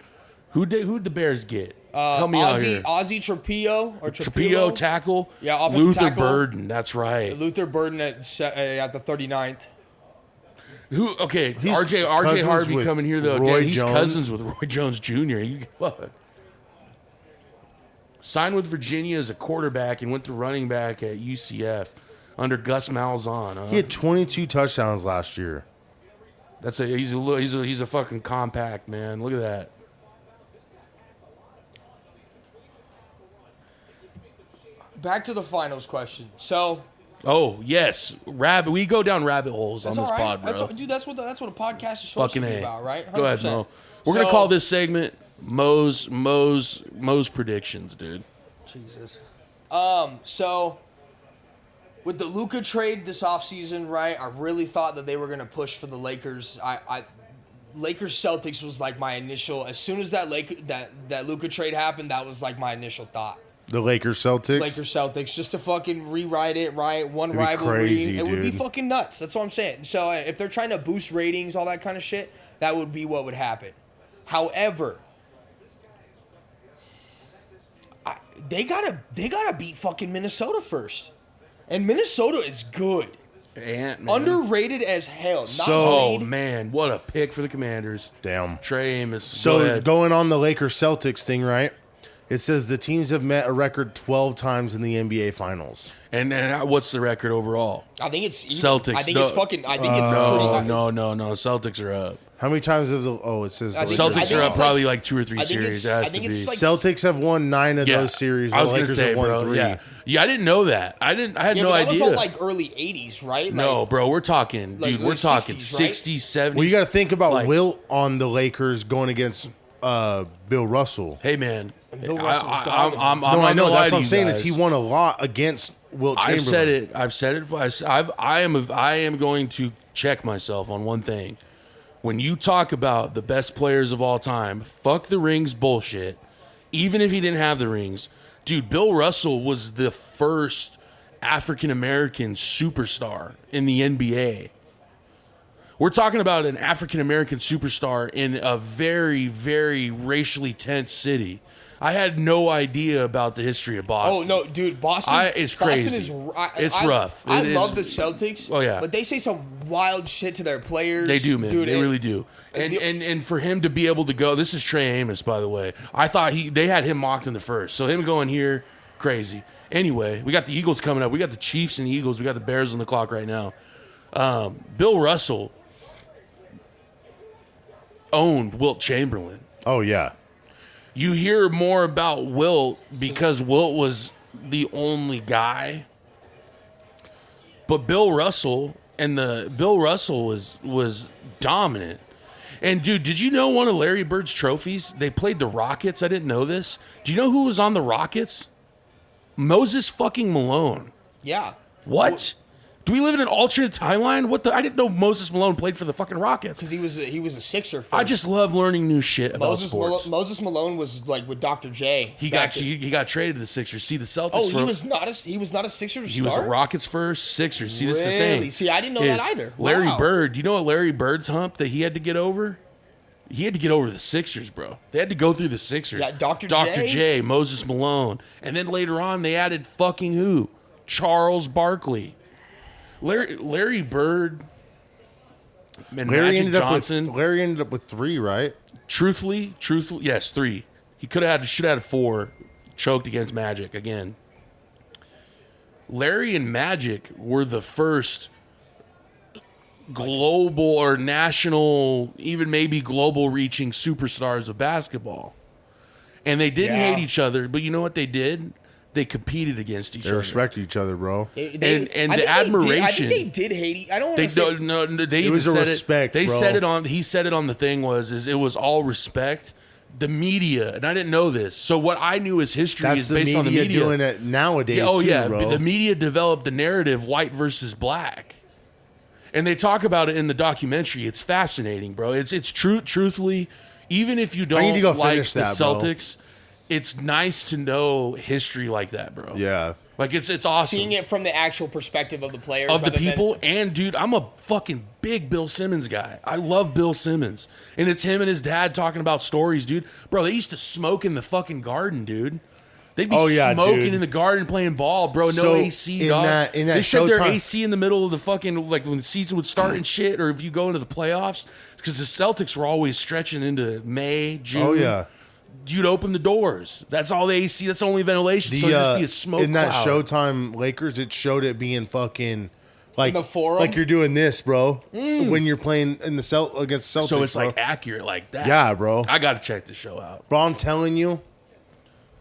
who'd the Bears get? Help me out here. Ozzy Trapillo or Trapillo tackle. Yeah, offensive Luther tackle. Burden. That's right. Luther Burden at the 39th. Who? Okay, He's RJ cousins Harvey with coming here though. Roy Damn, he's Jones. cousins with Roy Jones Jr. You fuck. Signed with Virginia as a quarterback and went to running back at UCF under Gus Malzahn. Huh? He had 22 touchdowns last year. He's a fucking compact man. Look at that. Back to the finals question. So Oh yes, we go down rabbit holes on that's this all right. pod, bro. Dude, that's what a podcast is supposed Fucking to be A. about, right? Go ahead, 100%. Mo. We're gonna So- call this segment Mo's predictions, dude. Jesus. So with the Luka trade this offseason, right? I really thought that they were gonna push for the Lakers. Lakers Celtics was like my initial. As soon as that Luka trade happened, that was like my initial thought. The Lakers Celtics. Lakers Celtics, just to fucking rewrite it, right? One It'd be rivalry. crazy, It would be dude. fucking nuts. That's what I'm saying. So if they're trying to boost ratings, all that kind of shit, that would be what would happen. However, they gotta beat fucking Minnesota first, and Minnesota is good, Man. underrated as hell. Not Oh made- man, what a pick for the Commanders. Damn. Trey Amos. So Go ahead. going on the Lakers Celtics thing, right? It says the teams have met a record 12 times in the NBA Finals. And what's the record overall? I think it's Celtics. I think No. it's fucking. I think it's No, pretty high. no. Celtics are up. How many times have the? Oh, it says the I think- Lakers- Celtics are up it's probably like 2 or 3 I think series. it's- It has I think to it's be. like- Celtics have won 9 of those series. I was the gonna Lakers say, have won bro. 3. Yeah, I didn't know that. I had Yeah, no but that idea. was all like early '80s, right? No, Like, bro, we're talking, like dude. We're late talking 60s, right? 60s, 70s. Well, you got to think about Like- Wilt on the Lakers going against Bill Russell. Hey, man. Bill Russell was dominant. I'm No, not I know. gonna lie That's to what I'm you saying guys. is he won a lot against Wilt Chamberlain. I've said it. I am going to check myself on one thing. When you talk about the best players of all time, fuck the rings bullshit. Even if he didn't have the rings, dude, Bill Russell was the first African American superstar in the NBA. We're talking about an African American superstar in a very, very racially tense city. I had no idea about the history of Boston. Oh no, dude, Boston. It's Boston crazy. is, It's rough. I It love is- the Celtics. Oh, yeah. but they say some wild shit to their players. They do, man. Dude, they really do. And for him to be able to go, this is Trey Amos, by the way. I thought they had him mocked in the first, so him going here, crazy. Anyway, we got the Eagles coming up. We got the Chiefs and the Eagles. We got the Bears on the clock right now. Bill Russell owned Wilt Chamberlain. Oh yeah. You hear more about Wilt because Wilt was the only guy. But Bill Russell was dominant. And dude, did you know one of Larry Bird's trophies? They played the Rockets. I didn't know this. Do you know who was on the Rockets? Moses fucking Malone. Yeah. What? Do we live in an alternate timeline? What the? I didn't know Moses Malone played for the fucking Rockets. Because he was a Sixer. First. I just love learning new shit about Moses sports. Moses Malone was like with Dr. J. He got traded to the Sixers. See the Celtics. Oh, he was not a Sixer. He was a Rockets first, Sixers. See, this is the Really? thing. See, I didn't know that is either. Larry Wow. Bird. Do you know what Larry Bird's hump that he had to get over? He had to get over the Sixers, bro. They had to go through the Sixers. Yeah, Dr. J, Moses Malone, and then later on they added fucking who? Charles Barkley. Larry Bird and Magic Johnson. Larry ended up with 3, right? Truthfully, yes, 3. He should have had 4. Choked against Magic again. Larry and Magic were the first global or national, even maybe global reaching superstars of basketball. And they didn't Yeah. hate each other, but you know what they did? They competed against each They other. respect each other, bro. I and think the admiration. I think they did hate. I don't want They to say. don't. No, they even was a said respect, it. They bro. said it on. He said it on the thing is it was all respect. The media, and I didn't know this. So what I knew as history That's is the based media, on the media. doing it nowadays. Yeah, oh too, yeah, bro. the media developed the narrative white versus black, and they talk about it in the documentary. It's fascinating, bro. It's true. Truthfully, even if you I need don't to go like finish the that, bro. Celtics, it's nice to know history like that, bro. Yeah. like it's awesome. Seeing it from the actual perspective of the players Of the rather than- people, and dude, I'm a fucking big Bill Simmons guy. I love Bill Simmons, and it's him and his dad talking about stories, dude. Bro, they used to smoke in the fucking garden, dude. They'd be Oh, yeah, smoking dude. in the garden playing ball, bro. No So, AC, in dog. that They set their Showtime- AC in the middle of the fucking, like when the season would start and shit, or if you go into the playoffs, because the Celtics were always stretching into May, June. Oh yeah. You'd open the doors. That's all the AC. That's the only ventilation. So it'd just be a smoke in that cloud. Showtime Lakers, it showed it being fucking like In the forum? like you're doing this, bro. When you're playing in the against Celtics, So it's bro. like accurate like that. Yeah, bro. I got to check the show out. Bro, I'm telling you,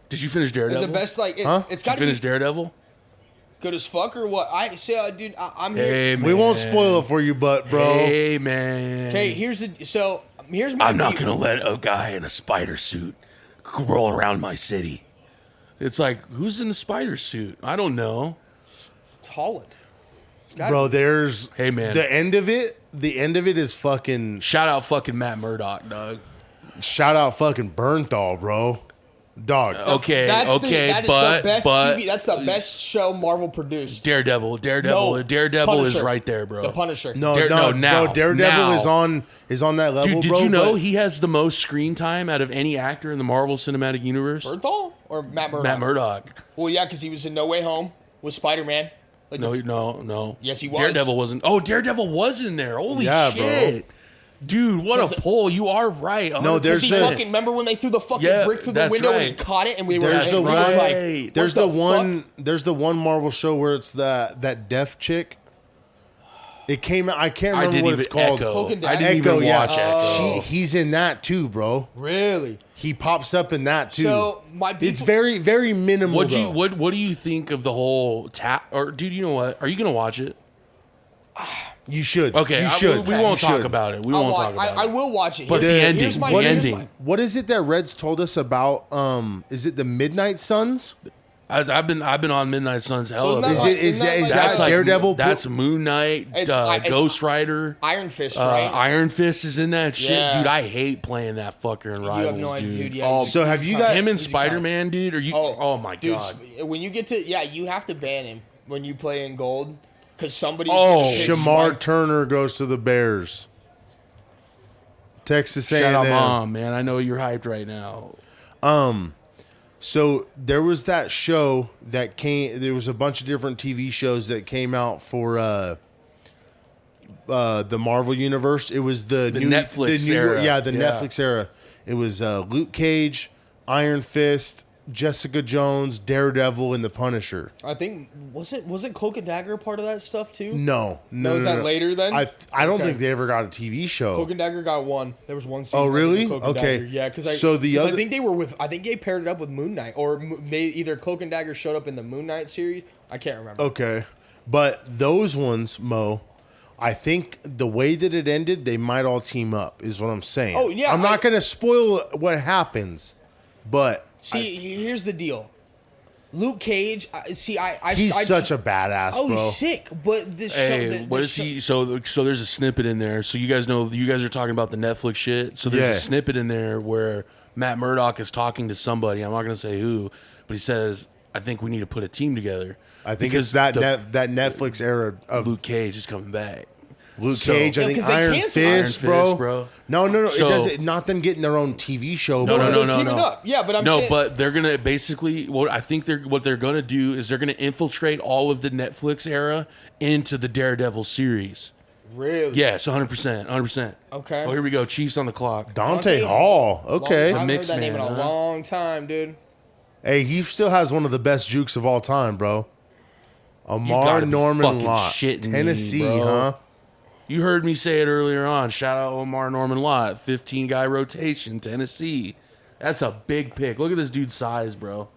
Did you finish It's Daredevil? the best. Like Huh? it's Did got you to be finish Daredevil? good as fuck or what? I say, dude, I'm here. Hey, man. we won't spoil it for you, but bro, Hey, man. Okay, here's my. I'm not beef. going to let a guy in a spider suit roll around my city. It's like, who's in the spider suit? I don't know. It's Holland. bro, there's Hey, man. The end of it is fucking Shout out fucking Matt Murdock, dog. shout out fucking Bernthal, bro. Dog. Okay, That is but the best but TV, that's the best show Marvel produced. Daredevil No, Daredevil is Punisher. right there, bro. The Punisher. No, now. no, Daredevil Now. is on that level, Dude, did bro. you know but- he has the most screen time out of any actor in the Marvel Cinematic Universe? Bernthal or Matt Murdock? Matt Murdock. Well, yeah, because he was in No Way Home with Spider-Man. Like No. Yes, he was. Daredevil wasn't. Oh, Daredevil was in there. Holy Yeah, bro. shit. Dude, what Was a it- pull. You are right. No, there's he 100%. fucking remember when they threw the fucking Yeah, brick through the that's window and right. he caught it and we were There's like, the we were one- like, Right. There's what the one Marvel show where it's that deaf chick. It came out. I can't I remember didn't what even it's called. Echo. Cloak and I didn't Dagger? even yeah. watch Echo. He's in that too, bro. Really? He pops up in that too. So my people, it's very very minimal. What do you though. what do you think of the whole tap? Or dude, you know what? Are you gonna watch it? You should. Okay, you should. we You won't talk should. about it. We I'll won't wa- talk about I it. will watch it. But Here's- the ending, here's my the What here's is, ending. what is it that Reds told us about? Is it the Midnight Suns? I've been on Midnight Suns hell isn't of a that Is lot. like- it is isn't that, that is like- that That's like Daredevil? That's Moon Knight, It's Ghost Rider. Iron Fist, right? Iron Fist is in that shit, Yeah. dude. I hate playing that fucker in you Rivals, have no idea, dude. dude. Yeah, Oh, So have you got him and Spider-Man, dude? Are you? Oh, my dude, god. when you get to you have to ban him when you play in gold because somebody. Oh, picks Shamar Spider- Turner goes to the Bears? Texas Shout out, A&M. mom, man. I know you're hyped right now. So there was that show that came. There was a bunch of different TV shows that came out for the Marvel universe. It was the new Netflix the new, era. Yeah, the Yeah. Netflix era. It was Luke Cage, Iron Fist, Jessica Jones, Daredevil, and the Punisher. I think wasn't Cloak and Dagger part of that stuff too? No, no, was no, that no. later then? I don't Okay. think they ever got a TV show. Cloak and Dagger got one. There was one season. Oh, I think, really? of Cloak and Okay. Dagger. Yeah, because So the other- I think they were with. I think they paired it up with Moon Knight, or they either Cloak and Dagger showed up in the Moon Knight series. I can't remember. Okay, but those ones, Mo, I think the way that it ended, they might all team up. Is what I'm saying. Oh, yeah, I'm not going to spoil what happens, but See, here's the deal. Luke Cage. he's such a badass, Oh, bro. he's sick. But this show. Hey, what is he? So there's a snippet in there. So you guys know, you guys are talking about the Netflix shit. So there's Yeah. a snippet in there where Matt Murdock is talking to somebody. I'm not going to say who, but he says, "I think we need to put a team together." I think Because it's that the- that Netflix era of Luke Cage is coming back. Luke So- Cage. I Yeah, think 'cause they Iron canceled Fist, Iron Fist, bro. bro. No. So- it doesn't. Not them getting their own TV show. No, but no, they're no, teaming no. up. Yeah, but I'm no, saying- but they're gonna basically what they're gonna do is they're gonna infiltrate all of the Netflix era into the Daredevil series. Really? Yes, 100%, 100%. Okay. Oh, here we go. Chiefs on the clock. Dante Hall. Okay. I haven't heard mixed that name in a man, huh? long time, dude. Hey, he still has one of the best jukes of all time, bro. Amar gotta be Norman fucking Lott, shitting me, Tennessee, bro. huh? You heard me say it earlier on. Shout out Omar Norman Lott, 15 guy rotation, Tennessee. That's a big pick. Look at this dude's size, bro.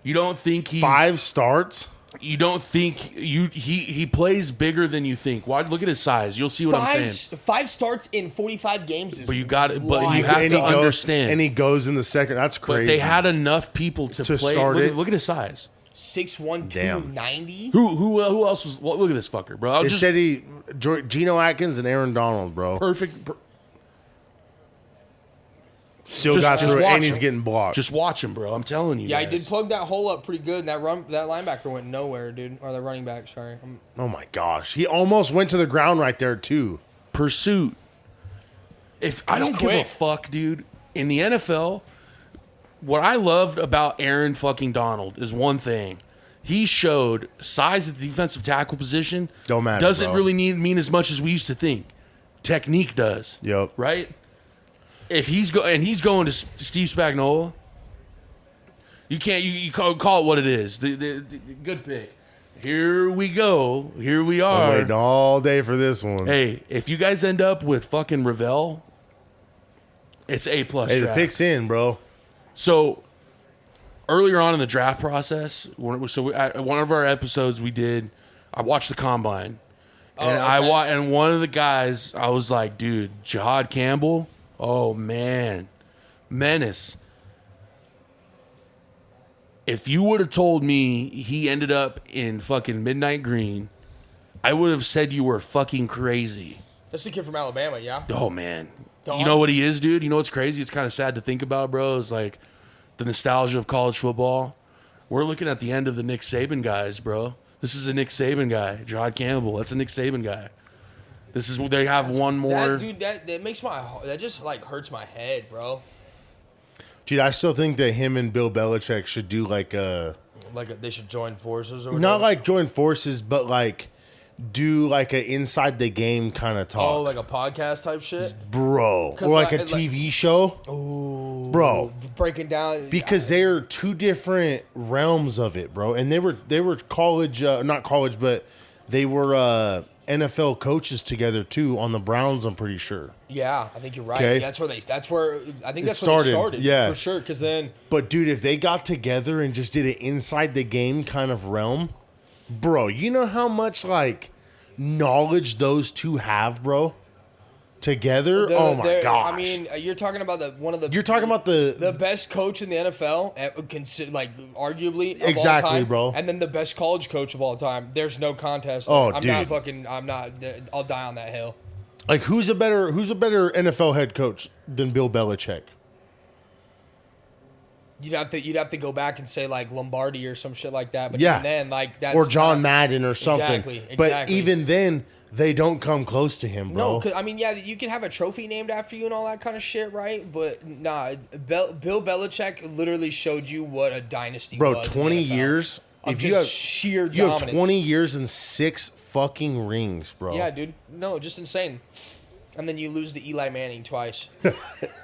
You don't think he's 5 starts. You don't think he plays bigger than you think. Why? Look at his size. You'll see what I'm saying. 5 starts in 45 games. Is But you got it. But you wild. have And to he goes- understand. and he goes in the second. That's but crazy. they had enough people to play. start Look, it. look at his size. 6'1", Damn. 290. Who else was? Well, look at this fucker, bro. I'll It just said Geno Atkins and Aaron Donald, bro. perfect. Still just- got just through it, watch and he's him. getting blocked. Just watch him, bro. I'm telling you. Yeah, I guys. did plug that hole up pretty good, and that linebacker went nowhere, dude. Or the running back, sorry. Oh my gosh, he almost went to the ground right there too. Pursuit. If I He's don't give a quick. fuck, dude. In the NFL, what I loved about Aaron fucking Donald is one thing. He showed size at the defensive tackle position. Don't matter, Doesn't bro. really mean as much as we used to think. Technique does. Yep. Right? If he's going to Steve Spagnuolo, you can't you call it what it is. The good pick. Here we go. Here we I'm are. waiting all day for this one. Hey, if you guys end up with fucking Ravel, it's A+. Hey, the draft. pick's in, bro. So earlier on in the draft process, at one of our episodes we did, I watched the combine, and okay. and one of the guys, I was like, dude, Jihad Campbell, oh man, menace. If you would have told me he ended up in fucking Midnight Green, I would have said you were fucking crazy. That's the kid from Alabama, yeah? Oh man, Dog. you know what he is, dude. You know what's crazy? It's kind of sad to think about, bro. It's like the nostalgia of college football. We're looking at the end of the Nick Saban guys, bro. This is a Nick Saban guy, Jihad Campbell. That's a Nick Saban guy. This is they have one more. That, dude, that makes that just, like, hurts my head, bro. Dude, I still think that him and Bill Belichick should do like a Like, they should join forces or whatever. not like join forces, but like do like a inside the game kind of talk, Oh, like a podcast type shit? bro, 'Cause or like a like- TV show, bro. Breaking down. Because they're two different realms of it, bro. And they were college, not college, but they were NFL coaches together too on the Browns. I'm pretty sure. Yeah, I think you're right. Okay. That's where I think that's It where they started, started. yeah. For sure. Because then, But dude, if they got together and just did an inside the game kind of realm, bro, you know how much like knowledge those two have, bro. Together, oh my gosh! I mean, you're talking about one of the. You're talking about the best coach in the NFL, consider like arguably of Exactly, all time, bro. and then the best college coach of all time. There's no contest. Oh, I'm dude. not fucking. I'm not. I'll die on that hill. like who's a better NFL head coach than Bill Belichick? You'd have to go back and say like Lombardi or some shit like that. But Yeah. even then, like that's or John not- Madden or something. Exactly, But exactly. even then, they don't come close to him, bro. No, 'cause, I mean, yeah, you can have a trophy named after you and all that kind of shit, right? But nah, Bill Belichick literally showed you what a dynasty Bro, was. in 20 the NFL. years. Of If just you have sheer you have dominance. 20 years and 6 fucking rings, bro. Yeah, dude. No, just insane. And then you lose to Eli Manning twice.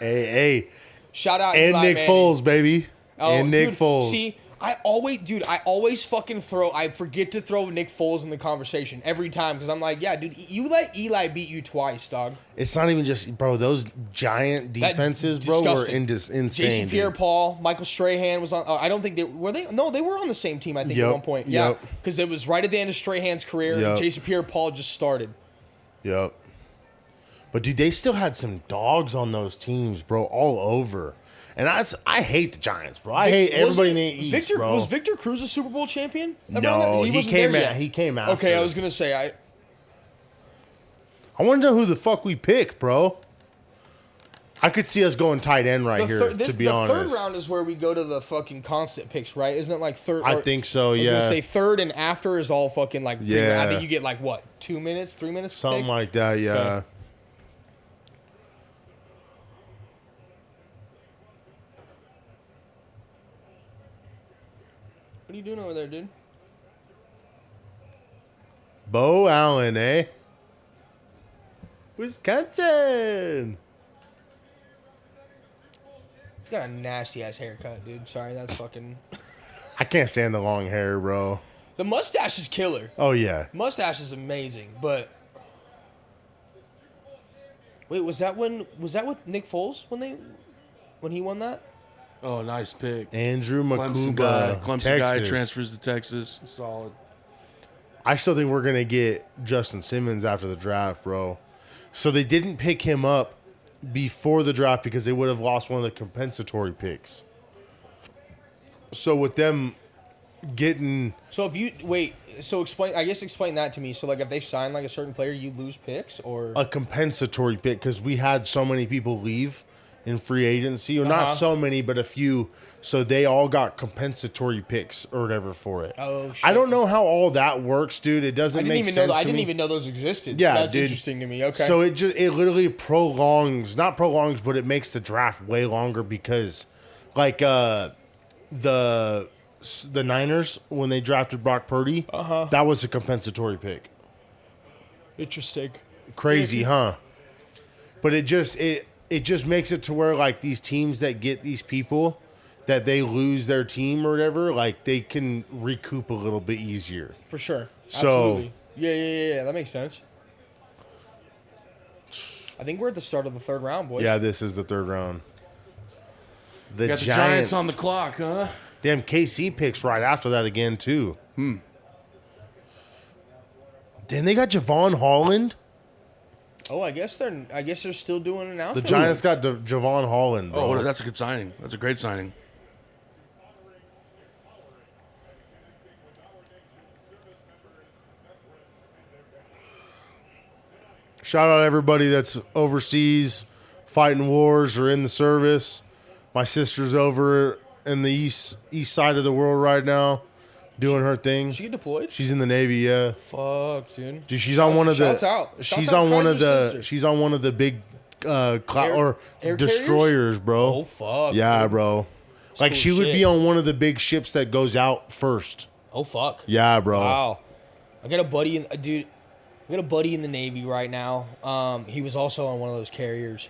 Hey, Shout out and Eli Nick Manning. Foles, baby. Oh, and Nick dude, Foles. See, I always fucking I forget to throw Nick Foles in the conversation every time because I'm like, yeah, dude, you let Eli beat you twice, dog. It's not even just, bro, those giant That- defenses, bro, were disgusting. insane. Jason dude. Pierre-Paul, Michael Strahan was on. I don't think they were they. No, they were on the same team. I think Yep, at one point. Yeah, yep. because it was right at the end of Strahan's career. Yep. And Jason Pierre-Paul just started. Yep. But dude, they still had some dogs on those teams, bro, all over. And I hate the Giants, bro. I hate everybody in the East, Victor, bro. Was Victor Cruz a Super Bowl champion? No, he wasn't came there at- yet. he came after. Okay, I was gonna say I want to know who the fuck we pick, bro. I could see us going tight end right here, to be honest. The third round is where we go to the fucking constant picks, right? Isn't it like third? I or- think so, I was yeah. gonna say third and after is all fucking like. Yeah. I think you get like what, 2 minutes, 3 minutes. to Something pick? like that, yeah. Okay. What are you doing over there, dude? Bo Allen, eh? Wisconsin. He's got a nasty ass haircut, dude. Sorry, that's fucking. I can't stand the long hair, bro. The mustache is killer. Oh, yeah. Mustache is amazing, but wait, was that with Nick Foles when he won that? Oh, nice pick. Andrew Clemson guy. Makuba, Clemson guy Texas. transfers to Texas. Solid. I still think we're going to get Justin Simmons after the draft, bro. So they didn't pick him up before the draft because they would have lost one of the compensatory picks. So with them getting... So if you wait, so explain that to me. So like if they sign like a certain player, you lose picks or a compensatory pick because we had so many people leave in free agency, or not Uh-huh. so many, but a few. So they all got compensatory picks or whatever for it. Oh, shit. I don't know how all that works, dude. It I doesn't didn't make even sense. know. I to didn't me. even know those existed. Yeah, so that's dude. interesting to me. Okay. So it literally not prolongs, but it makes the draft way longer because, like, the Niners when they drafted Brock Purdy, that was a compensatory pick. interesting. Crazy, huh? But it just makes it to where like these teams that get these people that they lose their team or whatever, like they can recoup a little bit easier. For sure. So- Absolutely. Yeah. That makes sense. I think we're at the start of the third round, boys. Yeah, this is the third round. The Got the Giants on the clock, huh? Damn, KC picks right after that again too. Then they got Javon Holland. Oh, I guess they're still doing The announcements. Giants got Javon Holland, bro. Oh, that's a good signing. That's a great signing. Shout out everybody that's overseas fighting wars or in the service. My sister's over in the east side of the world right now doing her thing. Did she get deployed? She's in the Navy, yeah. Fuck, dude. Dude, she's on one of the Shouts out. she's Shouts out on one of Kaiser's the sister. she's on one of the big Air carriers? destroyers, bro. Oh, fuck. Yeah, dude. bro. Like cool she would shit. be on one of the big ships that goes out first. Oh, fuck. Yeah, bro. Wow. I got a buddy in the Navy right now. He was also on one of those carriers.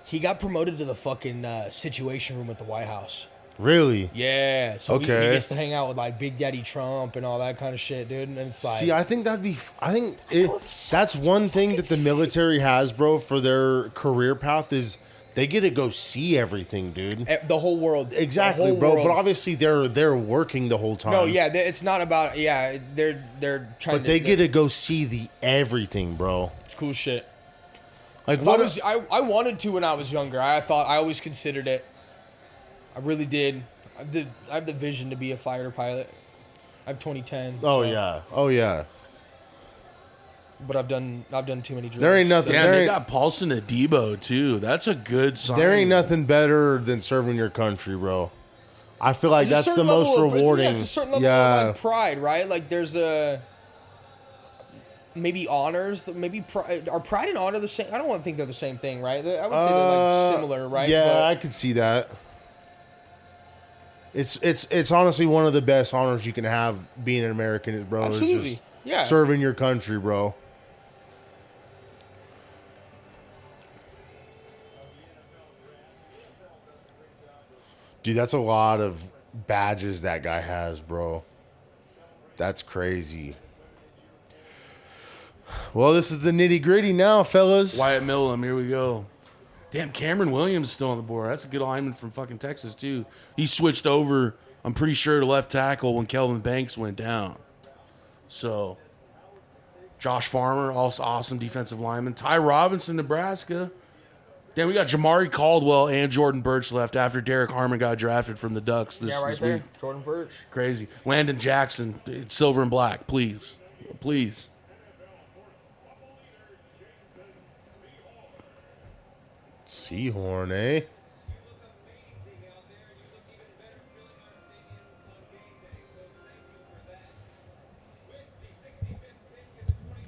He got promoted to the fucking Situation Room at the White House. Really? Yeah. So he Okay. gets to hang out with like Big Daddy Trump and all that kind of shit, dude. And it's like, See, I think that's one thing that the military has, bro, for their career path is they get to go see everything, dude. the whole world. Exactly, the whole bro. world. But obviously they're working the whole time. No, yeah, it's not about. Yeah, they're trying. But they get to go see the everything, bro. It's cool shit. Like what? I wanted to when I was younger. I always considered it. I really did. I have the vision to be a fighter pilot. I have 2010. Oh so- yeah. Oh yeah. But I've done too many drills. There ain't nothing. Damn, there they ain't, got Paulson Adebo too. That's a good sign. there ain't nothing better than serving your country, bro. I feel like There's a that's the certain level most of- rewarding. Yeah, it's a certain level of like pride, right? Like there's a maybe honors, maybe pride. Are pride and honor the same? I don't want to think they're the same thing, right? I would say they're like similar, right? Yeah, But- I could see that. It's honestly one of the best honors you can have being an American, bro. is Absolutely. just Yeah. serving your country, bro. Dude, that's a lot of badges that guy has, bro. That's crazy. Well, this is the nitty gritty now, fellas. Wyatt Millam, here we go. Damn, Cameron Williams is still on the board. That's a good lineman from fucking Texas, too. He switched over, I'm pretty sure, to left tackle when Kelvin Banks went down. So, Josh Farmer, also awesome defensive lineman. Ty Robinson, Nebraska. Damn, we got Jamari Caldwell and Jordan Birch left after Derek Harmon got drafted from the Ducks this, yeah, right this there, week. Jordan Birch. Crazy. Landon Jackson, silver and black, please. Please. Seahorn, eh?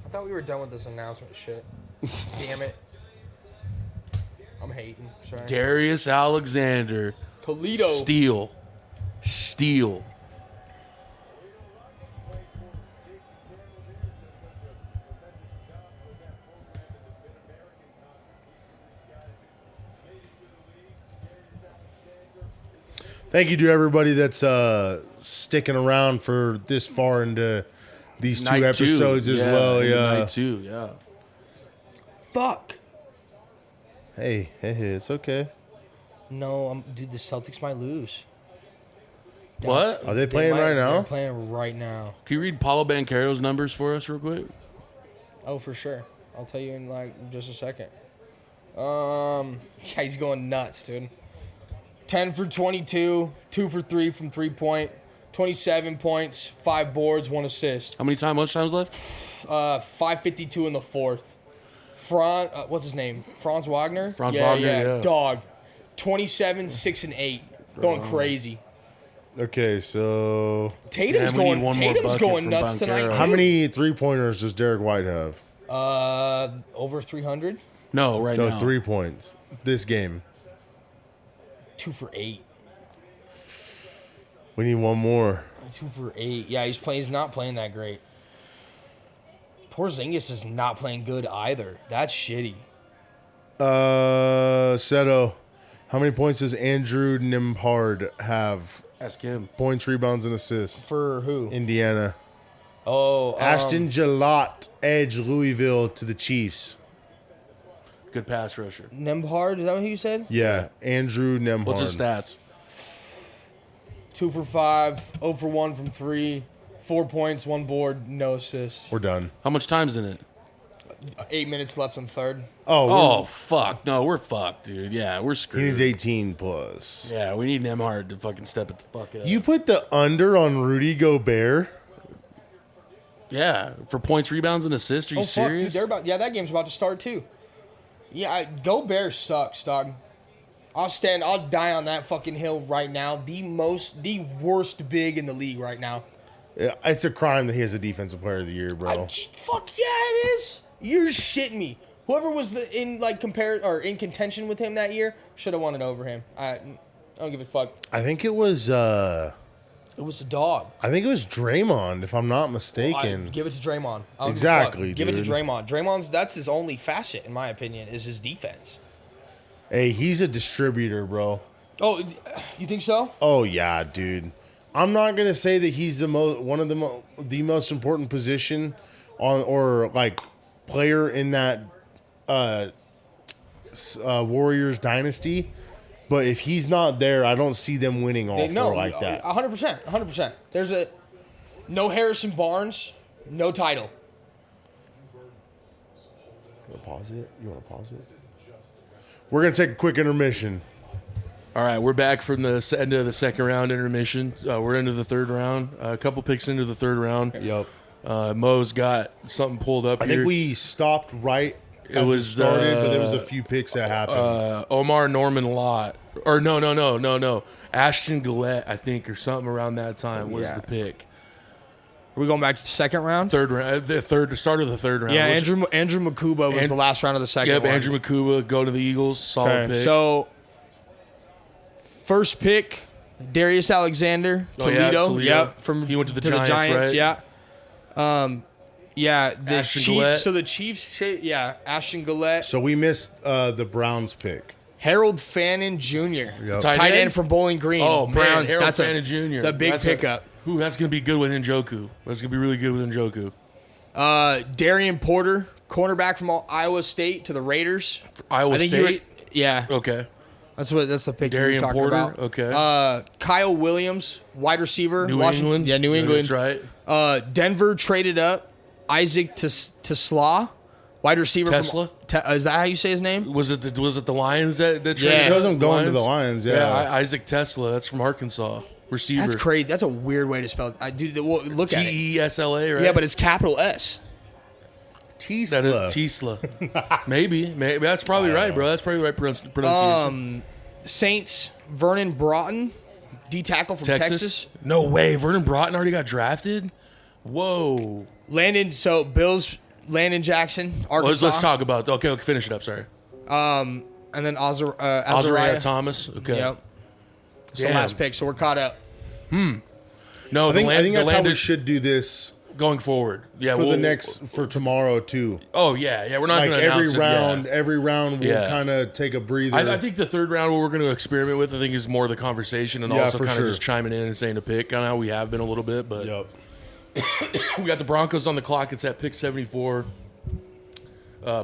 I thought we were done with this announcement shit. Damn it. I'm hating. Sorry. Darius Alexander. Toledo. Steal. Thank you to everybody that's sticking around for this far into these two episodes as well. Yeah. Night two, yeah. Fuck. Hey, it's okay. No, dude, the Celtics might lose. What? Are they playing right They're now? playing right now. Can you read Paulo Banchero's numbers for us real quick? Oh, for sure. I'll tell you in like just a second. Yeah, he's going nuts, dude. 10 for 22, 2 for 3 from 3-point, 27 points, 5 boards, 1 assist. How many lunchtimes left? 5:52 in the fourth. What's his name? Franz Wagner? Franz Wagner, yeah. Dog. 27, 6, and 8. Going crazy. Okay, so Tatum's Damn, we need one more Tatum's bucket going from nuts Banchero. tonight. how too. many 3-pointers does Derek White have? Over 300? No, right No, now. 3 points this game. 2 for 8. We need one more. 2 for 8. Yeah, he's not playing that great. Porzingis is not playing good either. That's shitty. Seto, how many points does Andrew Nembhard have? Ask him. Points, rebounds, and assists. For who? Indiana. Oh, Ashton Gillott, edge Louisville to the Chiefs. Good pass rusher. Nembhard, is that what you said? Yeah, Andrew Nembhard. What's his stats? 2 for 5, 0 for 1 from 3, 4 points, 1 board, no assists. We're done. How much time's in it? 8 minutes left in third. Oh, fuck. No, we're fucked, dude. Yeah, we're he screwed. needs 18 plus. Yeah, we need Nemhard to fucking step it the fuck up. You put the under on Rudy Gobert? Yeah, for points, rebounds, and assists. Are you Oh, fuck, serious? dude, that game's about to start, too. Yeah, Gobert sucks, dog. I'll die on that fucking hill right now. The worst big in the league right now. Yeah, it's a crime that he has a defensive player of the year, bro. Fuck yeah, it is. You're shitting me. Whoever was in contention with him that year should have won it over him. I don't give a fuck. I think it was It was a dog. Draymond, if I'm not mistaken. Give it to Draymond. I don't Exactly, give a fuck. Give it dude. to Draymond. That's his only facet, in my opinion, is his defense. Hey, he's a distributor, bro. Oh, you think so? Oh yeah, dude. I'm not gonna say that he's the most important position on or like player in that Warriors dynasty, but if he's not there, I don't see them winning all four like that. 100%. There's no Harrison Barnes, no title. You want to pause it? We're gonna take a quick intermission. All right, we're back from the end of the second round intermission. We're into the third round. A couple picks into the third round. Yep. Mo's got something pulled up I here. think we stopped right It was started, but there was a few picks that happened. Omar Norman Lott. Or no. Ashton Gillette, I think, or something around that time was Yeah. the pick. Are we going back to the second round? Start of the third round. Yeah, Was- Andrew Makuba was And- the last round of the second Yep, one. Andrew Makuba, go to the Eagles. Solid Okay, pick. so first pick, Darius Alexander, Oh, yeah, Toledo. Toledo. Yep, from He went to the Giants, right? Yeah. Yeah, the Ashton Chiefs. Gillette. So the Chiefs, yeah, Ashton Gillette, So we missed the Browns pick. Harold Fannin Jr. Yep. Tight Tight end end? from Bowling Green. Oh, man, Browns. Harold That's Fannin Jr. It's a big That's pickup. That's going to be good with Njoku. That's going to be really good with Njoku. Darian Porter, cornerback from Iowa State to the Raiders. Iowa I think you were- State. yeah, Okay. that's the pick you Darian were talking Porter, about. okay. Kyle Williams, wide receiver, New Washington- England. Yeah, New England. That's right. Denver traded up Isaac Tesla, wide receiver. Tesla? Is that how you say his name? Was it the Lions that traded? Yeah. Shows them going to Lions? the Lions. Yeah. Isaac Tesla. That's from Arkansas. Receiver. That's crazy. That's a weird way to spell it. Well, look at it. Tesla, right? Yeah, but it's capital S. that is Tesla. maybe. That's probably right, bro. That's probably the right pronunciation. Saints, Vernon Broughton, D tackle from Texas. No way. Vernon Broughton already got drafted. Whoa. Bills, Landon Jackson, Arkansas. Let's talk about. Okay, finish it up. Sorry. And then Azariah Azariah. Thomas. Okay. Yep. It's the Damn. last pick, so we're caught up. No, I think the that's how we Landon should do this going forward. Yeah, for tomorrow too. Oh yeah. We're not Like going to every announce it, yeah. round, we'll Yeah. kind of take a breather. I think the third round, what we're going to experiment with, I think, is more the conversation and Yeah, also for kind of sure. just chiming in and saying a pick. Kind of how we have been a little bit, but Yep. we got the Broncos on the clock. It's at pick 74.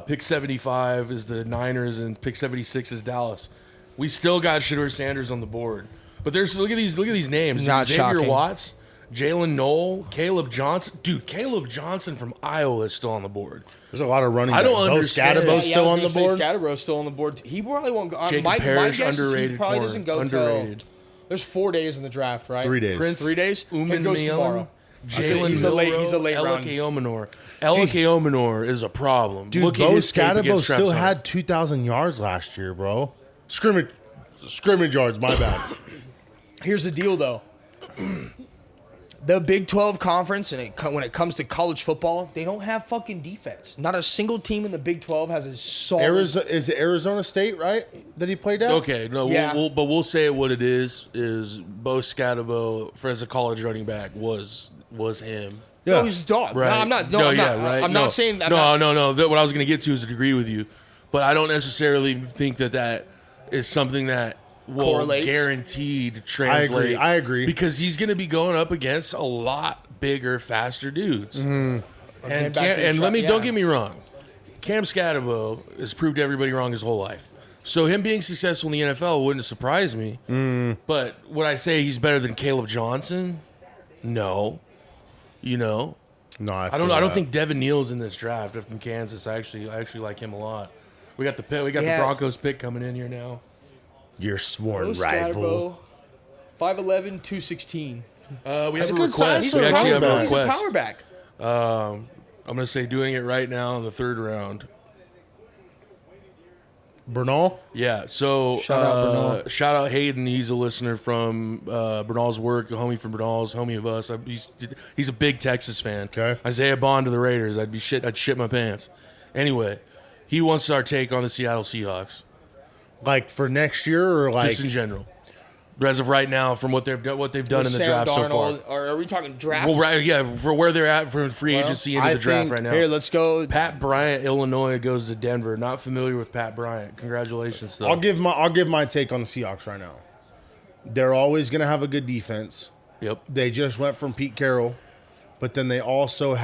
Pick 75 is the Niners, and pick 76 is Dallas. We still got Shedeur Sanders on the board, but look at these names: Not Xavier shocking. Watts, Jalen Knoll, Caleb Johnson. Dude, Caleb Johnson from Iowa is still on the board. There's a lot of running. I don't backs. Bo understand. Scadabo's Yeah, still on the board. Scatterbo's still on the board. He probably won't go. Jacob My Parrish, guess is he underrated probably corner. doesn't go Underrated. till. There's 4 days in the draft, right? 3 days. Prince 3 days. Uman It goes tomorrow. Jalen He's a late Ella round. Keomanor. Ella Keomanor is a problem. Dude, Look at Bo his tape Scadabo against still Trapson. had 2,000 yards last year, bro. Scrimmage yards. My bad. Here's the deal, though. The Big 12 conference, and when it comes to college football, they don't have fucking defense. Not a single team in the Big 12 has a solid. Is it Arizona State, right? That he played at? Okay, no, Yeah. we'll say it what it is Bo Scadabo, for as a college running back, was him. No, he's a dog. Right. No, I'm not. No, I'm not. right. I'm not saying that. No. What I was going to get to is to agree with you, but I don't necessarily think that is something that will Correlates. guaranteed translate. I agree. Because he's going to be going up against a lot bigger, faster dudes. And back to the let me yeah. don't get me wrong, Cam Scadabo has proved everybody wrong his whole life. So him being successful in the NFL wouldn't surprise me. But would I say he's better than Caleb Johnson? No. No, I don't think Devin Neal's in this draft from Kansas. I actually like him a lot. We got the Yeah. the Broncos pick coming in here now. Your sworn Bo rival. Scadabo, 5'11", 216. We have a a good size request. for We a actually have a power back. He's a request. power back. I'm gonna say doing it right now in the third round. Bernal. Yeah. So shout out Hayden. He's a listener from Bernal's work. A homie from Bernal's, homie of us. He's a big Texas fan. Okay. Isaiah Bond to the Raiders. I'd shit my pants. Anyway, he wants our take on the Seattle Seahawks, Like for next year or like just in general. As of right now, from what they've done in the Sam draft so far. Darnold, or are we talking draft? Well, right, yeah, for where they're at for free agency into I the draft think- right now. Here, let's go. Pat Bryant, Illinois, goes to Denver. Not familiar with Pat Bryant. Congratulations, though. I'll give my take on the Seahawks right now. They're always going to have a good defense. Yep. They just went from Pete Carroll, but then they also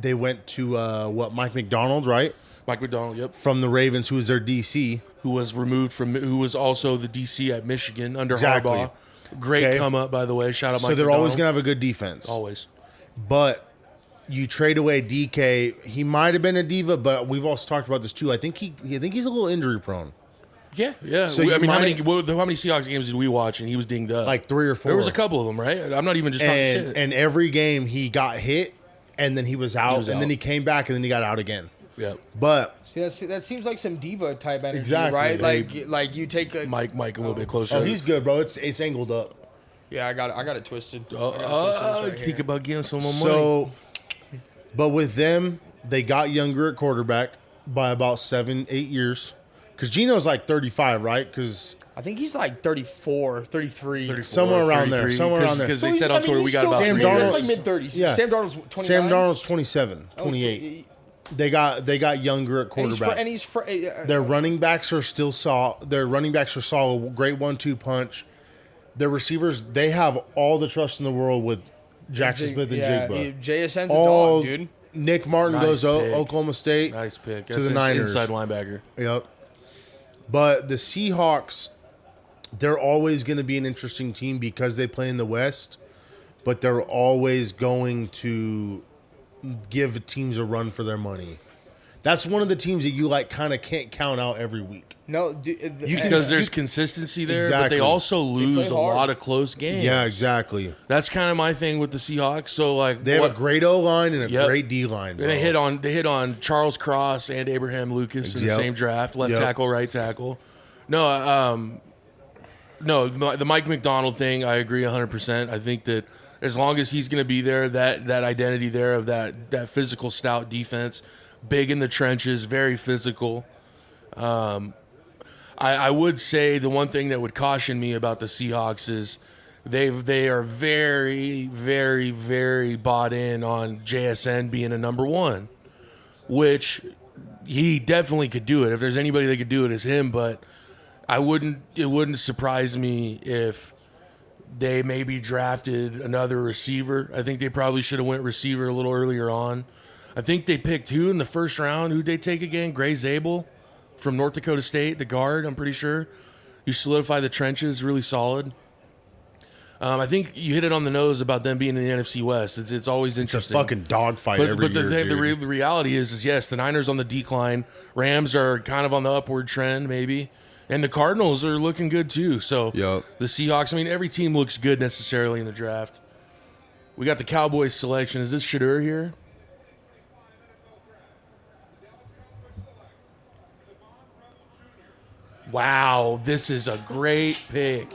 went to Mike McDonald, right? Mike McDonald, yep. From the Ravens, who was their DC. Who was also the DC at Michigan under Exactly. Harbaugh. Great Okay. come up, by the way. Shout out Mike So they're always McDonald. going to have a good defense. Always. But you trade away DK. He might have been a diva, but we've also talked about this too. I think he's a little injury prone. Yeah, yeah. So I you mean, how many might- Seahawks games did we watch and he was dinged up? Like 3 or 4. There was a couple of them, right? I'm not even just talking shit. And every game he got hit, and then he was out, was and out. then he came back, and then he got out again. Yep. But See, that seems like some diva type energy, Exactly. right? Hey, Like you take a Mike a little bit closer. he's good, bro. It's angled up. yeah. I got it twisted. I got it twisted. It's right think here. about getting some more money. So, but with them, they got younger at quarterback by about 7-8 years. Because Gino's like 35, right? Because I think he's like 34, 33. 34, somewhere around there, 33, somewhere around there. Because So they he's- said I on mean, Twitter he's we got still- about Sam 3 Darnold- years. That's like mid-30s. Yeah. Sam Darnold's 29. Sam Darnold's 27, 28. They got younger at quarterback. And he's Their running backs are still solid. Their running backs are solid. Great 1-2 punch. Their receivers, they have all the trust in the world with Jackson Smith and Jigba. JSN's a All dog, dude. Nick Martin Nice goes to pick. Oklahoma State. Nice pick. To the That's Niners. inside linebacker. Yep. But the Seahawks, they're always going to be an interesting team because they play in the West, but they're always going to give teams a run for their money. That's one of the teams that you like kind of can't count out every week. No, Because there's consistency there, but Exactly. they also lose a hard. lot of close games. Yeah, exactly. That's kind of my thing with the Seahawks. So like They have a great O line and a Yep. great D line. And they hit on Charles Cross and Abraham Lucas in the Yep. same draft, left Yep. tackle, right tackle. No, the Mike McDonald thing, I agree 100%. I think that as long as he's going to be there, that identity there of that physical, stout defense, big in the trenches, very physical. I would say the one thing that would caution me about the Seahawks is they are very, very, very bought in on JSN being a number one, which he definitely could do it. If there's anybody that could do it, it's him. But it wouldn't surprise me if they maybe drafted another receiver. I think they probably should have went receiver a little earlier on. I think they picked who in the first round? Who'd they take again? Gray Zabel from North Dakota State, the guard, I'm pretty sure. You solidify the trenches, really solid. I think you hit it on the nose about them being in the NFC West. It's always It's a interesting. fucking dogfight But every year, the dude. reality is yes, the Niners on the decline. Rams are kind of on the upward trend, maybe. And the Cardinals are looking good too. So Yup. the Seahawks, I mean, every team looks good necessarily in the draft. We got the Cowboys selection. Is this Shadur here? Wow, this is a great pick.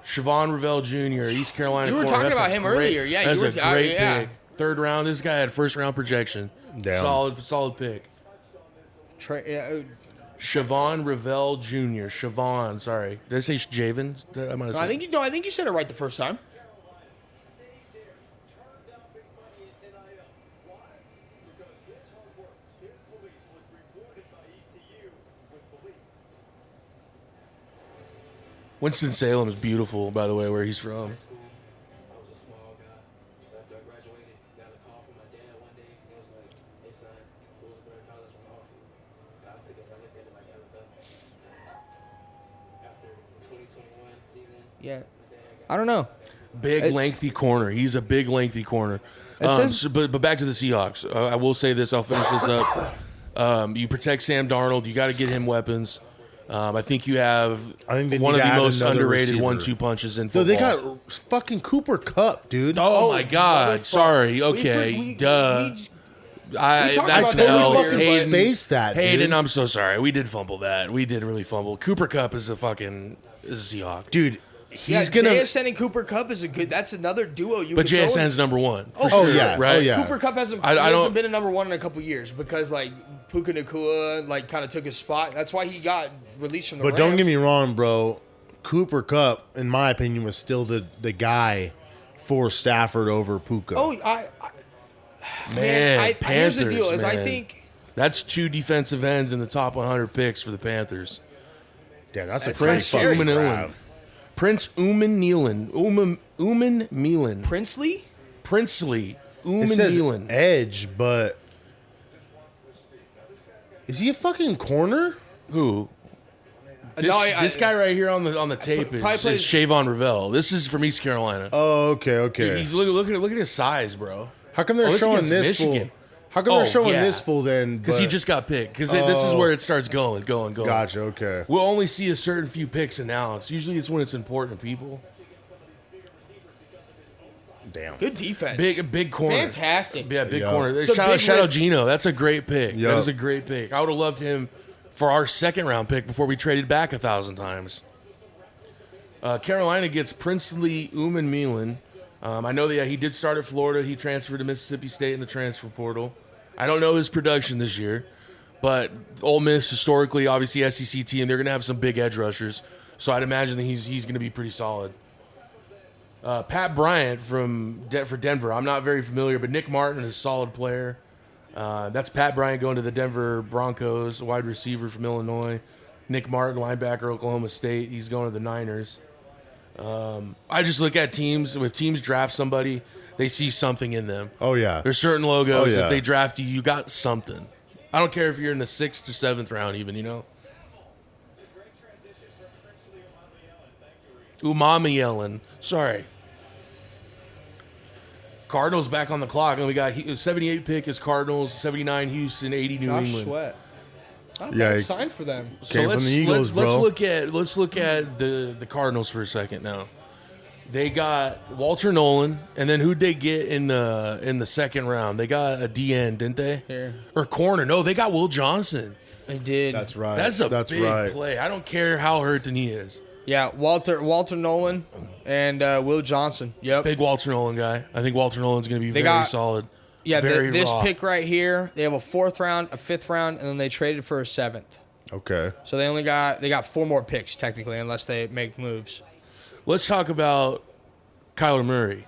Siobhan Revell Jr., East Carolina. You were corner. talking That's about a him great- earlier. Yeah, you that's were a great yeah. pick. Third round. This guy had first round projection. Damn. Solid pick. Siobhan Revell Jr. Siobhan, sorry. Did I say Javin? I might have said. I think you said it right the first time. Winston-Salem is beautiful, by the way, where he's from. I was a small guy. After I graduated, got a call from my dad one day. He was like, "Hey son, Louisburg College want to offer you." I looked at it like Alabama. After the 2021 season, Yeah. I don't know. Big, It- lengthy corner. He's a big, lengthy corner. says- But back to the Seahawks. I will say this. I'll finish this up. You protect Sam Darnold. You got to get him weapons. I think you have I think they one need of to the add most another underrated receiver. 1-2 punches in So football. they got fucking Cooper Cup, dude. Oh my God! motherfucker. Sorry. Okay. We Duh. talked That's about an that L. earlier, Hayden, but- Space that, Hayden, dude. I'm so sorry. We did fumble that. We did really fumble. Cooper Cup is a Seahawk. Dude, Yeah, he's gonna. JSN and Cooper Cup is a good. That's another duo. You But could throw in. JSN's number one. For Oh, sure, yeah. Right? Oh, yeah. Cooper Cup hasn't, I he hasn't don't- been a number one in a couple years because like Puka Nacua like kind of took his spot. That's why he got released from the But don't Rams. get me wrong, bro. Cooper Cup, in my opinion, was still the guy for Stafford over Puka. Oh, Man, here's the deal: Panthers, is I man. think That's 2 defensive ends in the top 100 picks for the Panthers. damn, that's a That's great kinda scary. fucking Uman grab. Prince Uman Nealon. Uman Milan. Princely. Princely. It Uman says Nealon. edge, but is he a fucking corner? Who? This, No, this guy right here on the tape Probably is plays- Shavon Revell. This is from East Carolina. Oh, okay, okay. He's look at his size, bro. How come they're Oh, this showing against this Michigan. full? How come they're Oh, showing yeah. this full then? Because he but- just got picked. Because this is Oh. where it starts going. Gotcha. Okay. We'll only see a certain few picks announced. Usually it's when it's important to people. Damn. Good defense. Big corner. Fantastic. Yeah, big Yeah. corner. It's a big Shout out win. Gino. That's a great pick. Yeah. That is a great pick. I would have loved him for our second round pick before we traded back 1,000 times. Carolina gets Princely Uman Milan. I know that he did start at Florida. He transferred to Mississippi State in the transfer portal. I don't know his production this year, but Ole Miss historically, obviously SEC team, they're going to have some big edge rushers. So I'd imagine that he's going to be pretty solid. Pat Bryant for Denver. I'm not very familiar, but Nick Martin is a solid player. That's Pat Bryant going to the Denver Broncos, a wide receiver from Illinois. Nick Martin, linebacker, Oklahoma State. He's going to the Niners. I just look at teams. If teams draft somebody, they see something in them. Oh yeah. There's certain logos. Oh, yeah. If they draft you, you got something. I don't care if you're in the 6th or 7th round even, you know? Umami Yellen. Sorry. Cardinals back on the clock. And we got 78 pick is Cardinals, 79 Houston, 80 New Josh England. Sweat. Not a Yeah, bad he- sign for them. Came from the Eagles, let's bro. look at the Cardinals for a second now. They got Walter Nolan, and then who'd they get in the second round? They got a DN, didn't they? Here. Or corner? No, they got Will Johnson. They did. That's right. That's a That's big right. play. I don't care how hurt he is. Yeah, Walter Nolan and Will Johnson. Yep. Big Walter Nolan guy. I think Walter Nolan's going to be very got- solid. Yeah, very this raw. pick right here, they have a 4th round, a 5th round, and then they traded for a 7th. Okay. So they got 4 more picks technically, unless they make moves. Let's talk about Kyler Murray.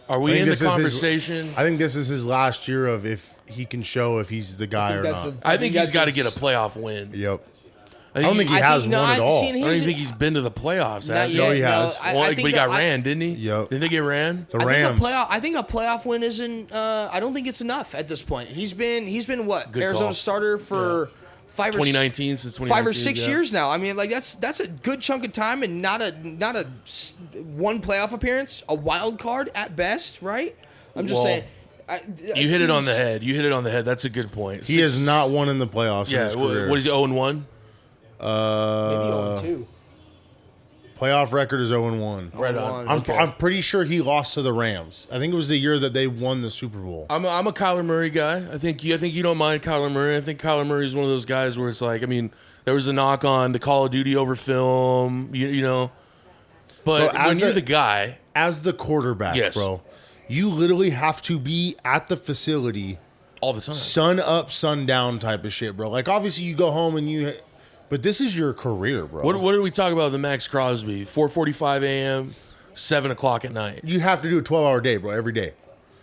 Are we in the conversation? I think this is his last year of if he can show if he's the guy or not. I think he's that's got to his- get a playoff win. Yep. I don't think he has one at all. I don't even think he's been to the playoffs. Not Has he? yet. No, he has. I Well, think but he got I- ran, didn't he? Yep. Didn't they get ran? The I Rams. think a playoff win isn't. I don't think it's enough at this point. He's been what Good Arizona call. starter for 2019 since 2019. 5 or 6 yeah. years now. I mean, like that's a good chunk of time and not a one playoff appearance, a wild card at best, right? I'm just Well, saying. You hit it on the head. You hit it on the head. That's a good point. He has not won in the playoffs in Yeah. his career. What is he? 0-1. Maybe 0-2. Playoff record is 0-1. Right on. I'm pretty sure he lost to the Rams. I think it was the year that they won the Super Bowl. I'm a Kyler Murray guy. I think you don't mind Kyler Murray. I think Kyler Murray is one of those guys where it's like, I mean, there was a knock on the Call of Duty over film, you know. But Bro, when as you're a- the guy, As the quarterback, Yes. bro, you literally have to be at the facility all the time. sun up, sun down type of shit, bro. Like, obviously, you go home and you... But this is your career, bro. What did we talk about with the Max Crosby? 4:45 a.m., 7 o'clock at night. You have to do a 12-hour day, bro, every day.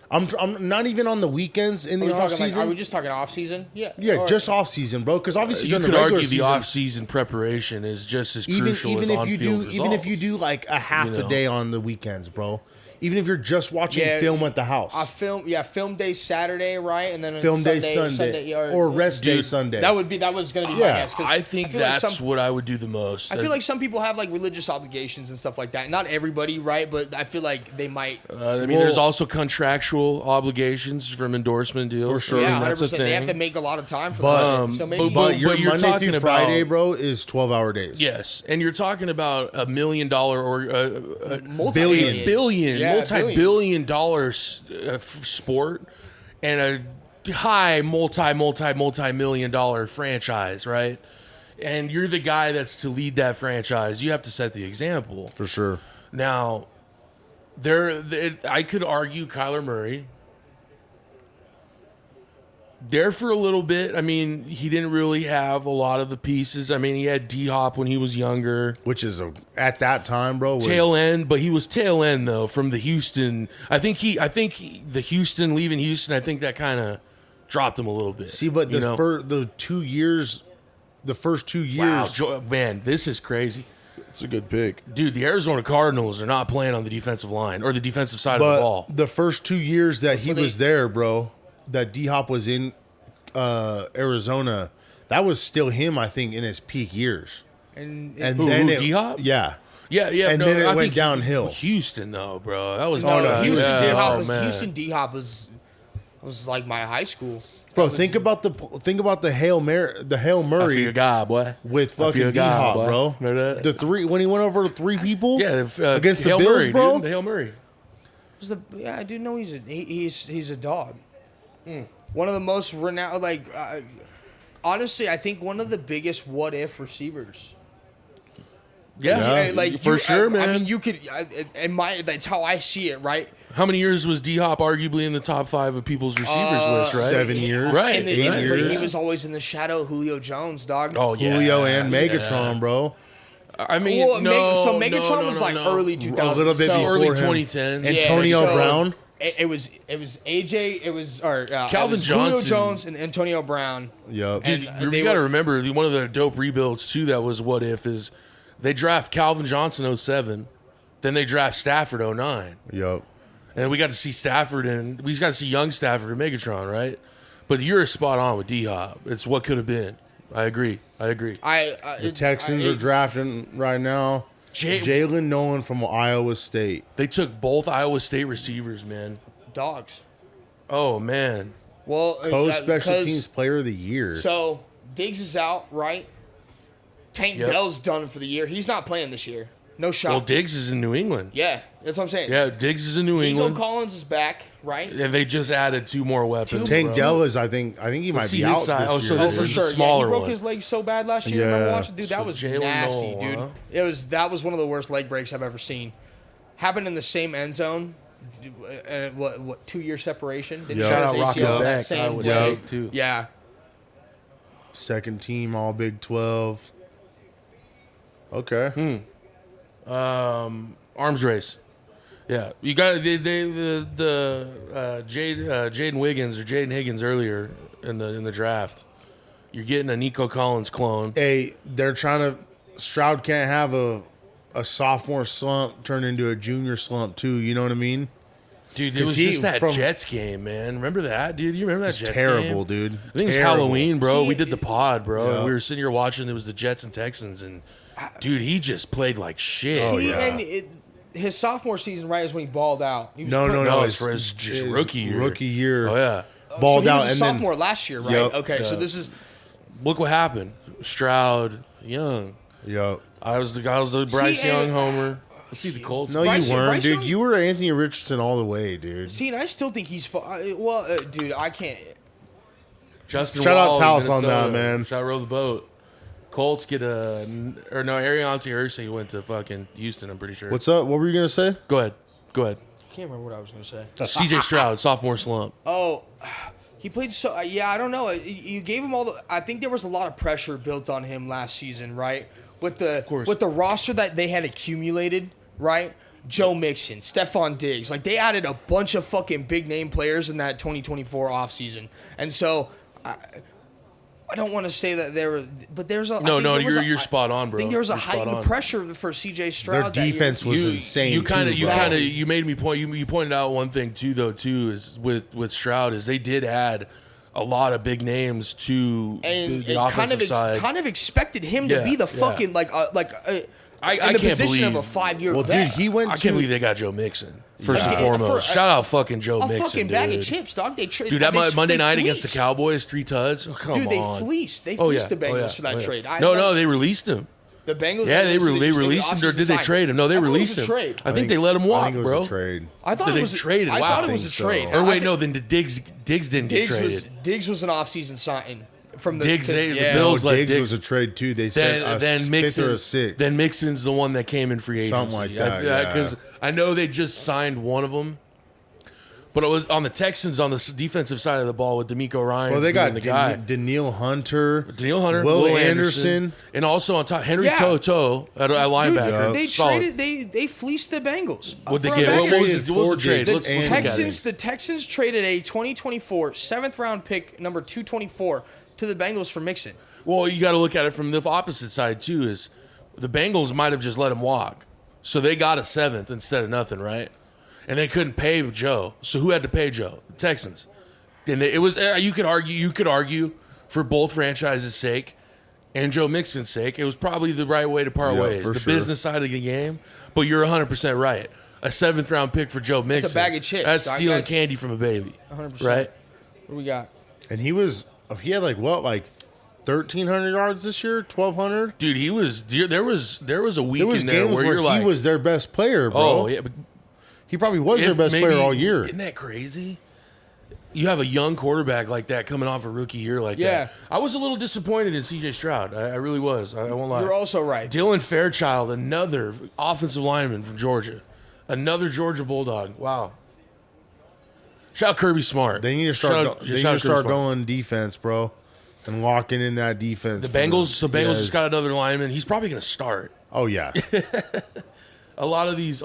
I'm not even on the weekends in the off season. Are we just talking off season? Yeah. Yeah, Or- just off season, bro. Because obviously You during could the regular argue the season, off-season preparation is just as crucial even as if you on-field do results. even if you do like a half You know. a day on the weekends, bro. Even if you're just watching Yeah, film at the house, film day Saturday, right? And then film day Sunday, or rest day Dude, Sunday. That was gonna be my Yeah. guess. 'cause I think feel like that's some- what I would do the most. I feel like some people have like religious obligations and stuff like that. Not everybody, right? But I feel like they might. I mean, Well- there's also contractual obligations from endorsement deals. For sure. I Yeah, mean, that's a 100%. They have to thing. make a lot of time for But- that. Shit. So maybe. but your you're Monday talking through Friday, about- bro, is 12-hour days. Yes, and you're talking about $1 million or a multi-billion. billion, Yeah, multi-billion dollar sport, and a high multi-million dollar franchise, right? And you're the guy that's to lead that franchise. You have to set the example. For sure. Now, I could argue Kyler Murray. There for a little bit. I mean, he didn't really have a lot of the pieces. I mean, he had D-Hop when he was younger. Which is at that time, bro. Was, Tail end, but he was tail end though from the Houston. I think the Houston leaving Houston. I think that kind of dropped him a little bit. See, but you know? the 2 years, the first 2 years, wow, man, this is crazy, it's a good pick. dude. The Arizona Cardinals are not playing on the defensive line or the defensive side of the But ball. the first 2 years that he what they- was there, bro, that D Hop was in Arizona, that was still him, I think, in his peak years. and And Who, then D-Hop? yeah, Yeah, And then it I went think downhill. Houston, though, bro, that was no, Houston yeah, D-Hop oh, was man. Houston D-Hop was like my high school. bro. Think about the Hail Mary, I feel Murray your guy, boy. with I feel fucking your D guy, Hop, boy. bro. Remember that? The three when he went over to 3 people, Yeah, against the Hail Bills, Murray, bro. dude. The Hail Murray. Yeah, I do know he's a dog. One of the most renowned, like, honestly, I think one of the biggest what if receivers. Yeah, Like for sure, man. I mean, you could, that's how I see it, right? How many years was D Hop arguably in the top 5 of people's receivers list? Right, 7 years, Right, And 8 but years. he was always in the shadow of Julio Jones, dog. Oh yeah, Julio and Megatron, yeah. bro. I mean, Well, no, Megatron was like early 2000s. A little bit so, before early him. 2010s. Antonio so Brown. It was AJ. It was Calvin Julio Johnson. Jones and Antonio Brown. Yup. Dude, And they you got to were- remember one of the dope rebuilds too. That was what if is they draft Calvin Johnson 07, then they draft Stafford 09, Yup. and we got to see Stafford and we got to see young Stafford and Megatron, right? But you're spot on with D Hop. It's what could have been. I agree. The Texans are drafting right now. Jalen Nolan from Iowa State. They took both Iowa State receivers, man. dogs. Oh man, Well, Co-special because- teams player of the year. So Diggs is out, right? Tank Yep. Dell's done for the year. He's not playing this year. No shot. well Diggs is in New England. Yeah, that's what I'm saying. Yeah, Diggs is in New Nico England, Collins is back, right? and they just added 2 more weapons. Tank bro. Dell is, I think he might see be his out side. this Oh, year. so Oh, this for is sure. the Yeah, smaller he broke one. his leg so bad last year. Remember Yeah. watching? Dude, that So was Jalen nasty, Noel, dude. huh? That was one of the worst leg breaks I've ever seen. Happened in the same end zone. What 2-year separation? Didn't Yeah. he Shout tear out his Rocky ACL that Beck, same Iowa play? State too. Yeah. Second team All Big 12. Okay. Arms race. Yeah, you got Jaden Wiggins or Jaden Higgins earlier in the draft. You're getting a Nico Collins clone. Hey, they're trying to. Stroud can't have a sophomore slump turn into a junior slump too. You know what I mean? Dude, it 'Cause was he- just that from- Jets game, man. Remember that, dude? You remember that Jets Terrible, game? dude. I think it was Terrible. Halloween, bro. See, We did the pod, bro. Yeah. And we were sitting here watching. It was the Jets and Texans, and dude, he just played like shit. See, yeah. and his sophomore season, right, is when he balled out. He was No, playing- No, it's it's for his just his rookie year. Rookie year. Oh yeah. Balled so he out was a and sophomore last year, right? Yep. Okay, so Yeah. this is Look what happened. Stroud, Young. then. Yup. I was the Bryce See, Young and- homer. Let's see the Colts. No, Bryce- you weren't, Bryce dude. Young- You were Anthony Richardson all the way, dude. see, and I still think he's dude, I can't. Justin Shout out Wall, Taos on Minnesota. that, man. Shout out row the boat. Colts get Ariante Irsay went to fucking Houston. I'm pretty sure. What's up? What were you gonna say? Go ahead. I can't remember what I was gonna say. CJ Stroud, sophomore slump. Oh, he played so. Yeah, I don't know. You gave him all the. I think there was a lot of pressure built on him last season, right? With the course. with the roster that they had accumulated, right? Joe Mixon, Stephon Diggs, like they added a bunch of fucking big name players in that 2024 offseason. And so I don't want to say that there were, but there's a No, I think there was you're spot on, bro. I think there was a You're spot heightened on. pressure for CJ Stroud. Their that year. defense was insane. You kind too, of bro. you made me point. You pointed out one thing too, though. Too is with Stroud is they did add a lot of big names to and the offensive side. kind of expected him Yeah, to be the yeah. fucking I in the can't position believe- of a 5-year Well, vet. dude, he went I to. can't believe they got Joe Mixon first and Yeah. foremost. For- Shout out fucking Joe a Mixon, fucking dude. bag of chips, dog. They Dude, that Monday night against the Cowboys, 3 tuds. Oh, come Dude, they on. fleeced. They Oh, fleeced yeah. the Bengals Oh, yeah. for that Oh, yeah. trade. No, they released him. The Bengals. Yeah, they just- released him, or did they offseason trade him? No, they I thought it was released a him. trade. I think they let him I walk, think it was bro. a trade. I thought They it was traded. I Wow. thought it I was a think so. trade. Or I wait, think no, then Diggs didn't get traded. Diggs was an offseason signing from the Diggs, the yeah. Bills No, let Diggs Diggs- was a trade too. They said then fifth Mixon, or a sixth. then Mixon's the one that came in free agency. Something like that, yeah. Because I know they just signed one of them, but it was on the Texans on the defensive side of the ball with D'Amico Ryan. well, they got the guy. Daniil Hunter, Daniil Hunter, Will Will Anderson. and also on top Henry Yeah. To'o at linebacker. They Solid. traded. They fleeced the Bengals. What'd they For a get? bag What of was chips. it? What was the Four trade? Diggs Let's and look at it. The Texans traded a 2024 7th round pick, number 224, to the Bengals for Mixon. Well, you got to look at it from the opposite side too. Is the Bengals might have just let him walk, so they got a 7th instead of nothing, right? And they couldn't pay Joe, so who had to pay Joe? The Texans. And it was you could argue for both franchises' sake and Joe Mixon's sake, it was probably the right way to part Yeah, ways. for The sure. business side of the game, but you're 100% right. A 7th round pick for Joe Mixon. bag of chips, That's dog. stealing That's- candy from a baby, 100%. right? What do we got? And he had like 1,300 yards this year, 1,200. Dude, there was a week There was in there games where where you're he like, was their best player, bro. oh yeah, but He probably was their best player all year. Isn't that crazy? You have a young quarterback like that coming off a rookie year like Yeah. that. I was a little disappointed in C.J. Stroud. I really was. I won't lie. You're also right. Dylan Fairchild, another offensive lineman from Georgia. Another Georgia Bulldog. Wow. Shout out Kirby Smart. They need to start. They need to start going defense, bro, and locking in that defense. The Bengals. So Bengals Yes. just got another lineman. He's probably going to start. Oh yeah. A lot of these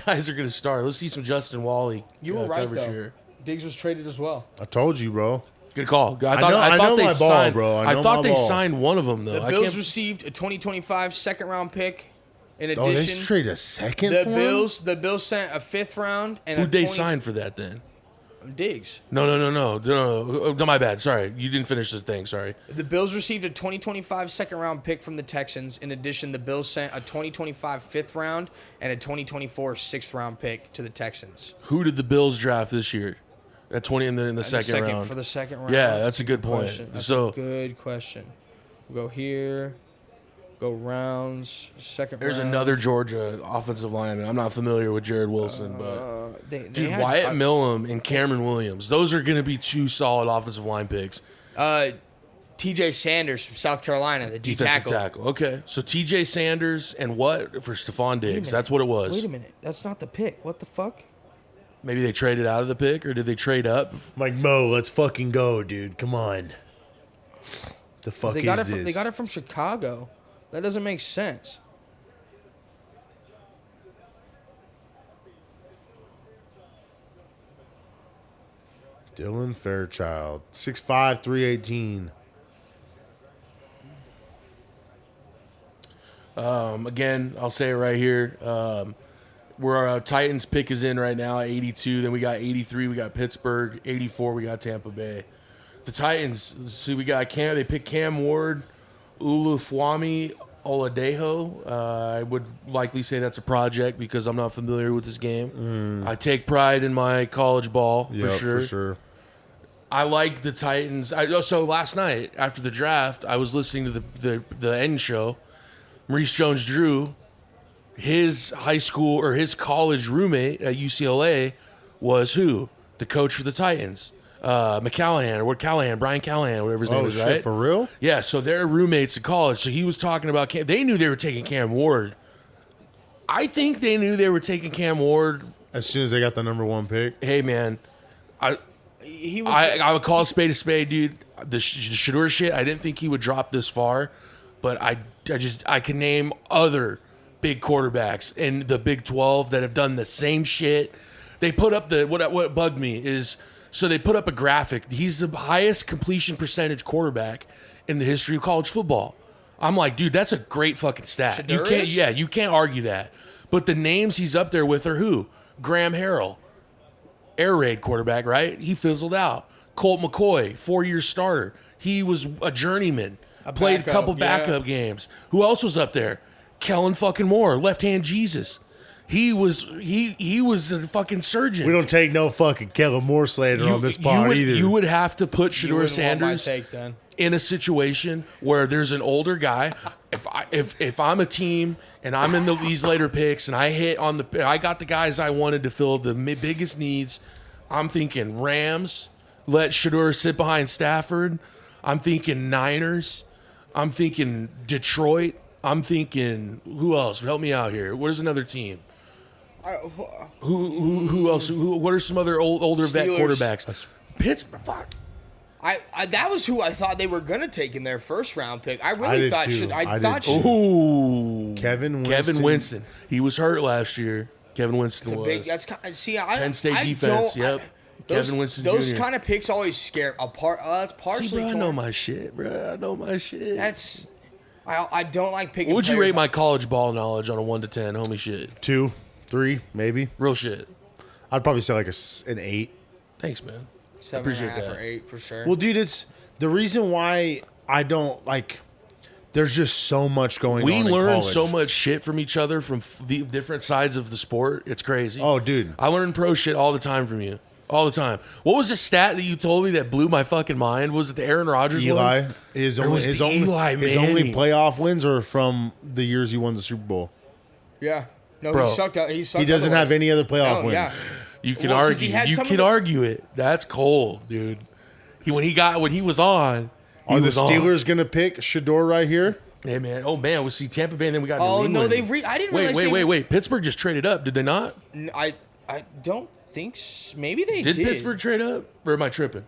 guys are going to start. Let's see some Justin Wally. You were right, coverage though. here. Diggs was traded as well. I told you, bro. Good call. I know thought they my ball, signed, bro. I know thought my they ball. signed one of them though. The I Bills can't. received a 2025 second-round pick. In Oh, they addition, traded a second. the for him? Bills sent a 5th round and Who'd a they 20 sign for that then? Diggs. No. Oh, my bad. Sorry, you didn't finish the thing. Sorry. The Bills received a 2025 second-round pick from the Texans. In addition, the Bills sent a 2025 5th round and a 2024 6th-round pick to the Texans. Who did the Bills draft this year? At 20 in the second round. For the second round. Yeah, that's a good point. Question. That's So a good question. We'll go here. Go rounds. Second there's round. another Georgia offensive lineman. I'm not familiar with Jared Wilson, but They dude, had- Wyatt Millam and Cameron Williams. Those are going to be two solid offensive line picks. T.J. Sanders from South Carolina, the D Defensive tackle. tackle. Okay, so T.J. Sanders and what for Stephon Diggs? minute. That's what it was. Wait a minute. That's not the pick. What the fuck? Maybe they traded out of the pick, or did they trade up? Like Mo, let's fucking go, dude. Come on. The fuck They is got it. this? They got it from Chicago. That doesn't make sense. Dylan Fairchild, 6'5", 318. Again, I'll say it right here. Where our Titans pick is in right now at 82. Then we got 83. We got Pittsburgh. 84. We got Tampa Bay. The Titans. See, we got Cam. They picked Cam Ward, Ulufuami Oladejo. I would likely say that's a project because I'm not familiar with this game. I take pride in my college ball for Yep, sure. for sure. I like the Titans. So last night after the draft, I was listening to the end show. Maurice Jones-Drew, his high school or his college roommate at UCLA was who? The coach for the Titans, Brian Callahan, whatever his name Oh is, shit, right? for real? Yeah, so they're roommates in college. So he was talking about they knew they were taking Cam Ward. I think they knew they were taking Cam Ward. As soon as they got the number 1 pick. Hey man, He was. I would call a spade, dude. The Shedeur shit, I didn't think he would drop this far, but I can name other big quarterbacks in the Big 12 that have done the same shit. They put up what bugged me is so they put up a graphic. He's the highest completion percentage quarterback in the history of college football. I'm like, dude, that's a great fucking stat. Shedeur You can't argue that. But the names he's up there with are who? Graham Harrell. Air Raid quarterback, right? He fizzled out. Colt McCoy, 4-year starter. He was a journeyman. Played a backup, couple yeah. backup games. Who else was up there? Kellen fucking Moore, left hand Jesus. He was a fucking surgeon. We don't take no fucking Kellen Moore slander on this pod either. You would have to put You Shedeur wouldn't want my Sanders take, then. in a situation where there's an older guy. If I'm a team and I'm in these later picks and I got the guys I wanted to fill the biggest needs, I'm thinking Rams. Let Shedeur sit behind Stafford. I'm thinking Niners. I'm thinking Detroit. I'm thinking who else? Help me out here. What is another team? Who else? What are some other older vet Steelers. quarterbacks? Pittsburgh. Fuck. I that was who I thought they were gonna take in their first round pick. I I really did thought too. I I thought did too. Ooh, Kevin Kevin Winston. He was hurt last year. Kevin Winston was. big. That's see. I Penn State I defense. don't- Yep. Those, Kevin Winston those Jr. kind of picks always scare apart. That's See, partially. bro, I torn. know my shit, bro. I know my shit. That's. I don't like picking. What would you players rate my college ball knowledge on a 1 to 10, homie? Shit, 2, 3, maybe. real shit. I'd probably say like an 8. Thanks, man. 7.5 appreciate or that. 8 for sure. Well, dude, it's the reason why I don't like. There's just so much going We on. in learn college. so much shit from each other from the different sides of the sport. It's crazy. Oh, dude. I learn pro shit all the time from you. All the time. What was the stat that you told me that blew my fucking mind? Was it the Aaron Rodgers Eli, one? his Or only was his the only Eli his only Manning? playoff wins are from the years he won the Super Bowl. yeah. No, Bro. he sucked out. He sucked. He doesn't have any other playoff Oh, wins. yeah. You can Well, 'cause he argue. had You some of can the- argue it. That's cold, dude. When he was on. He Are the was on. Steelers going to pick Shador right here? Hey man, oh man, we see Tampa Bay, and then we got. Oh New no, England. I didn't Wait, realize. wait, they- wait, wait. Pittsburgh just traded up, did they not? I don't think. Maybe they did. Did Pittsburgh trade up, or am I tripping?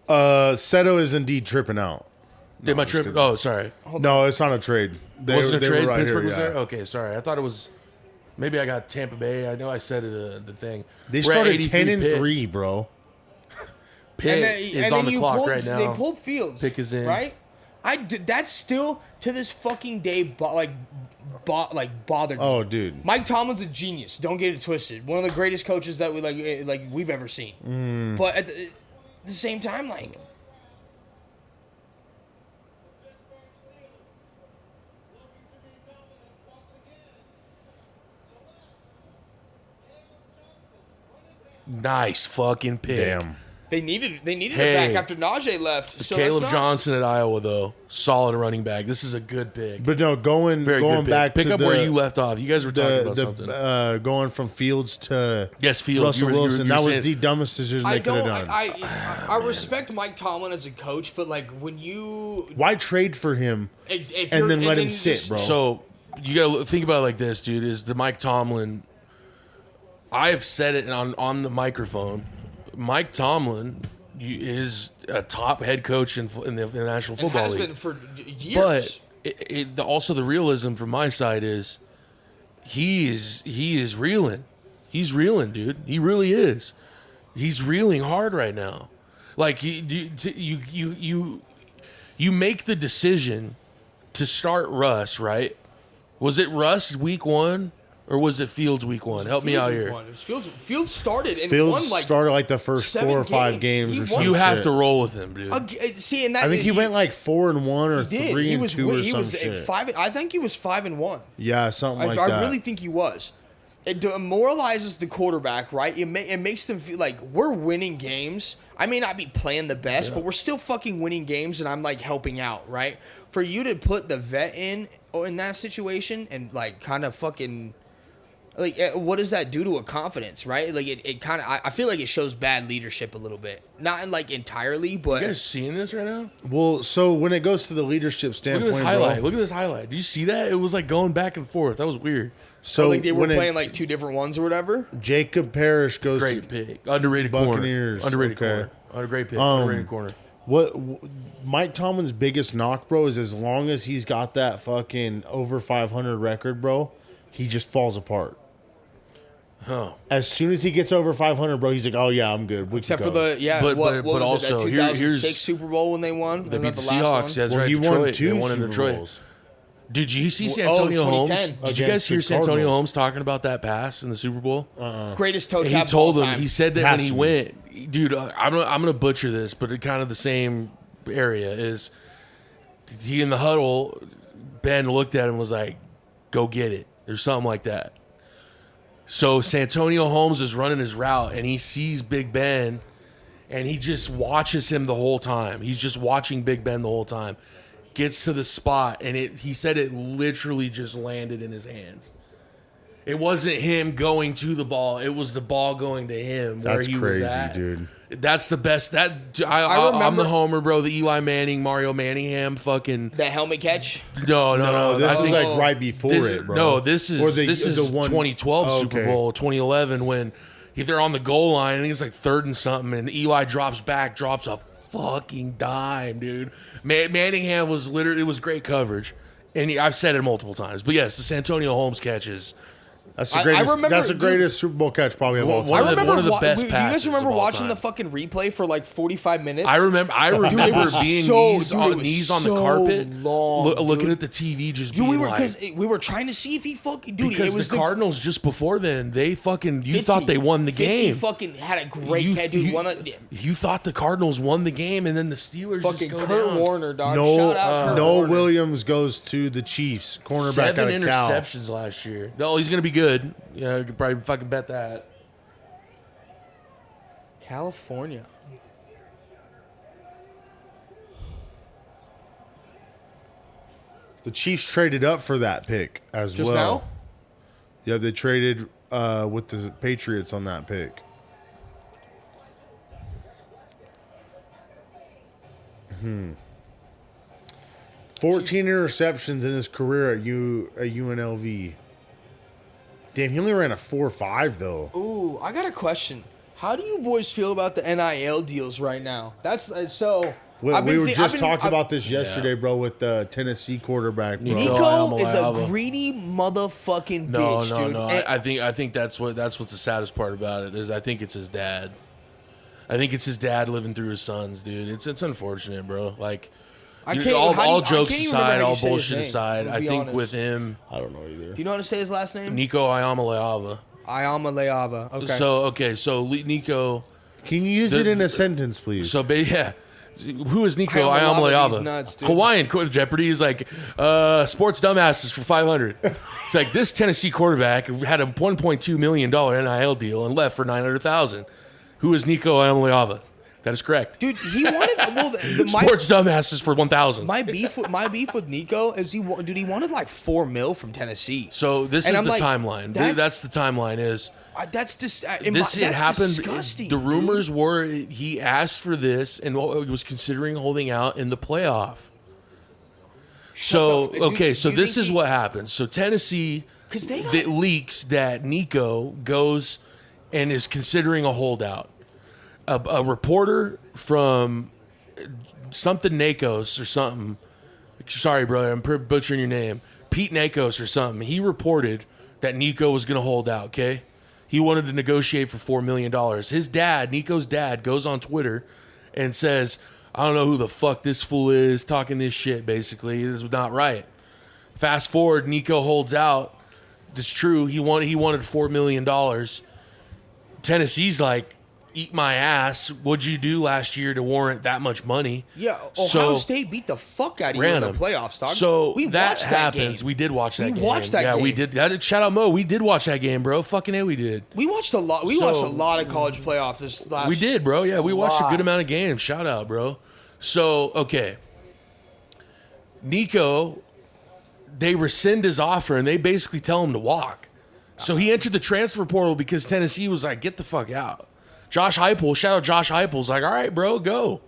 Seto is indeed tripping out. Am I tripping? Oh, sorry. No, it's not a trade. They, Wasn't a they were trade? right Pittsburgh here, was yeah. there. Okay, sorry. I thought it was. Maybe I got Tampa Bay. I know I said it, the thing. They We're at started 83 10 and Pitt. 3, bro. Pitt is on the you clock pulled, right now. They pulled Fields. Pick is in. Right? That's still to this fucking day bothered me. Oh, dude. Mike Tomlin's a genius. Don't get it twisted. One of the greatest coaches that we've ever seen. But at the same time, like. Nice fucking pick. Damn. They needed Hey. it back after Najee left. So Caleb that's not, Johnson at Iowa, though, solid running back. This is a good pick. But no, going Very good pick. back Pick to up the, where you left off. You guys were talking about something. going from Fields to Yes, Fields. Russell You were Wilson. you were That was saying- the dumbest decision I they could have don't. done. I respect Mike Tomlin as a coach, but like when you Why trade for him if and you're- then let him just- sit, bro? So you gotta think about it like this, dude. Is the Mike Tomlin? I have said it on the microphone. Mike Tomlin is a top head coach in the National It Football has League. been for years. But also the realism from my side is he is reeling. He's reeling, dude. He really is. He's reeling hard right now. Like you make the decision to start Russ, right? Was it Russ week 1 or was it Fields week 1? Help me out here. Fields started and Fields won like started like the first 7 4 or 5 games. games He or won. something. You have to roll with him, dude. see, and that I think he went like 4-1 or he did. 3-2 or he some was shit. 5. I think he was 5-1. Yeah, something like I that. really think he was. It demoralizes the quarterback, right? It makes them feel like we're winning games. I may not be playing the best, but we're still fucking winning games, and I'm like helping out, right? For you to put the vet in that situation and like kind of fucking like what does that do to a confidence, right? Like it kind of I feel like it shows bad leadership a little bit, not in like entirely, but You guys seeing this right now? Well, so when it goes to the leadership Look at standpoint, this highlight. bro, Look at this highlight. Do you see that? It was like going back and forth. That was weird. so like they were when playing like two different ones or whatever. Jacob Parrish goes Great to pick. Underrated Buccaneers. corner. Underrated Okay. corner. Great pick. Underrated corner. what Mike Tomlin's biggest knock, bro, is as long as he's got that fucking over 500 record, bro, he just falls apart. Huh. As soon as he gets over 500, bro, he's like, "Oh yeah, I'm good." We Except can for go. the But- what but was also, it, that here- 2006 here's- Super Bowl when they won? They Wasn't beat that the last Seahawks. one? That's Well, right. he Detroit. won 2 They won in Super Detroit. Bowls. Did you see Oh, Santonio Holmes? 2010. Did you guys Against hear the Santonio Cardinals. Holmes talking about that pass in the Super Bowl? Greatest toe He tap told of all them. time. He said that Has when he to be. went, dude. I'm gonna butcher this, but it kind of the same area is. He in the huddle, Ben looked at him and was like, "Go get it," or something like that. So Santonio Holmes is running his route and he sees Big Ben, and he just watches him the whole time. He's just watching Big Ben the whole time. Gets to the spot and he said it literally just landed in his hands. It wasn't him going to the ball. It was the ball going to him where That's he crazy, was at. dude. That's the best. I'm remember- the homer, bro. The Eli Manning, Mario Manningham, fucking that helmet catch. no. This I is think- like right before this- it, bro. No, this is Or this is the one- 2012 Oh, Super okay. Bowl, 2011 when they're on the goal line and it's like 3rd and something, and Eli drops back, drops a fucking dime, dude. Manningham was literally, it was great coverage, and I've said it multiple times, but yes, the Santonio Holmes catches. That's the I greatest. remember- that's the dude, greatest Super Bowl catch probably of all one time. of the best you passes guys remember of all watching time. the fucking replay for like 45 minutes? I remember Dude, it was being so- knees, dude, it on, was knees on the so carpet, long, looking dude. at the TV, just Dude, being we were like, because we were trying to see if he fucking dude. because It was the Cardinals just before then, they fucking you thought they won the game. Fitzy fucking had a great You- catch, dude. you- Won a, You thought the Cardinals won the game, and then the Steelers fucking just go Kurt down. Warner, dog. Noel, Shout out Kurt Noel Warner. Williams goes to the Chiefs, cornerback 7 out of Cal. interceptions last year. No, he's gonna be good. Yeah, you could probably fucking bet that. California. The Chiefs traded up for that pick as Just well. now? Yeah, they traded with the Patriots on that pick. 14 interceptions in his career at UNLV. Damn, he only ran a 4.5 though. Ooh, I got a question. How do you boys feel about the NIL deals right now? That's so. We I've been were thi- just I've been- talking I've- about this yesterday, bro, with the Tennessee quarterback, bro. Nico is a Ayamaleava. greedy motherfucking No, bitch, no, dude. no. And- I think that's what's the saddest part about it is I think it's his dad. I think it's his dad living through his sons, dude. It's unfortunate, bro. Like, I you- can't- all, how do you- all I jokes can't even remember aside, how all you say his bullshit name, aside, to I be think honest. with him, I don't know either. do you know how to say his last name? Nico Ayamaleava. Ayamaleava. Okay. So Nico. Can you use The- it in the- a sentence, please? So yeah, who is Nico Ayamaleava, these Ayamaleava? nuts, dude. Hawaiian Jeopardy is like sports dumbasses for 500. It's like this Tennessee quarterback had a $1.2 million NIL deal and left for 900,000. Who is Nico Ayamaleava? That is correct. Dude, he wanted Sports dumbasses for 1,000. my beef with Nico is he wanted like $4 million from Tennessee. So this And is I'm the like, timeline. That's the timeline. Is That's just this it happened? Disgusting, The dude. rumors were he asked for this and was considering holding out in the playoff. So the f- okay, do so you this think is he- what happens. So Tennessee 'Cause they got- that leaks that Nico goes and is considering a holdout. A reporter from something Nakos or something. Sorry, brother, I'm butchering your name. Pete Nakos or something. He reported that Nico was going to hold out. Okay, he wanted to negotiate for $4 million. His dad, Nico's dad, goes on Twitter and says, "I don't know who the fuck this fool is talking this shit. Basically, this is not right." Fast forward, Nico holds out. It's true. He wanted $4 million. Tennessee's like, eat my ass. What'd you do last year to warrant that much money? Yeah, Ohio State beat the fuck out of you in the Random. playoffs, dog. So we that watched happens. That game. We did watch that We game. watched that yeah, we game. did. Shout out Mo. We did watch that game, bro. Fucking A, we did. We watched a lot. We So- watched a lot of college playoffs this last. We did, bro. Yeah, we watched a lot. good amount of games. Shout out, bro. So, okay. Nico, they rescind his offer and they basically tell him to walk. So he entered the transfer portal because Tennessee was like, get the fuck out. Josh Heupel, shout out Josh Heupel's like, all right, bro, go.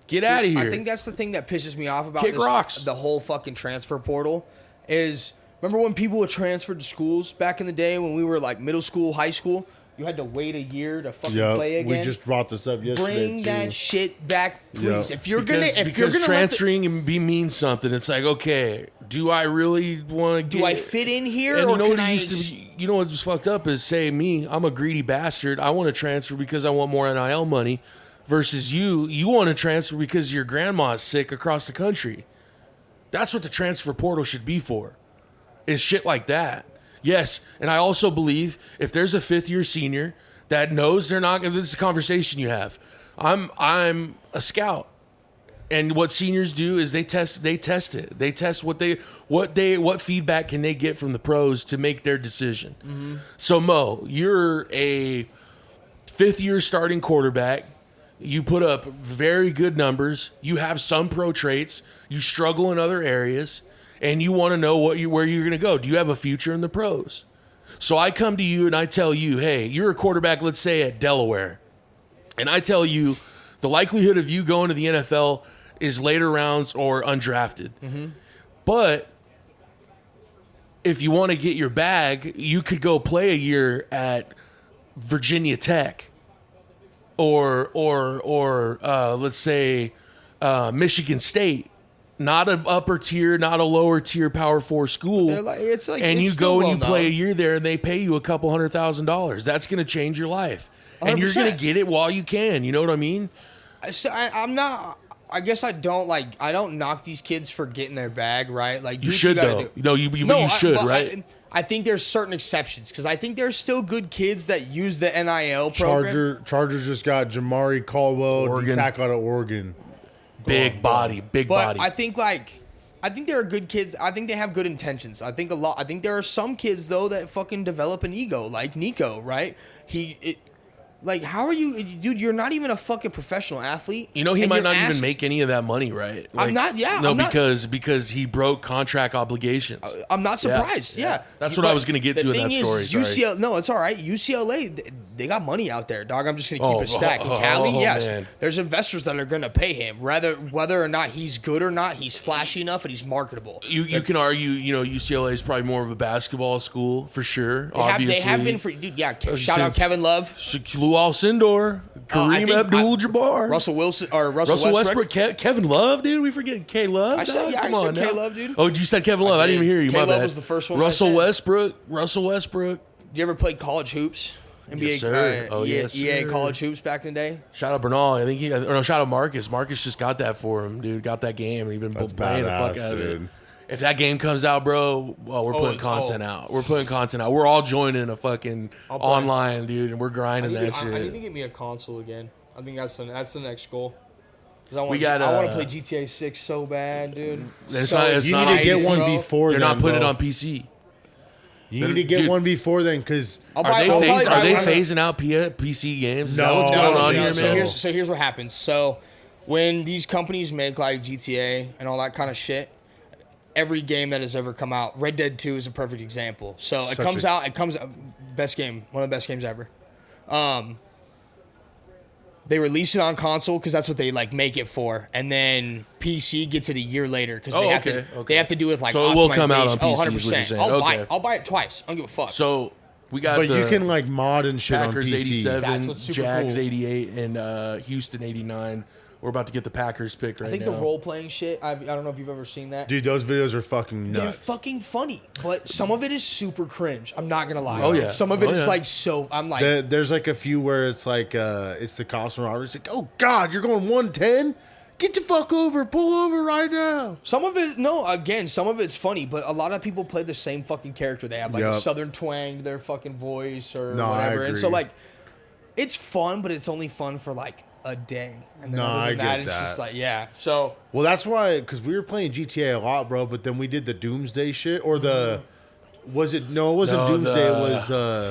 Get out of here. I think that's the thing that pisses me off about Kick this, rocks. the whole fucking transfer portal is remember when people would transfer to schools back in the day when we were like middle school, high school? You had to wait a year to fucking Yeah, play again. we just brought this up yesterday Bring too. that shit back, please. Yeah. If you're because gonna let the- transferring and means something. It's like, okay, do I really want to? do I fit in here And or you know can what I? it used to be, you know what's fucked up is say me, I'm a greedy bastard. I want to transfer because I want more NIL money, versus you want to transfer because your grandma's sick across the country. That's what the transfer portal should be for. Is shit like that. Yes, and I also believe if there's a 5th-year senior that knows they're not. This is a conversation you have. I'm a scout. And what seniors do is they test it. They test what feedback can they get from the pros to make their decision. Mm-hmm. So Mo, you're a 5th-year starting quarterback. You put up very good numbers. You have some pro traits. You struggle in other areas, and you want to know where you're going to go. Do you have a future in the pros? So I come to you and I tell you, hey, you're a quarterback, let's say at Delaware, and I tell you the likelihood of you going to the NFL is later rounds or undrafted. Mm-hmm. But if you want to get your bag, you could go play a year at Virginia Tech or let's say Michigan State. Not an upper tier, not a lower tier Power 4 school. It's like, And it's you still go and you well play a known. year there and they pay you a couple $100,000. That's going to change your life. And you're going to 100%. get it while you can. You know what I mean? So I'm not. I guess I don't knock these kids for getting their bag, right? Like do You what should, gotta though. do. No, you should, but right? I think there's certain exceptions because I think there's still good kids that use the NIL program. Chargers just got Jamari Caldwell, Oregon. D-tack out of Oregon. Big body. But body. I think there are good kids. I think they have good intentions. I think there are some kids though that fucking develop an ego, like Nico, right? Like, how are you, dude? You're not even a fucking professional athlete. You know, he and might you're not even asking- make any of that money, right? I'm not- yeah, No, I'm not- because he broke contract obligations. I'm not surprised. Yeah, That's what I But was gonna get the to in thing that is, story, sorry. UCLA. No, it's all right. UCLA, they got money out there, dog. I'm just gonna keep Oh, it stacked. In oh, Cali, oh, yes, man. there's investors that are gonna pay him, whether or not he's good or not. He's flashy enough and he's marketable. You can argue, you know, UCLA is probably more of a basketball school for sure. They have been for dude. Yeah, shout out since- Kevin Love, Lou Alcindor, Kareem Abdul-Jabbar, Russell Russell Wilson, or Russell Westbrook, Kevin Love, dude. We forget K Love. I said- yeah, I Come said on K. now. Love, dude. Oh, you said Kevin Love. I didn't even hear you. K. My Love bad. was the first one I Russell said. Westbrook. Did you ever play college hoops? NBA, Yes, sir. Oh, EA, yes, EA sir. college hoops back in the day. Shout out Bernal. I think shout out Marcus. Marcus just got that for him, dude. Got that game. He's been That's playing the fuck badass, out of it. dude. If that game comes out, bro, well, we're putting it's content out. We're putting content out. We're all joining a fucking I'll play. online, dude, and we're I grinding need, that to, I need to shit. get me a console again. I think that's the next goal. 'Cause I want, We got, I want to uh, play GTA 6 so bad, dude. It's So not- it's You not need on to get PC, one bro. before. They're then, not putting it bro. on PC. You need to get Dude. one before then, because I'll Are they, I'll probably buy one. phasing out PC games? Is that No, what's I going don't on think here, so. man? So here's what happens. So when these companies make like GTA and all that kind of shit, every game that has ever come out, Red Dead 2 is a perfect example. So it comes out, best game, one of the best games ever. They release it on console because that's what they like make it for, and then PC gets it a year later because Oh, they have okay, to. okay. They have to do with like So it will come out on optimization. Oh, PC is what you're 100%. saying. Okay. I'll buy it twice. I don't give a fuck. So we got but the you can like mod and shit Packers on PC. 87, That's what's super Jags cool. 88, and Houston 89. We're about to get the Packers pick right I think now. the role playing shit. I don't know if you've ever seen that. Dude, those videos are fucking They're nuts. fucking funny, but some of it is super cringe. I'm not gonna lie. Oh, yeah. Some of it Oh, is yeah. like so. I'm like, There's like a few where it's like it's the costume robbery. It's like, oh god, you're going 110? Get the fuck over, pull over right now. some of it. No, again, some of it's funny, but a lot of people play the same fucking character. They have like a Yup. southern twang to their fucking voice or No, I whatever, and so agree. like, it's fun, but it's only fun for like a day. And then No, other I than get that, it's that. just like, yeah. So Well, that's why, because we were playing GTA a lot, bro. But then we did the Doomsday shit, or the was it? No, it wasn't No, Doomsday. It the-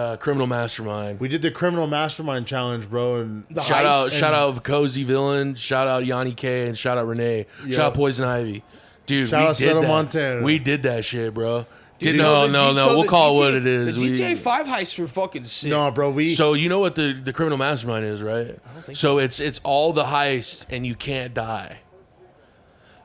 was Criminal Mastermind. we did the Criminal Mastermind challenge, bro. And The Shout out, heist shout out Cozy Villain, shout out Yanni K, and shout out Renee. Yeah. Shout out Poison Ivy. Dude, Shout we out did Santa that. Montana. We did that shit, bro. Dude, no, so we'll the call it GTA what it is. The We- GTA 5 heists were fucking sick. no, bro, we So you know what the Criminal Mastermind is, right? I don't think so. It's all the heists and you can't die.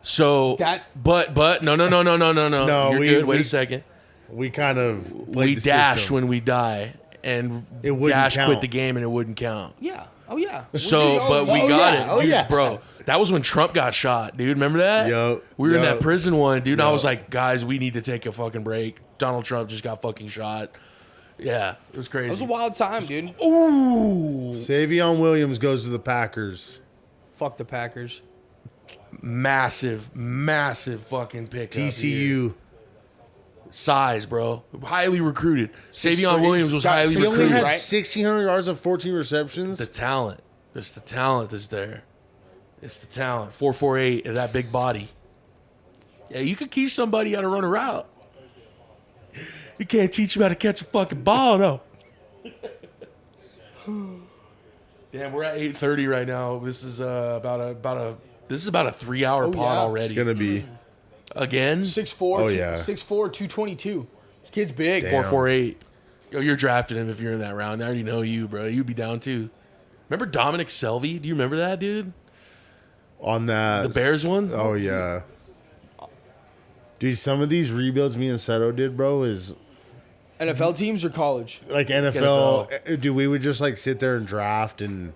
So but no. No, You're we- good. Wait we- a second. we kind of We played the dash system. when we die, and It wouldn't dash count. quit the game and it wouldn't count. Yeah. Oh yeah. So, but we got yeah. it, Oh, dude, yeah. bro. That was when Trump got shot, dude. Remember that? Yo, we were in yo. that prison one, dude. And I Yo. was like, guys, we need to take a fucking break. Donald Trump just got fucking shot. Yeah, it was crazy. It was a wild time, dude. Ooh, Savion Williams goes to the Packers. Fuck the Packers. massive fucking pick. TCU. Size, bro. Highly recruited. 6'3", Savion Williams was highly He only recruited. had right? 1,600 yards and 14 receptions. The talent. It's the talent that's there. It's the talent. 4.48 and that big body. Yeah, you could teach somebody how to run a route. You can't teach them how to catch a fucking ball, though. Damn, we're at 8:30 right now. This is about a 3-hour pod yeah. already. It's gonna be Again, 6'4", Oh, yeah. 6'4", 222. This kid's big. Damn. 4.48. Yo, you're drafting him if you're in that round. I already know you, bro. You'd be down too. Remember Dominic Selvey? Do you remember that, dude? on that The Bears one? Oh yeah, dude. Some of these rebuilds me and Seto did, bro, is NFL teams or college? like NFL. Dude, we would just like sit there and draft and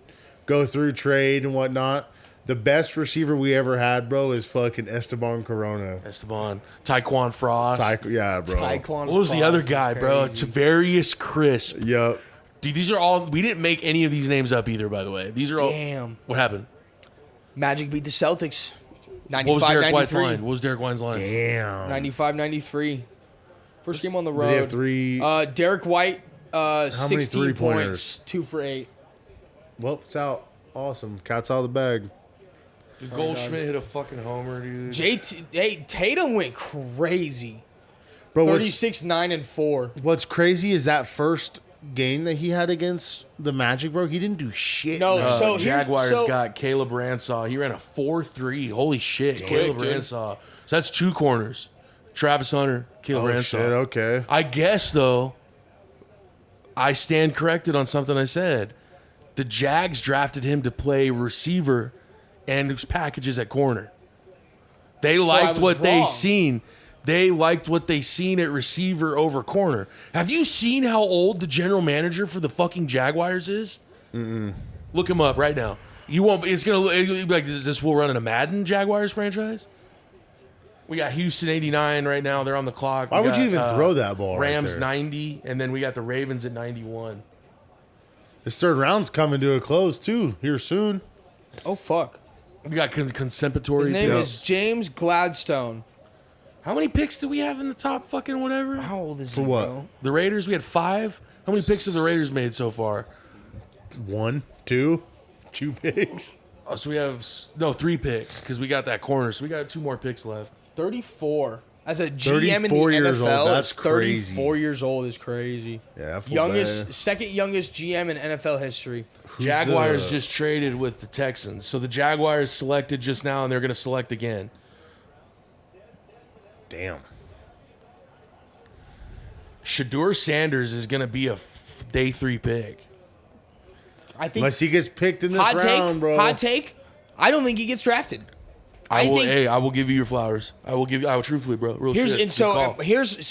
go through trade and whatnot. The best receiver we ever had, bro, is fucking Esteban Corona. Esteban. Taekwon Frost. Yeah, bro. Taekwon What was the Frost other is guy, bro? crazy. Tavarius Crisp. Yep. Dude, these are all. We didn't make any of these names up either, by the way. These are all. Damn. What happened? Magic beat the Celtics. What was 95, Derek White's 93. line? What was Derek White's line? Damn. 95, 93. First game on the Did road. he have three? Derek White, many 16 three-pointers? points, 2 for 8. Well, it's out. Awesome. Cat's out of the bag. Goldschmidt hit a fucking homer, dude. Tatum went crazy. Bro, 36, 9, and 4. what's crazy is that first game that he had against the Magic, bro, he didn't do shit. No, man. so here- Jaguars so- got Caleb Ransaw. He ran a 4.3. Holy shit, quick, Caleb dude. Ransaw. So that's 2 corners. Travis Hunter, Caleb Oh Ransaw. shit, okay. I guess though, I stand corrected on something I said. The Jags drafted him to play receiver and his packages at corner. They liked was what they wrong. seen. They liked what they seen at receiver over corner. Have you seen how old the general manager for the fucking Jaguars is? Look him up right now. You won't. It's gonna it'll be like is this fool running a Madden Jaguars franchise? We got Houston 89 right now. They're on the clock. Why We would you got, even throw that ball right Rams there? 90, and then we got the Ravens at 91. This third round's coming to a close too here soon. Oh fuck. We got consemplatory. His name picks. is James Gladstone. How many picks do we have in the top fucking whatever? How old is For he? what? Bro? The Raiders, we had 5. How many picks have the Raiders made so far? 1, 2, 2 picks. Oh, so we have 3 picks because we got that corner. So we got 2 more picks left. 34. As a GM in the 34 years NFL, old, that's 34 crazy. years old is crazy. Yeah, I feel Youngest, bad. second youngest GM in NFL history. Jaguars the- just traded with the Texans. So the Jaguars selected just now, and they're going to select again. Damn. Shadur Sanders is going to be a day 3 pick. I think. Unless he gets picked in this hot round, take. bro. Hot take. I don't think he gets drafted. I will. think Hey, I will give you your flowers. I will truthfully, bro. Real here's shit. and Good so call.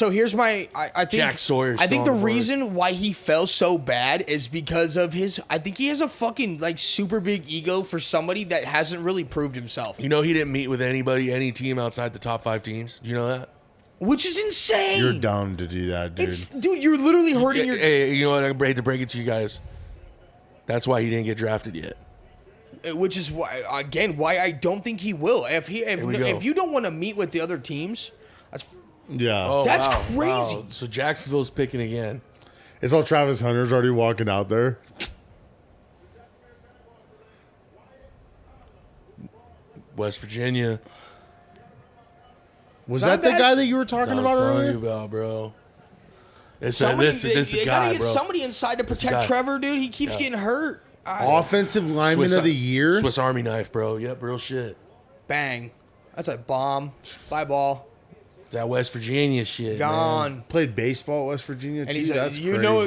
here's my I think Jack Sawyer's I think still the on board. reason why he fell so bad is because of his. I think he has a fucking like super big ego for somebody that hasn't really proved himself, You know he didn't meet with anybody, any team outside the top 5 teams. Do you know that? which is insane. You're dumb to do that, dude. Dude, you're literally hurting your. Hey, you know what? I hate to break it to you guys. That's why he didn't get drafted yet. Which is why why I don't think he will. we go. If you don't want to meet with the other teams, that's Yeah. Oh, That's wow, crazy. wow. So Jacksonville's picking again. It's all Travis Hunter's already walking out there. West Virginia. Was not that the bad. guy that you were talking I was about telling earlier? you about, bro. It's somebody, this a you guy, gotta get bro. somebody inside to guy. protect Trevor, dude. He keeps getting hurt. Offensive lineman Swiss- of the year. Swiss Army knife, bro. Yep, real shit. Bang. That's a bomb. Fly ball. That West Virginia shit. Gone. Man. Played baseball at West Virginia. And Too. he's That's you crazy. know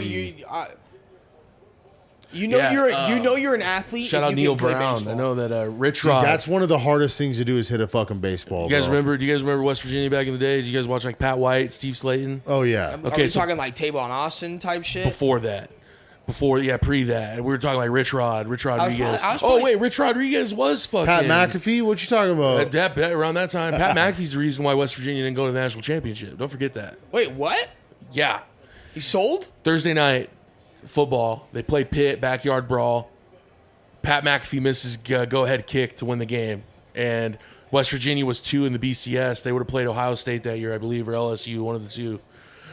Yeah, you're an athlete. Shout if out you Neil can play Brown. baseball. I know that Rich Dude, Rod. that's one of the hardest things to do is hit a fucking baseball. you guys bro. remember? Do you guys remember West Virginia back in the day? Did you guys watch like Pat White, Steve Slayton? Oh yeah. Are Okay, we so- talking like Tavon Austin type shit? Before that. Pre that. We were talking like Rich Rodriguez. I was Oh probably- wait, Rich Rodriguez was fucking Pat McAfee. What you talking about? around that time. Pat McAfee's the reason why West Virginia didn't go to the national championship. Don't forget that. Wait, what? Yeah. He sold? Thursday night football. They play Pitt backyard brawl. Pat McAfee misses go ahead kick to win the game, and West Virginia was 2 in the BCS. They would have played Ohio State that year, I believe, or LSU, one of the two.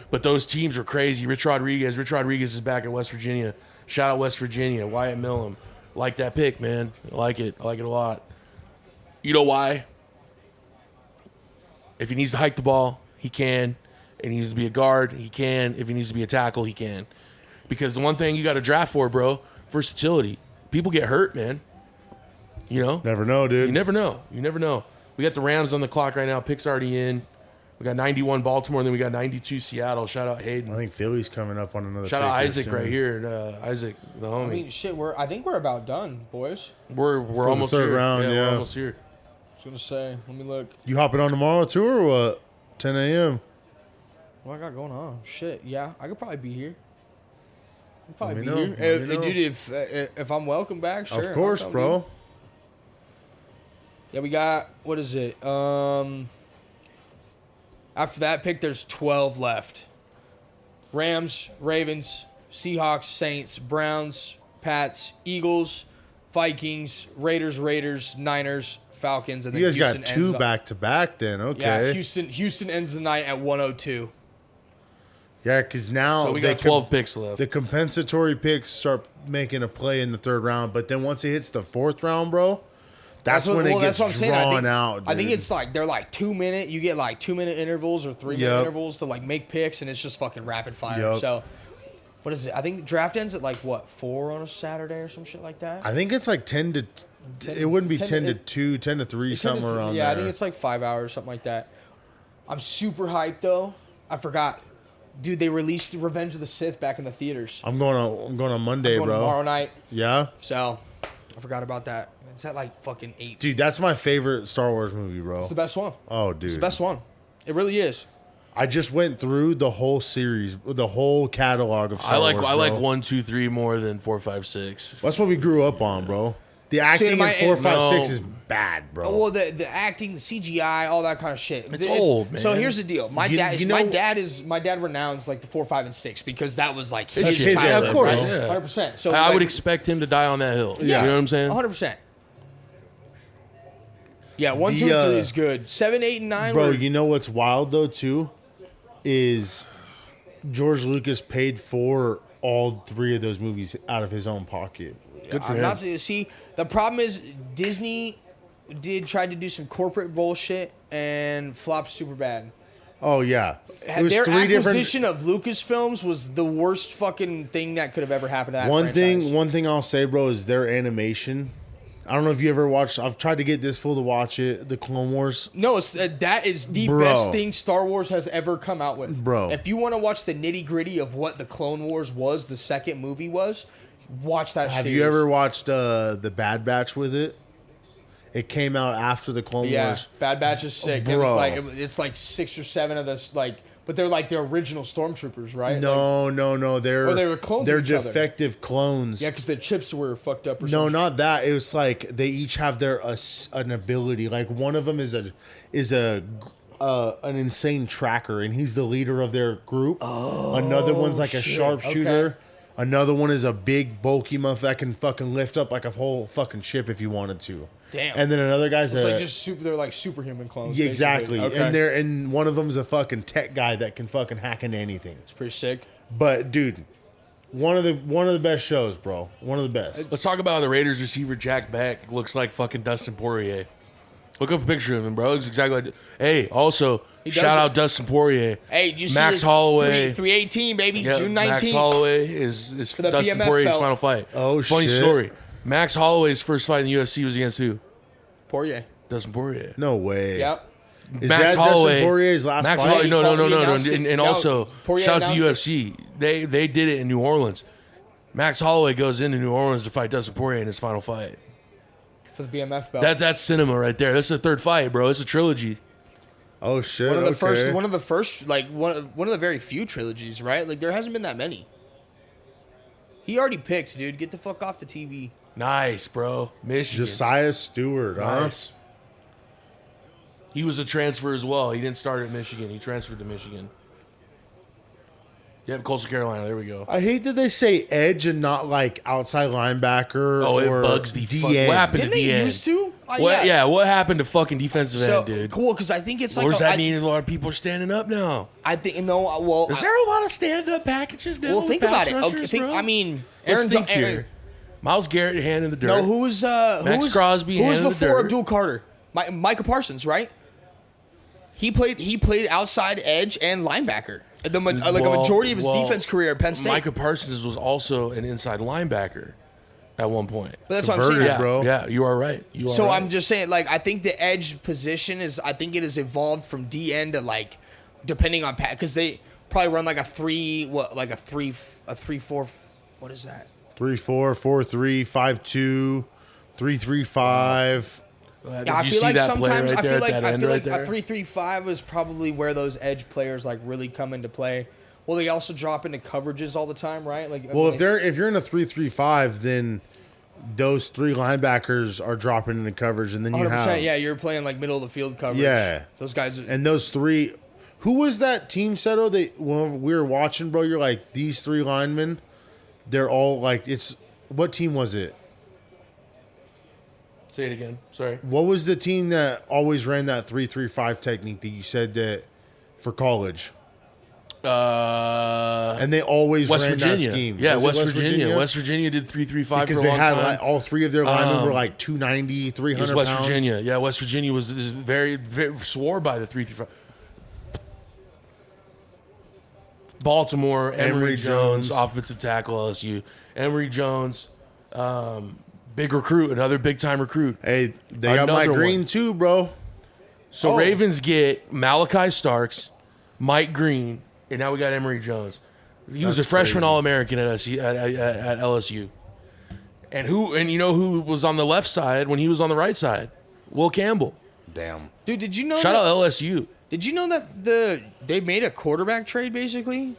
But those teams were crazy. Rich Rodriguez is back at West Virginia. Shout out West Virginia. Wyatt Millam. Like that pick, man. I like it. I like it a lot. You know why? If he needs to hike the ball, he can. And he needs to be a guard, he can. If he needs to be a tackle, he can. Because the one thing you got to draft for, bro, versatility. People get hurt, man. You know? Never know, dude. You never know. You never know. We got the Rams on the clock right now. Pick's already in. We got 91 Baltimore, and then we got 92 Seattle. Shout out I Hayden. think Philly's coming up on another. Shout out pick Isaac soon. right here. Isaac, the homie. I mean, shit. I think we're about done, boys. we're the almost third here. round, We're yeah. almost here. I was gonna say. Let me look. You hopping on tomorrow too, or what? 10 a.m. What I got going on? Shit. Yeah, I could probably be here. I'd probably Let be me know. here. Let me know. Dude, if I'm welcome back, sure. Of course, I'll come bro. in. Yeah, we got what is it? After that pick, there's 12 left. Rams, Ravens, Seahawks, Saints, Browns, Pats, Eagles, Vikings, Raiders, Niners, Falcons, and then You guys Houston got ends two the- back to back, then. Okay. Yeah, Houston ends the night at 102. Yeah, because now So we they got 12 picks left. the compensatory picks start making a play in the third round, but then once it hits the fourth round, bro, that's when it gets drawn out. I think dude. it's like they're like 2 minute. You get like 2 minute intervals or 3 minute Yep. intervals to like make picks, and it's just fucking rapid fire. Yep. So What is it? I think the draft ends at like what 4 on a Saturday or some shit like that. I think it's like 10 to. It wouldn't be 10 to 2, 10 to 3, somewhere around there. Yeah, I think it's like 5 hours, something like that. I'm super hyped though. I forgot, dude. They released Revenge of the Sith back in the theaters. I'm going on Monday, Going bro. tomorrow night. Yeah, So I forgot about that. It's at like fucking 8. dude, that's my favorite Star Wars movie, bro. It's the best one. Oh, dude, It's the best one. It really is. I just went through the whole series, the whole catalog of Star Wars. I like bro. 1, 2, 3 more than 4, 5, 6. That's what we grew up on, bro. The acting my- in 4, 5, 6 no. is bad, bro. Well, the acting, the CGI, all that kind of shit. It's old, man. So here's the deal. My You- dad, you know- my dad renounced like the 4, 5, and 6 because that was like That's his his childhood, era, of course, right? yeah. 100%. So I like, would expect him to die on that hill. Yeah. You know what I'm saying? 100%. Yeah, 1, 2, The, 3 is good. 7, 8, and 9. Bro, were, you know what's wild though too, is George Lucas paid for all 3 of those movies out of his own pocket. Good for I'm him. not saying. See, the problem is Disney tried to do some corporate bullshit and flopped super bad. Oh yeah, it was Their 3 different. acquisition of Lucasfilms was the worst fucking thing that could have ever happened to that One franchise. thing I'll say, bro, is their animation. I don't know if you ever watched. I've tried to get this fool to watch it, the Clone Wars. No, that is the Bro. best thing Star Wars has ever come out with. Bro. If you want to watch the nitty gritty of what the Clone Wars was, the second movie was, watch that Have series. you ever watched the Bad Batch with it? It came out after the Clone Yeah, Wars. Bad Batch is sick. It was Bro. like it's like 6 or 7 of this but they're like the original stormtroopers, right? Like, No. They're they were clones They're of each other. defective clones. yeah, because their chips were fucked up or No, something. not that. It was like they each have their an ability. Like one of them is an insane tracker, and he's the leader of their group. Another one's like a shit. sharpshooter. Okay. Another one is a big bulky muff that can fucking lift up like a whole fucking ship if you wanted to. Damn. And then another guy's It's a like just they're like superhuman clones. yeah, exactly. basically. Okay. And one of them's a fucking tech guy that can fucking hack into anything. It's pretty sick. But dude, one of the best shows, bro. One of the best. Let's talk about the Raiders receiver Jack Beck. Looks like fucking Dustin Poirier. Look up a picture of him, bro. Looks exactly like. Hey, also does shout it. out Dustin Poirier. Hey, did you see Max this Holloway. 318, baby, Yeah, June Max 19th. Holloway is the Dustin BMF Poirier's belt. final fight. Oh, Funny shit. story. Max Holloway's first fight in the UFC was against who? Poirier. Dustin Poirier. No way. Yep. Is Max that Holloway. Dustin Poirier's last Max fight? Holloway. No. He announced it. And No, also, Poirier shout out to announced UFC. They did it in New Orleans. Max Holloway goes into New Orleans to fight Dustin Poirier in his final fight. For the BMF belt. That's cinema right there. That's the third fight, bro. It's a trilogy. Oh shit. one of the okay. first, like one of the very few trilogies, right? Like there hasn't been that many. He already picked, dude. Get the fuck off the TV. Nice, bro. Michigan. Josiah Stewart, huh? Nice. He was a transfer as well. He didn't start at Michigan. He transferred to Michigan. Yep, Coastal Carolina. There we go. I hate that they say edge and not like outside linebacker Oh, it or bugs the fuck. DN. What happened Didn't to they DN? used to? What? Yeah. What happened to fucking defensive So end, dude? cool, because I think it's like Or does that mean a lot of people are standing up now? I think no. Well, Is there a lot of stand-up packages now? well, with think pass about it. rushers, Okay, think. bro? I mean, Let's Aaron. think here. Miles Garrett, hand in the dirt. No, who was Max Crosby, Who was hand in the before dirt. Abdul Carter? Micah Parsons, right? He played outside edge and linebacker. A majority of his defense career at Penn State. Micah Parsons was also an inside linebacker at one point. But that's what I'm Converted, saying. bro. Yeah, you are right. You are So right. I'm just saying, like, I think the edge position I think it has evolved from DN to like, depending on because they probably run like a 3-4. What is that? 3-4, 4-3, 5-2, 3-3-5. Yeah, I You feel see like that play sometimes right I there feel at like that I end feel right like there? a 3-3-5 is probably where those edge players like really come into play. Well, they also drop into coverages all the time, right? Like, Well, if you're in a 3-3-5, then those 3 linebackers are dropping into coverage, and then you 100%, have yeah, you're playing like middle of the field coverage. Yeah. those guys. and those 3. Who was that team, Seto? When we were watching, bro, you're like, these 3 linemen, they're all like, what team was it? Say it again. Sorry. What was the team that always ran that 3-3-5 technique that you said that for college? And they always West ran Virginia. that scheme. Yeah, Was it West Virginia. West Virginia did 3-3-5 because for a they long had time. like all 3 of their linemen were Um, like 290, It 300 was West pounds. Virginia. Yeah, West Virginia was very, very swore by the 3-3-5. Baltimore, Emory Emory Jones, Jones. offensive tackle, LSU. Emory Jones, big recruit, another big-time recruit. Hey, they got Another Mike Green one. too, bro. So Ravens get Malachi Starks, Mike Green, and now we got Emory Jones. He was a That's freshman crazy. All-American at LSU. And you know who was on the left side when he was on the right side? Will Campbell. Damn. Dude, did you know Shout that, out LSU. Did you know that they made a quarterback trade basically?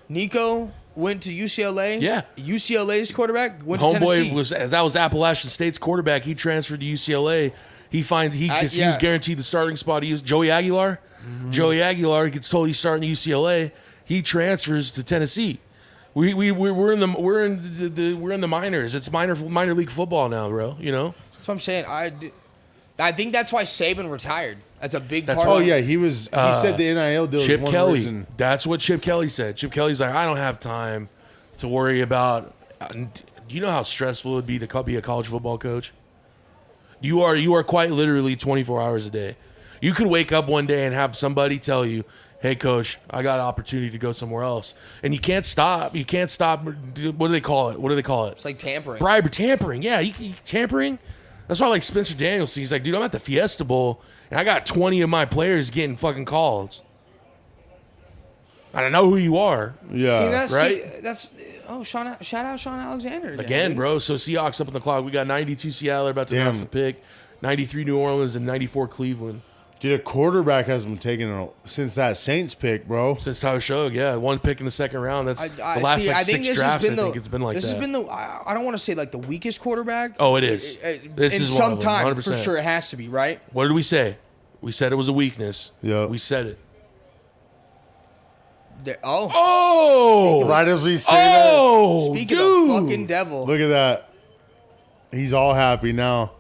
Nico went to UCLA. Yeah. UCLA's quarterback went to Tennessee. Homeboy was Appalachian State's quarterback. He transferred to UCLA. He was yeah. guaranteed the starting spot. He was Joey Aguilar. Joey Aguilar gets told he's starting at UCLA. He transfers to Tennessee. We're in the minors. It's minor league football now, bro. You know. That's what I'm saying. I think that's why Saban retired. That's a big part. Oh of yeah, he said the NIL deal. Chip was one Kelly. reason. That's what Chip Kelly said. Chip Kelly's like, I don't have time to worry about. Do you know how stressful it would be to be a college football coach? You are quite literally 24 hours a day. You could wake up one day and have somebody tell you, "Hey, coach, I got an opportunity to go somewhere else," and you can't stop. You can't stop. What do they call it? It's like tampering. Tampering. Yeah, you tampering. That's why, like Spencer Danielson, he's like, dude, I'm at the Fiesta Bowl, and I got 20 of my players getting fucking calls. I don't know who you are. Yeah. That's shout out Sean Alexander Again, dude. bro. So Seahawks up on the clock. We got 92 Seattle about to announce Damn. the pick, 93 New Orleans, and 94 Cleveland. Dude, a quarterback has been taken since that Saints pick, bro. Since Tyler Shug, yeah, one pick in the second round. That's the last I think six this drafts. has been I think it's been like this that. has been I don't want to say like the weakest quarterback. Oh, it is. This in is one some of them, time 100%. for sure it has to be right. What did we say? We said it was a weakness. Yeah. We said it. Oh, Oh, Right as we say that, oh, speaking dude. of fucking devil, look at that. He's all happy now.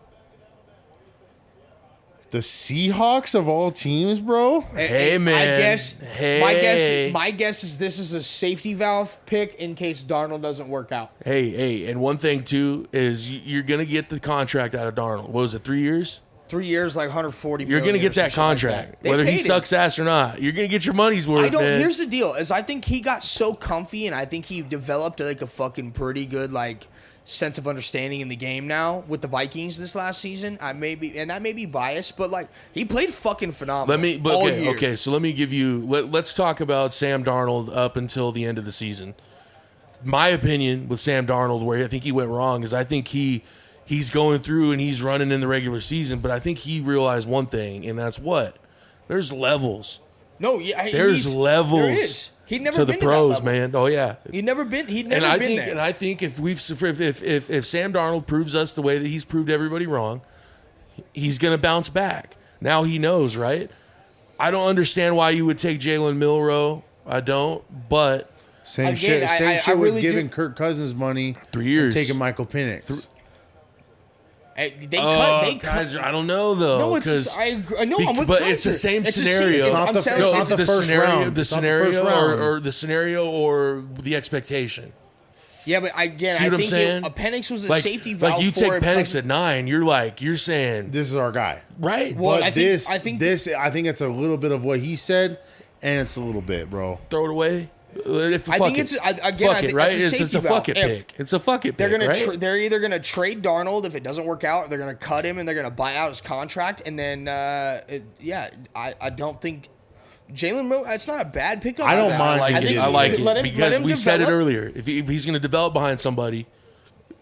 The Seahawks of all teams, bro. Hey, man. I guess Hey. my guess is this is a safety valve pick in case Darnold doesn't work out. Hey, and one thing too is you're gonna get the contract out of Darnold. What was it? 3 years? 3 years, like 140. You're gonna million get or some that shit like contract, that. They whether he paid him. sucks ass or not. You're gonna get your money's worth. I don't. Man. Here's the deal: is I think he got so comfy, and I think he developed like a fucking pretty good like sense of understanding in the game now with the Vikings this last season. I may be, and that may be biased, but like he played fucking phenomenal. all year. Okay. So let me give you. Let's talk about Sam Darnold up until the end of the season. My opinion with Sam Darnold, where I think he went wrong, is I think he's going through and he's running in the regular season, but I think he realized one thing, and that's what there's levels. No, yeah, There's levels There is. He'd never to the been to pros, that level. man. Oh yeah. He'd never been. He'd And never I been think, there. and I think if Sam Darnold proves us the way that he's proved everybody wrong, he's gonna bounce back. Now he knows, right? I don't understand why you would take Jalen Milroe. I don't, but Same Again, shit. I Same really with do- giving Kirk Cousins money. 3 years. And taking Michael Penix. They cut. guys, I don't know though. No, it's. 'cause- I know. I'm with but it's the Kaiser. same It's the scenario. same- Not I'm the- saying- it's not It's the the first scenario, round. the It's not the first scenario, round. or the scenario, or the expectation. Yeah, but again, See I what I'm think saying? a Penix was a Like, safety valve. like you for take him. Penix at 9, you're saying This is our guy. right. Well, But I think- this, I think- I think it's a little bit of what he said, and it's a little bit, bro. Throw it away. If I fuck think it. it's again. Fuck I it, think right? that's It's a safety fuck it valve. If pick. It's a fuck it They're pick, gonna. right? They're either gonna trade Darnold if it doesn't work out. They're gonna cut him and they're gonna buy out his contract. And then, I don't think Jalen Milroe. It's not a bad pickup. I don't mind I like think it. I like let it him- because let him we said it develop. earlier. If he's going to develop behind somebody,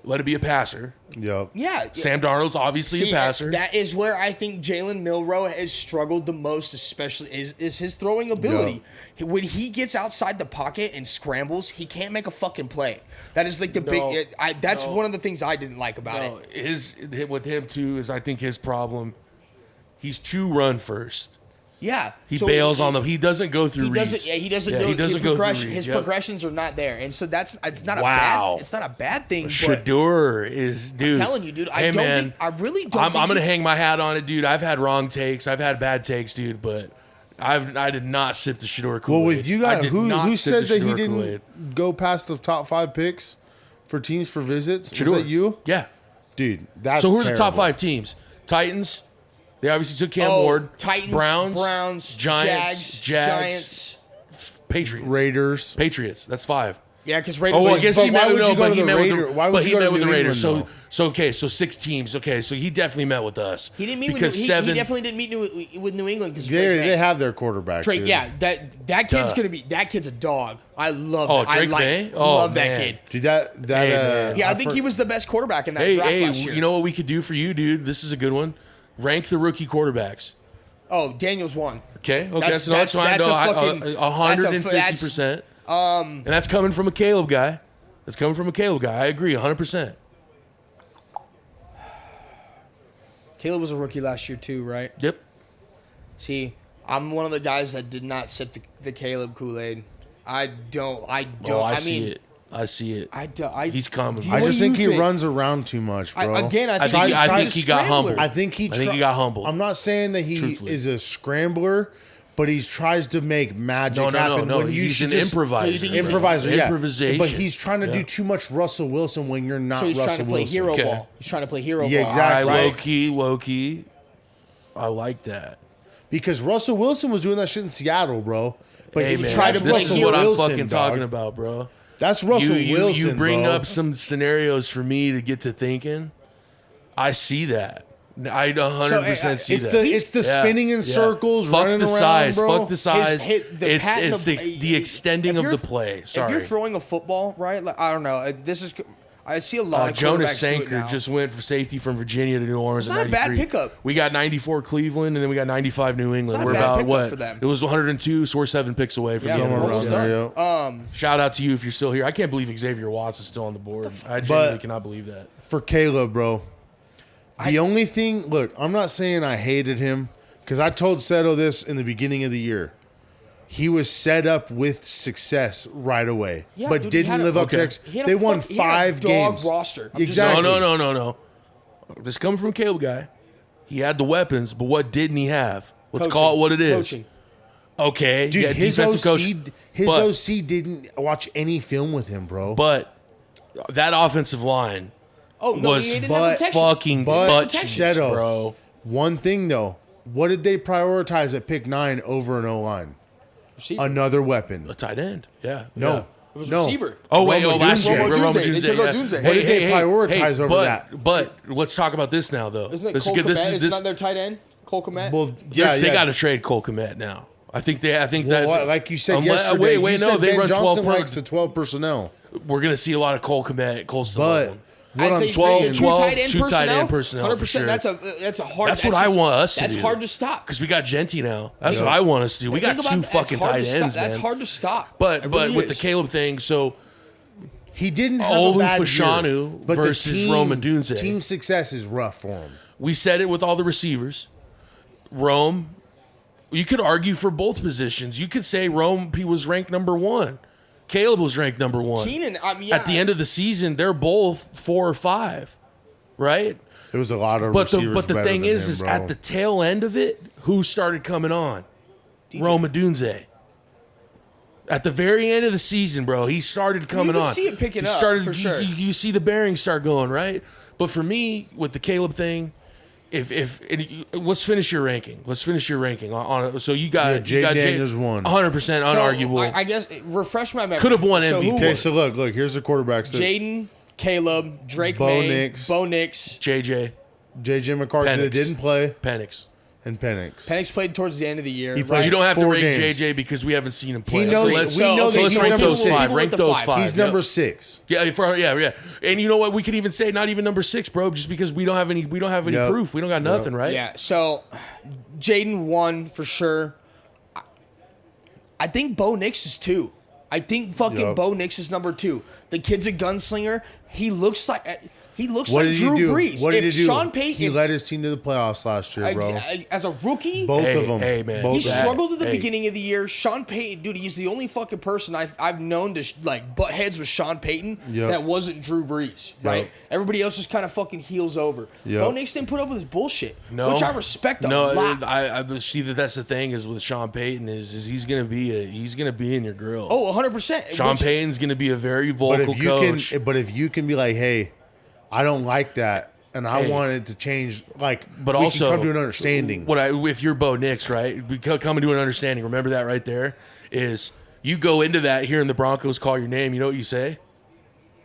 let it be a passer. Yep. Yeah, Sam Darnold's obviously See, a passer. That is where I think Jalen Milroe has struggled the most, especially is his throwing ability. When he gets outside the pocket and scrambles, he can't make a fucking play. That is like the big. That's one of the things I didn't like about No, it. with him too is I think his problem. He's too run first. Yeah, He so bails on them. He doesn't go through He reads. doesn't. Yeah, he doesn't. Yeah, go, he doesn't go through progression, reads. His Yep. progressions are not there, and so it's not a Wow. bad. It's not a bad thing. But Shador is, dude. I'm telling you, dude. I Hey, don't man, think. I really don't. I'm think gonna he- hang my hat on it, dude. I've had wrong takes. I've had bad takes, dude. But I did not sip the Shador Kool-Aid. Well, with you I guys, did who not said sip the that he Shador didn't Kool-Aid. go past the top 5 picks for teams for visits? Shador. Was that you? Yeah. Dude, that's So who are the top terrible. 5 teams? Titans. They obviously took Cam Oh, Ward. Titans, Browns, Browns, Giants, Jags, Giants. Patriots. Raiders. Patriots. That's 5. Yeah, because Raiders. Oh, I guess but he why met. would No, you go but to he the met with Raider- the. why would But you he go to met with the New Raiders. England, So okay. So 6 teams. Okay, so he definitely met with us. He didn't meet because with. He 7. definitely didn't meet with New England because They have their quarterback. Drake. dude. Yeah, that kid's Duh. gonna be. That kid's a dog. I love. Oh, that. Drake I May? Oh, love that man. kid. Dude, that Hey, man. Yeah, I think he was the best quarterback in that Hey, draft hey, last year. you know what we could do for you, dude? This is a good one. Rank the rookie quarterbacks. Oh, Daniels won. Okay, That's- that's fine. that's No, a fucking- 150%. And that's coming from a Caleb guy. That's coming from a Caleb guy. I agree, 100%. Caleb was a rookie last year too, right? Yep. See, I'm one of the guys that did not sip the Caleb Kool-Aid. I don't. Oh, I I see mean, it. I see it. I don't. He's coming. Do you- I what just do you think he runs around too much, bro. I think I think he got humbled. I think he got humbled. I'm not saying that he Truthfully. is a scrambler, but he tries to make magic happen. No. when you He's should an just- improviser. Improviser, yeah. Improvisation. But he's trying to Yeah. do too much Russell Wilson when you're not So he's Russell trying to play Wilson. hero Okay. ball. He's trying to play hero Yeah, ball. exactly. I low key. I like that. Because Russell Wilson was doing that shit in Seattle, bro. But Hey he man, tried to play this is what I'm Wilson, fucking dog. talking about, bro. That's Russell you Wilson, bring bro. up some scenarios for me to get to thinking. I see that. I 100% see it's that. the Yeah, spinning in yeah. circles, Fuck running the around, size. bro. Fuck the size. the patent It's of- the extending if of you're- the play. If Sorry. you're throwing a football, right? Like, I don't know. This is. I see a lot of Jonas quarterbacks do it Sanker now. just went for safety from Virginia to New Orleans. It's in not a bad 93. pickup. We got 94 Cleveland, and then we got 95 New England. not a We're bad about pickup what? for them. It was 102, so we're 7 picks away from Yeah, the end of the Somewhere almost around roster. there, yo. Shout out to you if you're still here. I can't believe Xavier Watts is still on the board. I genuinely cannot believe that. For Caleb, bro. The only thing, look, I'm not saying I hated him because I told Seto this in the beginning of the year. He was set up with success right away, Yeah, but dude, he had didn't a- live up Okay. to He had a They won fuck- he had a 5 dog games. roster. I'm just Exactly. No. This coming from Caleb guy. He had the weapons, but what didn't he have? Let's Coaching. call it what it is. Coaching. Okay, Dude, yeah, his defensive coach. but, OC didn't watch any film with him, bro. but that offensive line Oh no, was he didn't have but protection. fucking But butt Seto, cheeks, bro. One thing though, what did they prioritize at pick 9 over an O line? Receiver. Another weapon. A tight end. Yeah. No, yeah. It was no. receiver. Oh wait, Roma last Dunze. year, Roma Roma Dunze. They Dunze, took yeah. Dunze. What did they prioritize over but, that? But let's talk about this now, though. Isn't it This Cole is good. This Kmet? is Isn't that their tight end? Cole Kmet? Well, yeah, they yeah. got to trade Cole Kmet now. I think Well, that like you said unless- yesterday, Wait, you no, said they Ben run 12 Johnson likes the per, 12 personnel. We're gonna see a lot of Cole Kmet, Colston. But Loveland. what I'd I'm say 12, saying, two 12, tight end two tight personnel. end personnel for 100%. sure. That's a hard. That's what I want us to That's do. hard to stop. Because we got Genty now. That's Yeah. what I want us to do. We got Think about two that. fucking That's hard tight to stop. ends, man. That's hard to stop. But It but really with the is. Caleb thing, so he didn't have Olu a bad Fashanu year, but the versus Rome Odunze. Team success is rough for him. we said it with all the receivers. Rome, you could argue for both positions. You could say Rome, he was ranked number 1. Caleb was ranked number 1. Keenan, I mean, yeah, At the end of the season, they're both 4 or 5, right? There was a lot of But the receivers thing better than is him, bro. at the tail end of it, who started coming on? Rome Odunze. At the very end of the season, bro, he started coming can on. see it picking He up, started, for sure. You see the bearings start going, right? But for me, with the Caleb thing, let's finish your ranking. Let's finish your ranking on. So you got Jay Daniels won. 100% so, unarguable. I guess refresh my memory. Could have won So who MVP. Okay, won? so look, here's the quarterbacks. Jaden, Caleb, Drake Bo May, Nix. Bo Nix. JJ J.J. McCarthy that Penix. didn't play, Penix. and Penix. Penix played towards the end of the year. He right? played You don't have to 4 rank games. JJ because we haven't seen him play. He knows- so let's, we know so that let's he's rank number those 6. 5. Rank those 5. He's Yep. number 6. Yeah, yeah. And you know what? We could even say not even number 6, bro, just because we don't have any Yep. proof. We don't got nothing, right? Yeah, so Jaden won for sure. I think Bo Nix is 2. I think fucking Yep. Bo Nix is number 2. The kid's a gunslinger. He looks like What like did Drew he do? Brees. What did if he do? Sean Payton, He led his team to the playoffs last year, bro. as a rookie, Both Hey, of them. hey, man. Both he of them. struggled at the Hey. beginning of the year. Sean Payton, dude, he's the only fucking person I've known to like butt heads with Sean Payton Yep. that wasn't Drew Brees, right? Yep. Everybody else just kind of fucking heels over. Yep. Bo Nix didn't put up with his bullshit, No, which I respect a no, lot. I see that's the thing is with Sean Payton is he's gonna be in your grill. Oh, 100%. Sean Which- Payton's gonna be a very But vocal if you coach. can, but if you can be like, hey, I don't like that, and I Hey. wanted to change, like, But we also, can come to an understanding. If you're Bo Nix, right? We coming to an understanding. Remember that right there is You go into that hearing the Broncos call your name. You know what you say?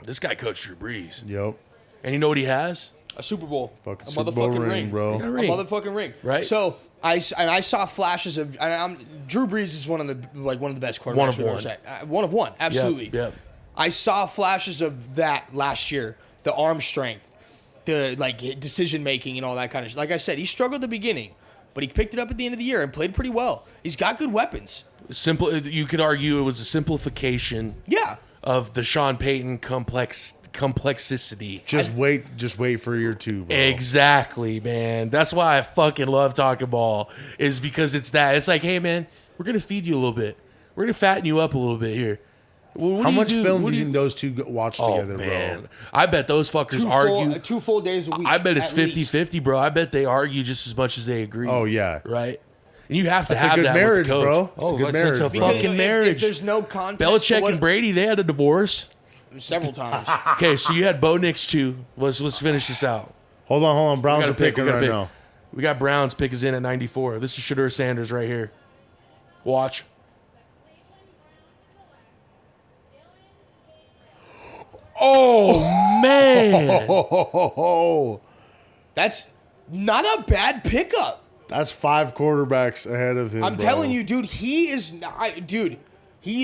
This guy coached Drew Brees. Yep. And you know what he has? A Super Bowl. Fucking a Super Bowl motherfucking ring, bro. A A ring. motherfucking ring. Right. So I saw flashes of Drew Brees is one of the best quarterbacks. One of we've ever one. seen. One of one. Absolutely. Yep. I saw flashes of that last year. The arm strength, the decision making and all that kind of shit. Like I said, he struggled at the beginning, but he picked it up at the end of the year and played pretty well. He's got good weapons. Simple. You could argue it was a simplification Yeah. of the Sean Payton complexity. Just wait for year 2, bro. Exactly, man. That's why I fucking love talking ball, is because it's that. It's like, hey, man, we're going to feed you a little bit. We're going to fatten you up a little bit here. What How do you much do? film What do you think those two watch Oh, together, man. bro? I bet those fuckers argue. 2 full days a week. I bet it's at least. 50-50, bro. I bet they argue just as much as they agree. Oh, yeah. Right? And you have to That's a have good that marriage, with the coach. bro. It's a good It's marriage, a bro. fucking If marriage. there's no context. Belichick to what- and Brady, they had a divorce. several times. Okay, so you had Bo Nix too. Let's finish this out. Hold on. Browns We are gotta pick, picking we gotta right pick. now. We got Browns pick is in at 94. This is Shadur Sanders right here. Watch. Oh man. Oh, That's not a bad pickup. that's 5 quarterbacks ahead of him. I'm bro. telling you, dude, he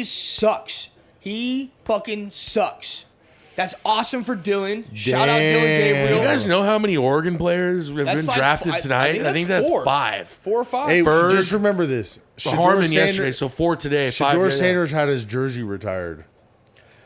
sucks. He fucking sucks. That's awesome for Dylan. Shout out Dylan Damn. Gabriel. You guys know how many Oregon players have That's been like drafted I tonight? think that's that's four. 5. 4 or 5. Hey, Bird. just remember this. Harmon yesterday, so 4 today. 5 Shador yeah. Sanders had his jersey retired.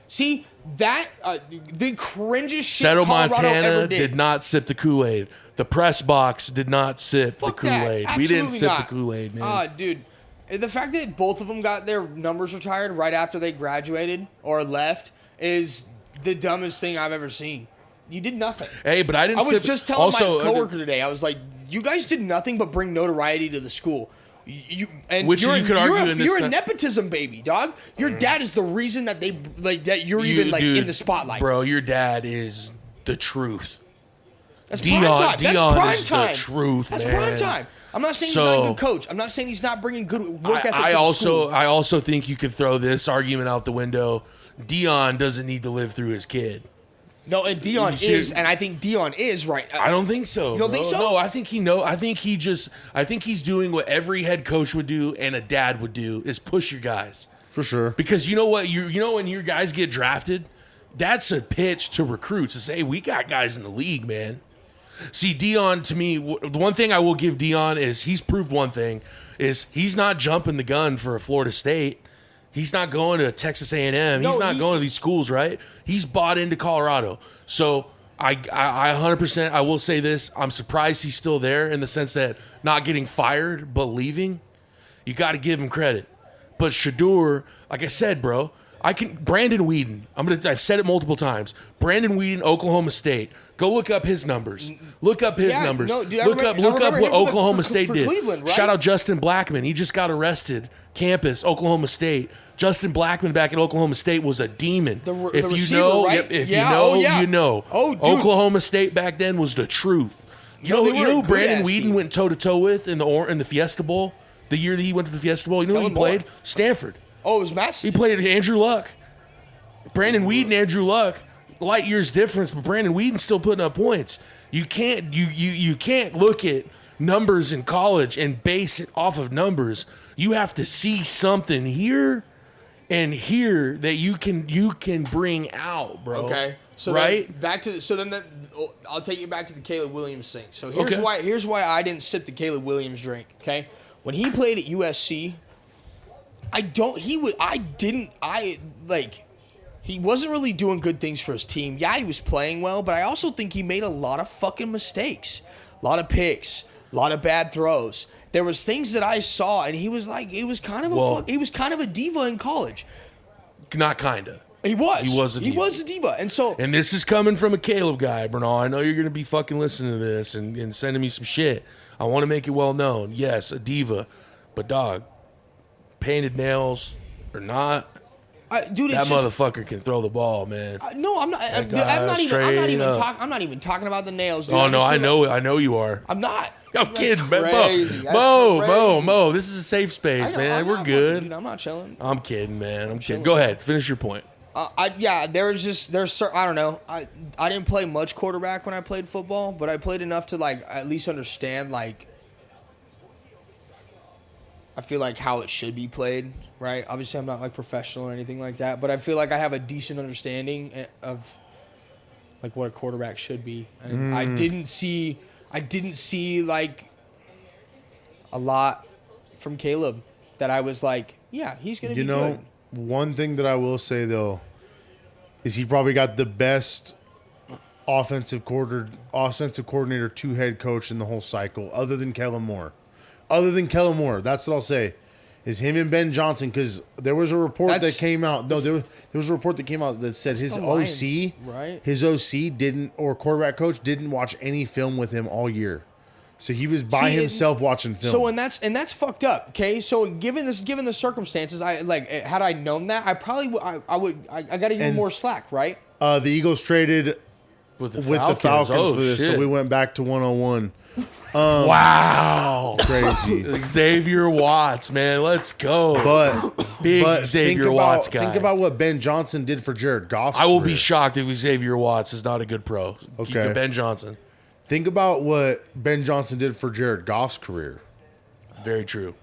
See that the cringiest shit Settle Colorado Montana ever did not sip the Kool-Aid. The press box did not sip Fuck the Kool-Aid. that. We didn't Absolutely sip not. the Kool-Aid, man. Dude, the fact that both of them got their numbers retired right after they graduated or left is the dumbest thing I've ever seen. You did nothing. Hey, but I didn't I was sip just telling also, my coworker today. I was like, "You guys did nothing but bring notoriety to the school." Which you could argue in this you're a time- nepotism baby, dog. Your dad is the reason that they that you're even dude, in the spotlight, Bro, your dad is the truth. That's Dion- prime time. Dion That's prime is the time. truth, That's man. prime time. I'm not saying he's So- not a good coach. I'm not saying he's not bringing good work ethic. I to the also school. I also think you could throw this argument out the window. Dion doesn't need to live through his kid. No, and Dion You see- is, and I think Dion is right. I don't think so. You don't think so? No, I think I think he's doing what every head coach would do and a dad would do, is push your guys. For sure. Because you know what, you know when your guys get drafted, that's a pitch to recruits to say, hey, we got guys in the league, man. See, Dion, to me, the one thing I will give Dion is he's proved one thing, is he's not jumping the gun for a Florida State. He's not going to Texas A&M. No, He's not he- going to these schools, right? He's bought into Colorado. So I 100%, I will say this. I'm surprised he's still there in the sense that not getting fired, but leaving. You got to give him credit. But Shadur, like I said, bro, Brandon Whedon. I've said it multiple times. Brandon Whedon, Oklahoma State. Go look up his numbers. Look up his Yeah, numbers. no, dude, I look remember up him what for the- Oklahoma for State did. Cleveland, right? Shout out Justin Blackman. He just got arrested. Campus, Oklahoma State. Justin Blackman back at Oklahoma State was a demon. The if you receiver, know, right? yep, if Yeah, you know, oh, yeah. you know. Oh, dude. Oklahoma State back then was the truth. You No, know, they you were a know who good Brandon ass Whedon team. went toe to toe with in the Fiesta Bowl, the year that he went to the Fiesta Bowl. You know who he Kellen Moore. played? Stanford. Oh, it was massive. He played Andrew Luck. Brandon Whedon, Andrew Luck, light years difference, but Brandon Whedon's still putting up points. You can't look at numbers in college and base it off of numbers. You have to see something here and here that you can bring out, bro. Okay. So right? then back to I'll take you back to the Caleb Williams thing. So Okay. here's why I didn't sip the Caleb Williams drink. Okay, when he played at USC, he wasn't really doing good things for his team. Yeah, he was playing well, but I also think he made a lot of fucking mistakes, a lot of picks, a lot of bad throws. There was things that I saw, and he was kind of a diva in college. Not kinda. He was. He was a diva. He was a diva, and so. And this is coming from a Caleb guy, Bernal. I know you're going to be fucking listening to this and sending me some shit. I want to make it well known. Yes, a diva. But, dog, painted nails or not, Dude, That it's just, motherfucker can throw the ball, man. no, I'm not. I'm not even. straight up. I'm not even talking about the nails. Dude. Oh no, just I feel like- know. I know you are. I'm not. I'm That's kidding, man. crazy. That's Mo. crazy. This is a safe I space, know, man. I'm We're not good. fucking- dude, I'm not chilling. I'm kidding, man. I'm kidding. Go ahead. Finish your point. I don't know. I didn't play much quarterback when I played football, but I played enough to like at least understand like I feel like how it should be played, right? Obviously, I'm not like professional or anything like that, but I feel like I have a decent understanding of like what a quarterback should be. And I didn't see like a lot from Caleb that I was like, yeah, he's gonna You be know, good. one thing that I will say though is he probably got the best offensive coordinator to head coach in the whole cycle, other than Kellen Moore. That's what I'll say. Is him and Ben Johnson, because there was a report That's- that came out. No, there was a report that came out that said his the OC, Lions, right? his OC didn't, or quarterback coach didn't watch any film with him all year. So he was by See, himself watching film. So and that's fucked up. Okay, so given the circumstances, I like had I known that, I probably I got to give him And- more slack, right? The Eagles traded With the with the Falcons Oh, for this, so shit. we went back to 101. Wow. Crazy. Xavier Watts, man. Let's go. But Big think Xavier Watts about guy. think about what Ben Johnson did for Jared Goff. I will be shocked if Xavier Watts is not a good pro. Okay. Keep it Ben Johnson. Think about what Ben Johnson did for Jared Goff's career. Very true.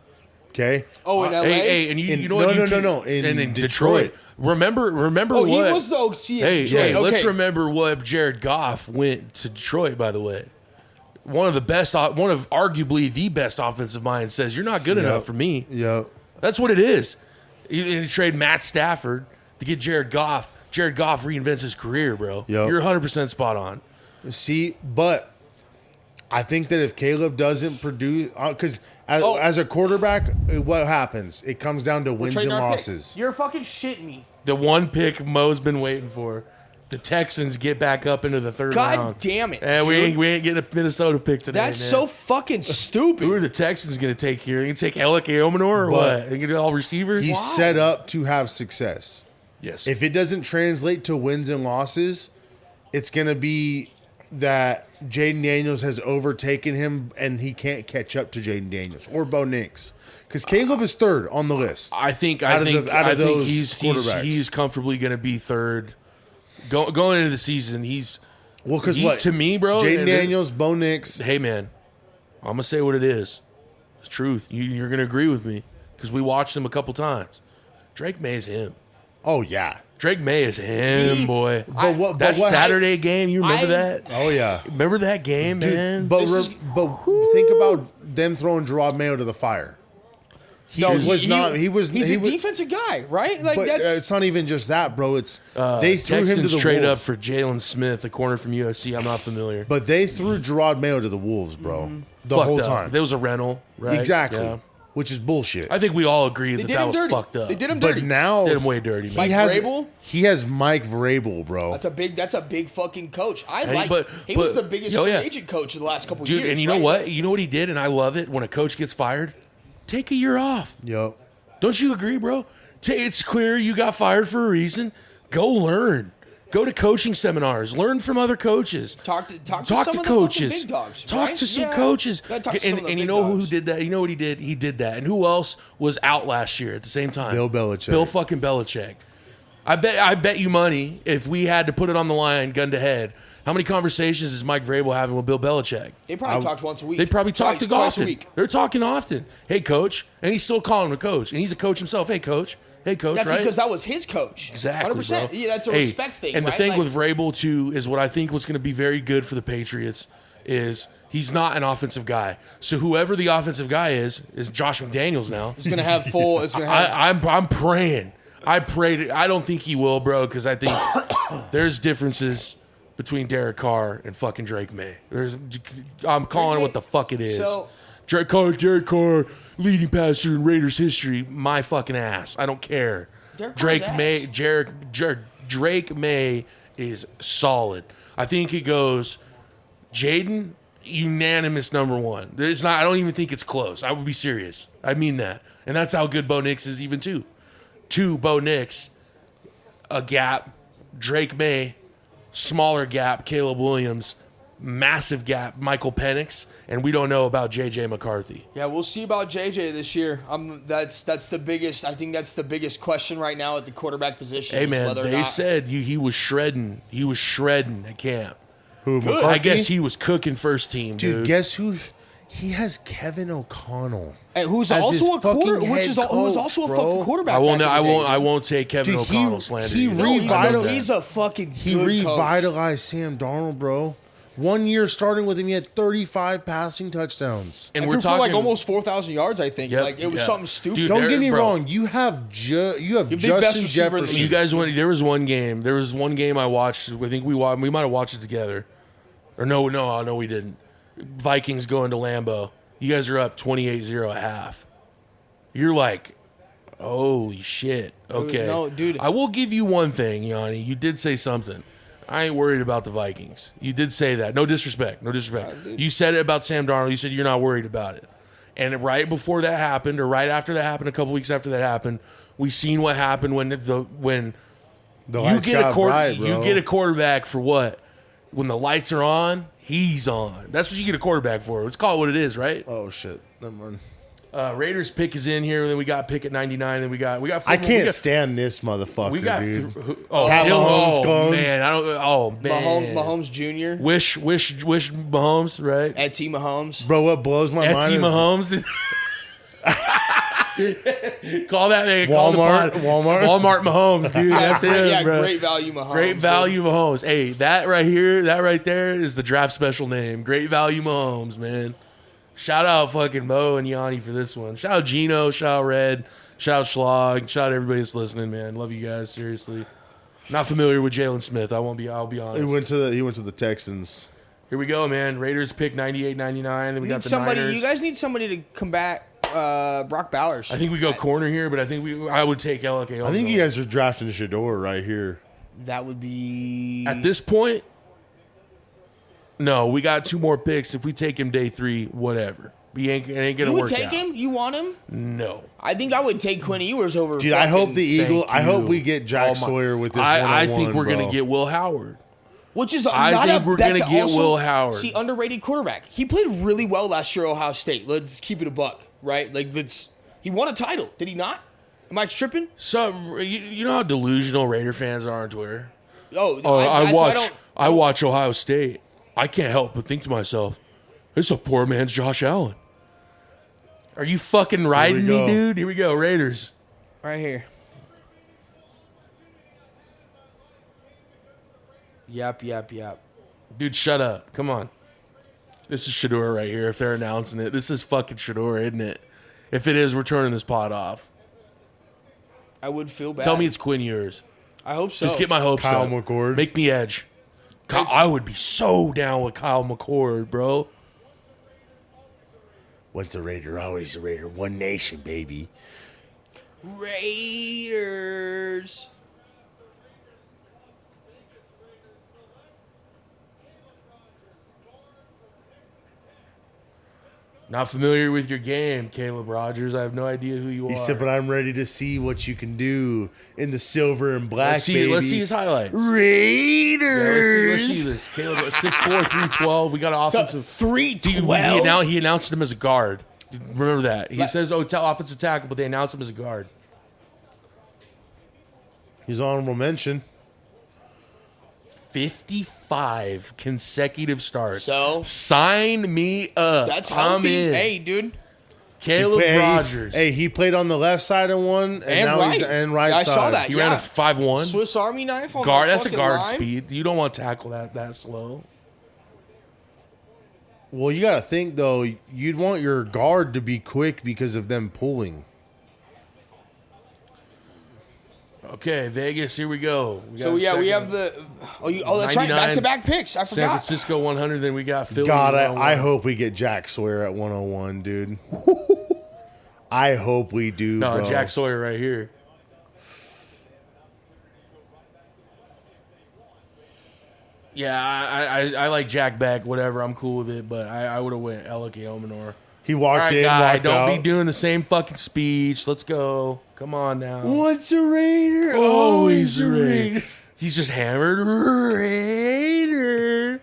Okay, Oh, in LA. Hey, and you know no, what? no, You no, can- no, in and in Detroit. Detroit. Remember Oh, what? he was the OC. Hey, okay. let's remember what Jared Goff went to Detroit. By the way, one of arguably the best offensive minds says you're not good enough for me. yeah. That's what it is. You trade Matt Stafford to get Jared Goff. Jared Goff reinvents his career, bro. Yep. You're 100% spot on. See, but I think that if Caleb doesn't produce, because Oh. as a quarterback, what happens? It comes down to wins and Trading our pick. losses. You're fucking shitting me. The one pick Mo's been waiting for. The Texans get back up into the third God round. damn it, And dude. we ain't getting a Minnesota pick today. That's man. so fucking stupid. Who are the Texans going to take here? You going to take Alec Eomanor or But what? They going to do all receivers? He's set up to have success. Yes. If it doesn't translate to wins and losses, it's going to be that Jaden Daniels has overtaken him and he can't catch up to Jaden Daniels or Bo Nix. Because Caleb is third on the list. I think out of those he's quarterbacks. comfortably going to be third. Going into the season, Well, because he's what? to me, bro. Jaden and- Daniels, Bo Nix. Hey, man, I'm gonna say what it is. It's truth. You're gonna agree with me because we watched him a couple times. Drake May is him. Oh, yeah. Drake May is him, boy. But what? That But what? Saturday game, you remember that? Oh, yeah. Remember that game, Dude, man? but This is- think about them throwing Gerard Mayo to the fire. He was not. He was. He's he a was, defensive guy, right? Like But that's it's not even just that, bro. It's they threw him to Texans the trade up wolves. for Jalen Smith, a corner from USC. I'm not familiar. But they threw Gerard Mayo to the wolves, bro. The Fucked whole up. time. There was a rental, right? Exactly. Yeah. Which is bullshit. I think we all agree they that did that him was dirty. fucked up. They did him but dirty. now Did him way dirty, man. Mike he has Vrabel? he has Mike Vrabel, bro. That's a big fucking coach. And He was the biggest yo, free yeah. agent coach of the last couple Dude, years. and you know right? what? You know what he did, and I love it when a coach gets fired? Take a year off. Yep. Don't you agree, bro? It's clear you got fired for a reason. Go learn. Go to coaching seminars. Learn from other coaches. Talk to some Talk of to the coaches. fucking big dogs, Talk right? to some Yeah. coaches. Gotta talk to some of the And you big know who dogs. did that? You know what he did? He did that. And who else was out last year at the same time? Bill Belichick. Bill fucking Belichick. I bet you money if we had to put it on the line, gun to head. How many conversations is Mike Vrabel having with Bill Belichick? They probably talked once a week. They probably talk to twice often. a week. They're talking often. Hey, coach, and he's still calling him a coach, and he's a coach himself. Hey, coach. Hey, coach. That's right? because that was his coach. Exactly, 100%. bro. Yeah, that's a Hey, respect thing. And right? the thing Like, with Vrabel too is what I think was going to be very good for the Patriots is he's not an offensive guy. So whoever the offensive guy is Josh McDaniels now. it's gonna have full. It's gonna have. I'm praying. I prayed. I don't think he will, bro, because I think there's differences between Derek Carr and fucking Drake May. I'm calling it what the fuck it is. So- Derek Carr, leading passer in Raiders history. My fucking ass. I don't care. Derek Carr's Drake ass. May, Drake May is solid. I think it goes Jaden, unanimous number one. It's not. I don't even think it's close. I would be serious. I mean that, and that's how good Bo Nix is, even too. Bo Nix, a gap, Drake May, smaller gap, Caleb Williams, massive gap, Michael Penix, and we don't know about J.J. McCarthy. Yeah, we'll see about JJ this year. That's the biggest. I think that's the biggest question right now at the quarterback position. Hey is man, whether or they not- said he was shredding. He was shredding at camp. Who, Good. I McCarthy? guess he was cooking first team, Dude, dude. guess who? He has Kevin O'Connell. and who's as also his a quarter, fucking which head is who was also a coach, fucking bro. quarterback. I won't. back in I the won't. day. I won't take Kevin Dude, O'Connell slander. he either. No, he's, revitalized- he's a fucking. He good coach. revitalized Sam Darnold, bro. 1 year starting with him, he had 35 passing touchdowns. and And we're threw for talking like almost 4,000 yards. I think. Yep, Like it was yeah. something stupid. Dude, Don't there- get me bro. wrong. You have the best Justin receiver in the Jefferson. You guys want? There was one game. There was one game I watched. I think we might have watched it together, or no, we didn't. Vikings going to Lambeau. You guys are up 28-0 at half. You're like, holy shit. Okay, no, dude. I will give you one thing, Yanni. You did say something. I ain't worried about the Vikings. You did say that. No disrespect. No disrespect. You said it about Sam Darnold. You said you're not worried about it. And right before that happened, or right after that happened, a couple weeks after that happened, we seen what happened when The you lights get a got bright, bro. you get a quarterback for what? When the lights are on, he's on. That's what you get a quarterback for. Let's call it what it is, right? Oh shit! Never mind. Raiders pick is in here, and then we got pick at 99, and we got. I can't stand this motherfucker, We got. dude. Dylan, Pat Mahomes oh clone. man, I don't. Oh man, Mahomes Jr. Wish Mahomes, right? Etsy Mahomes. Bro, what blows my mind Etsy is Mahomes is. Call that man. Call the Walmart- pod- Walmart? Mahomes, dude. That's him, Yeah, bro. great value Mahomes. Great value Mahomes. Hey, that right here, that right there is the draft special name. Great value Mahomes, man. Shout out fucking Mo and Yanni for this one. Shout out Gino. Shout out Red. Shout out Schlag. Shout out everybody that's listening, man. Love you guys, seriously. Not familiar with Jalen Smith. I'll be honest. he went to the Texans. Here we go, man. Raiders pick 98-99. Then we got the Niners. You guys need somebody to combat Brock Bowers. I think we go corner here, but I would take Alec. I think you guys are drafting Shador right here. that would be At this point, no, we got 2 more picks. If we take him day 3, whatever. It ain't You gonna would work take out. him? You want him? No. I think I would take Quinn Ewers over. Dude, I hope the fucking- Eagle. I hope you. we get Jack Oh my- Sawyer with this. I 101, think we're bro. gonna get Will Howard. Which is I not think a, we're that's gonna get also- Will Howard. See, underrated quarterback. He played really well last year at Ohio State. Let's keep it a buck, right? Like he won a title, did he not? Am I tripping? So you know how delusional Raider fans are on Twitter. Oh, Oh, I that's why watch. don't- I watch Ohio State. I can't help but think to myself, "It's a poor man's Josh Allen." Are you fucking riding me, go. dude? Here we go, Raiders. right here. Yep. Dude, shut up. Come on. This is Shador right here. If they're announcing it, this is fucking Shador, isn't it? If it is, we're turning this pod off. I would feel bad. Tell me it's Quinn Ewers. I hope so. Just get my hopes Kyle up. McCord. Make me edge. I would be so down with Kyle McCord, bro. Once a Raider, always a Raider. One nation, baby. Raiders. Not familiar with your game, Caleb Rogers. I have no idea who you He are. said, "But I'm ready to see what you can do in the silver and black, baby." let's see his highlights. Raiders. Let's see this. Caleb, 6'4", 312. We got an offensive. 312. He announced him as a guard. Remember that. He says, offensive tackle, but they announced him as a guard. He's honorable mention. 55 consecutive starts. So? Sign me up. That's I'm healthy. in. Hey, dude. Caleb Hey, Rogers. Hey, he played on the left side of one, and now right. he's and right I side. saw that. He ran a Yeah. 5'1". Swiss Army knife on Guard. that That's a fucking guard line. speed. You don't want to tackle that slow. Well, you got to think though. You'd want your guard to be quick because of them pulling. Okay, Vegas. Here we go. So yeah, we have the. That's right. 99. Back-to-back picks. I San forgot. Francisco 100. Then we got Philly. God, I 101. hope we get Jack Sawyer at 101, dude. I hope we do. No, bro. Jack Sawyer right here. Yeah, I like Jack Beck, whatever. I'm cool with it, but I would have went Alec Omenor. He All walked right, in, guy, walked don't out. be doing the same fucking speech. Let's go. Come on now. Once a Raider, Always a Raider. He's just hammered. Raider.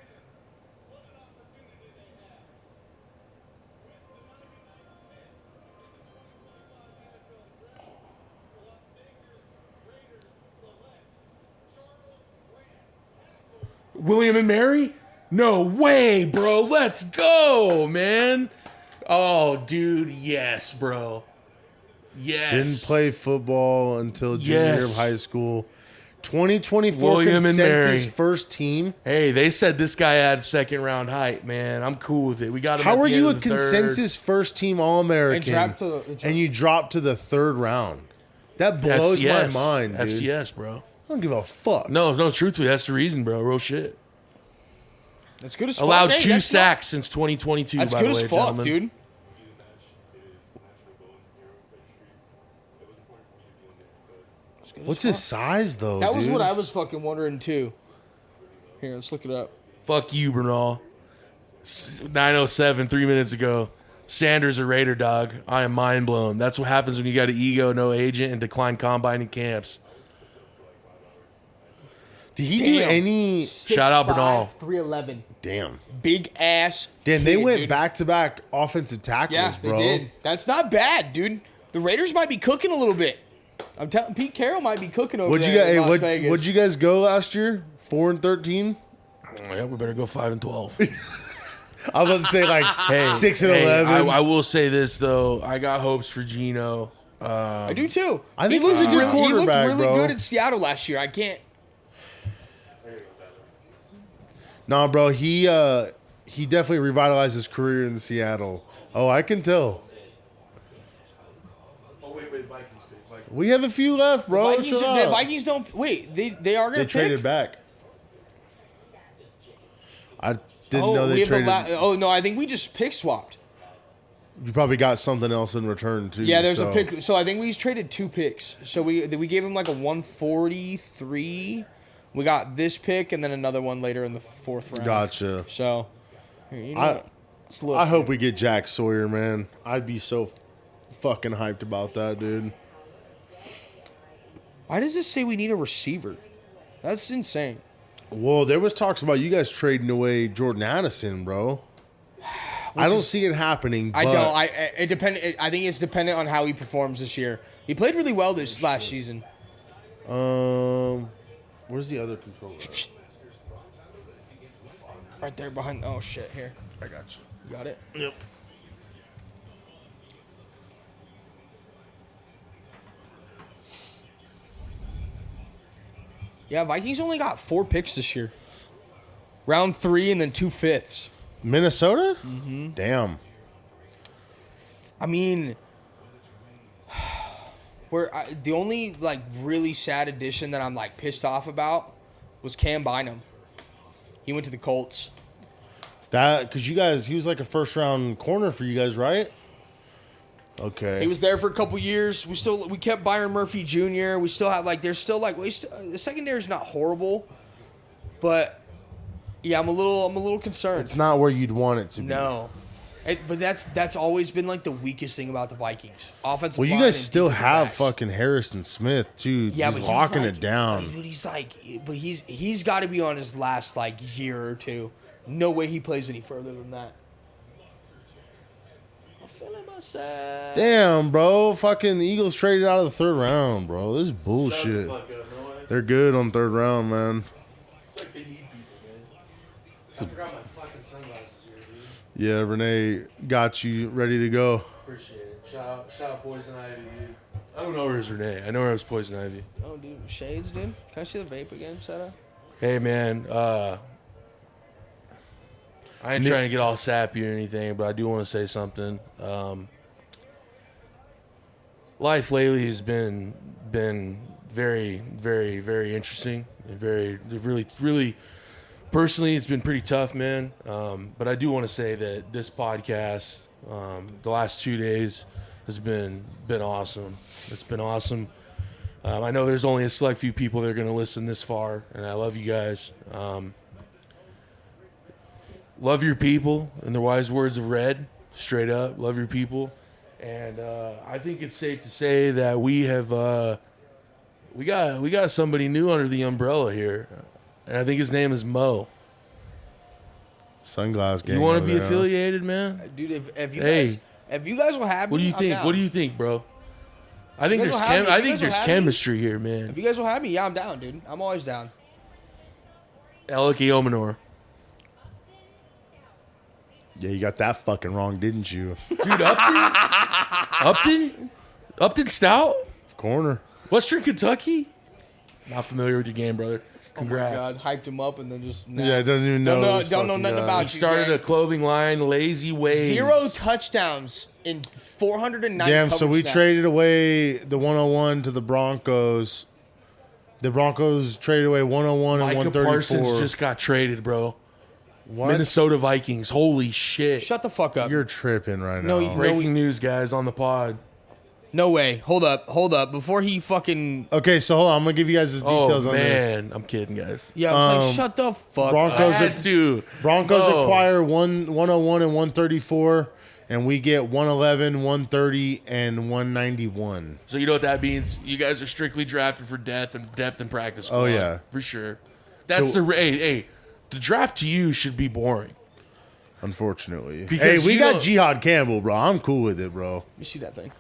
William and Mary? No way, bro. Let's go, man. Oh, dude, yes, bro. Yes. Didn't play football until junior Yes. year of high school. 2024 William and consensus Mary. first team. Hey, they said this guy had second round height, man. I'm cool with it. We got him. How at are the you a end of the third. consensus first team All American and you dropped to the third round? That blows FCS. my mind, dude. FCS, bro. I don't give a fuck. No, truthfully, that's the reason, bro. Real shit. That's good as fuck. Allowed Hey, 2 that's not- sacks since 2022, That's by good the way, as fuck, gentlemen. dude. What's his size though? That was dude? what I was fucking wondering too. Here, let's look it up. Fuck you, Bernal. 9:07, 3 minutes ago. Sanders a Raider, dog. I am mind blown. That's what happens when you got an ego, no agent, and decline combine and camps. Did he do Damn. any? Shout out Bernal. 311. Damn. Big ass. Damn, they kid, went dude. back to back offensive tackles, Yeah, bro. they did. That's not bad, dude. The Raiders might be cooking a little bit. I'm telling Pete Carroll might be cooking over What'd you there guys? in Hey, Las Vegas. what'd you guys go last year? 4-13. Oh, yeah, we better go 5-12. I was about to say like 6-11. I will say this though. I got hopes for Geno. I do too. I think he he's a good He looked quarterback, really bro. good at Seattle last year. I can't. Nah, bro, he definitely revitalized his career in Seattle. Oh, I can tell. Oh wait, Vikings pick. We have a few left, bro. Vikings, Chill the out. Vikings don't wait. They are gonna They pick? traded back. I didn't Oh, know we they have the traded. oh no, I think we just pick swapped. You probably got something else in return too. Yeah, there's so. a pick. So I think we traded 2 picks. So we gave him like a 143. We got this pick and then another one later in the 4th round. Gotcha. So, here, you know, I- what? Let's look I hope here. we get Jack Sawyer, man. I'd be so fucking hyped about that, dude. Why does this say we need a receiver? That's insane. Well, there was talks about you guys trading away Jordan Addison, bro. I don't see it happening. I but don't. I think it's dependent on how he performs this year. He played really well this last season. Where's the other controller? Right there behind. Oh shit! Here, I got you. you got it. Yep. Yeah, Vikings only got 4 picks this year. Round 3 and then 2 fifths. Minnesota? Mm-hmm. Damn. I mean, the only like really sad addition that I'm like pissed off about was Cam Bynum. He went to the Colts. That because you guys, he was like a first round corner for you guys, right? Okay. He was there for a couple years. We kept Byron Murphy Jr. We still have like there's still like the secondary is not horrible, but yeah, I'm a little concerned. It's not where you'd want it to be. No. But that's always been like the weakest thing about the Vikings. Offensive Well, you line guys and still defensive have backs. fucking Harrison Smith too. Yeah, he's but locking like- it down. But he's got to be on his last like year or two. No way he plays any further than that. I'm feeling myself. Damn, bro. Fucking the Eagles traded out of the third round, bro. This is bullshit. They're good on third round, man. It's like they need people, man. I forgot my fucking sunglasses here, dude. Yeah, Renee got you ready to go. Appreciate it. Shout out Poison Ivy, dude. I don't know where it's Renee. I know where it was Poison Ivy. Oh, dude, shades, dude. Can I see the vape again, Seta? Hey, man. I ain't trying to get all sappy or anything, but I do want to say something. Life lately has been very, very, very interesting and really personally, it's been pretty tough, man. But I do want to say that this podcast, the last 2 days, has been awesome. It's been awesome. I know there's only a select few people that are going to listen this far, and I love you guys. Love your people, in the wise words of Red. straight up. Love your people. And I think it's safe to say that we have we got somebody new under the umbrella here, and I think his name is Mo. Sunglass gang. You want to over be there, huh? affiliated, man? Dude, if you Hey. guys if you guys will have me, What do you I'm think? down. What do you think, bro? I think guys there's will have me- I if you think guys will there's have me- chemistry here, man. If you guys will have me, yeah, I'm down, dude. I'm always down. Eliki Omanor. Yeah, you got that fucking wrong, didn't you? Dude, Upton Stout? Corner. Western Kentucky? Not familiar with your game, brother. Congrats. Oh my God, hyped him up and then just nah. Yeah, I don't even know. this Don't know fucking nothing guy. about He you. started gang. a clothing line, Lazy Ways. 0 touchdowns in 409. Damn, so coverage we snaps. traded away the 101 to the Broncos. The Broncos traded away 101 and Micah 134. Parsons just got traded, bro. What? Minnesota Vikings. Holy shit. Shut the fuck up. You're tripping right No, now. you- Breaking news, guys, on the pod. No way. Hold up. Before he fucking Okay, so hold on. I'm going to give you guys the details Oh, on this. man. I'm kidding, guys. yeah, I was Um, like, shut the fuck Broncos up. are- Had to. Broncos No. acquire 101 and 134, and we get 111, 130, and 191. So you know what that means? You guys are strictly drafted for depth and practice squad. Oh, yeah. For sure. That's So- hey, the draft to you should be boring. Unfortunately. Because hey, we you got don't- Jihad Campbell, bro. I'm cool with it, bro. You see that thing?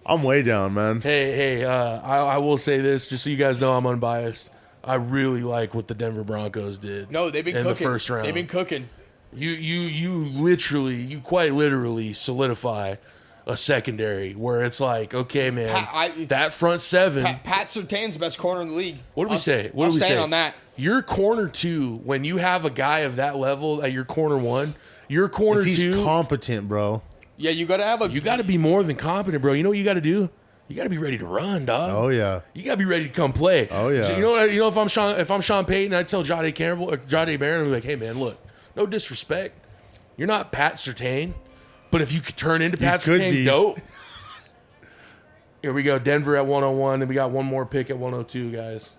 I'm way down, man. Hey, I will say this, just so you guys know I'm unbiased. I really like what the Denver Broncos did. No, they've been in cooking. the first round. They've been cooking. You quite literally solidify a secondary where it's like, okay, man, that front seven. Pat Surtain's the best corner in the league. What do we say? What I'll do we stand say on that. Your corner two, when you have a guy of that level at your corner one, your corner If he's two, competent, bro. Yeah, you gotta have a. you got to be more than competent, bro. You know what you got to do? You got to be ready to run, dog. Oh, yeah. You gotta be ready to come play. Oh, yeah. So you know what? You know if I'm Sean Payton, I'd tell Jade Campbell or Jade Barron, I'd be like, hey man, look, no disrespect, you're not Pat Surtain, but if you could turn into Pat could Surtain, be. dope. Here we go, Denver at 101, and we got one more pick at 102, guys.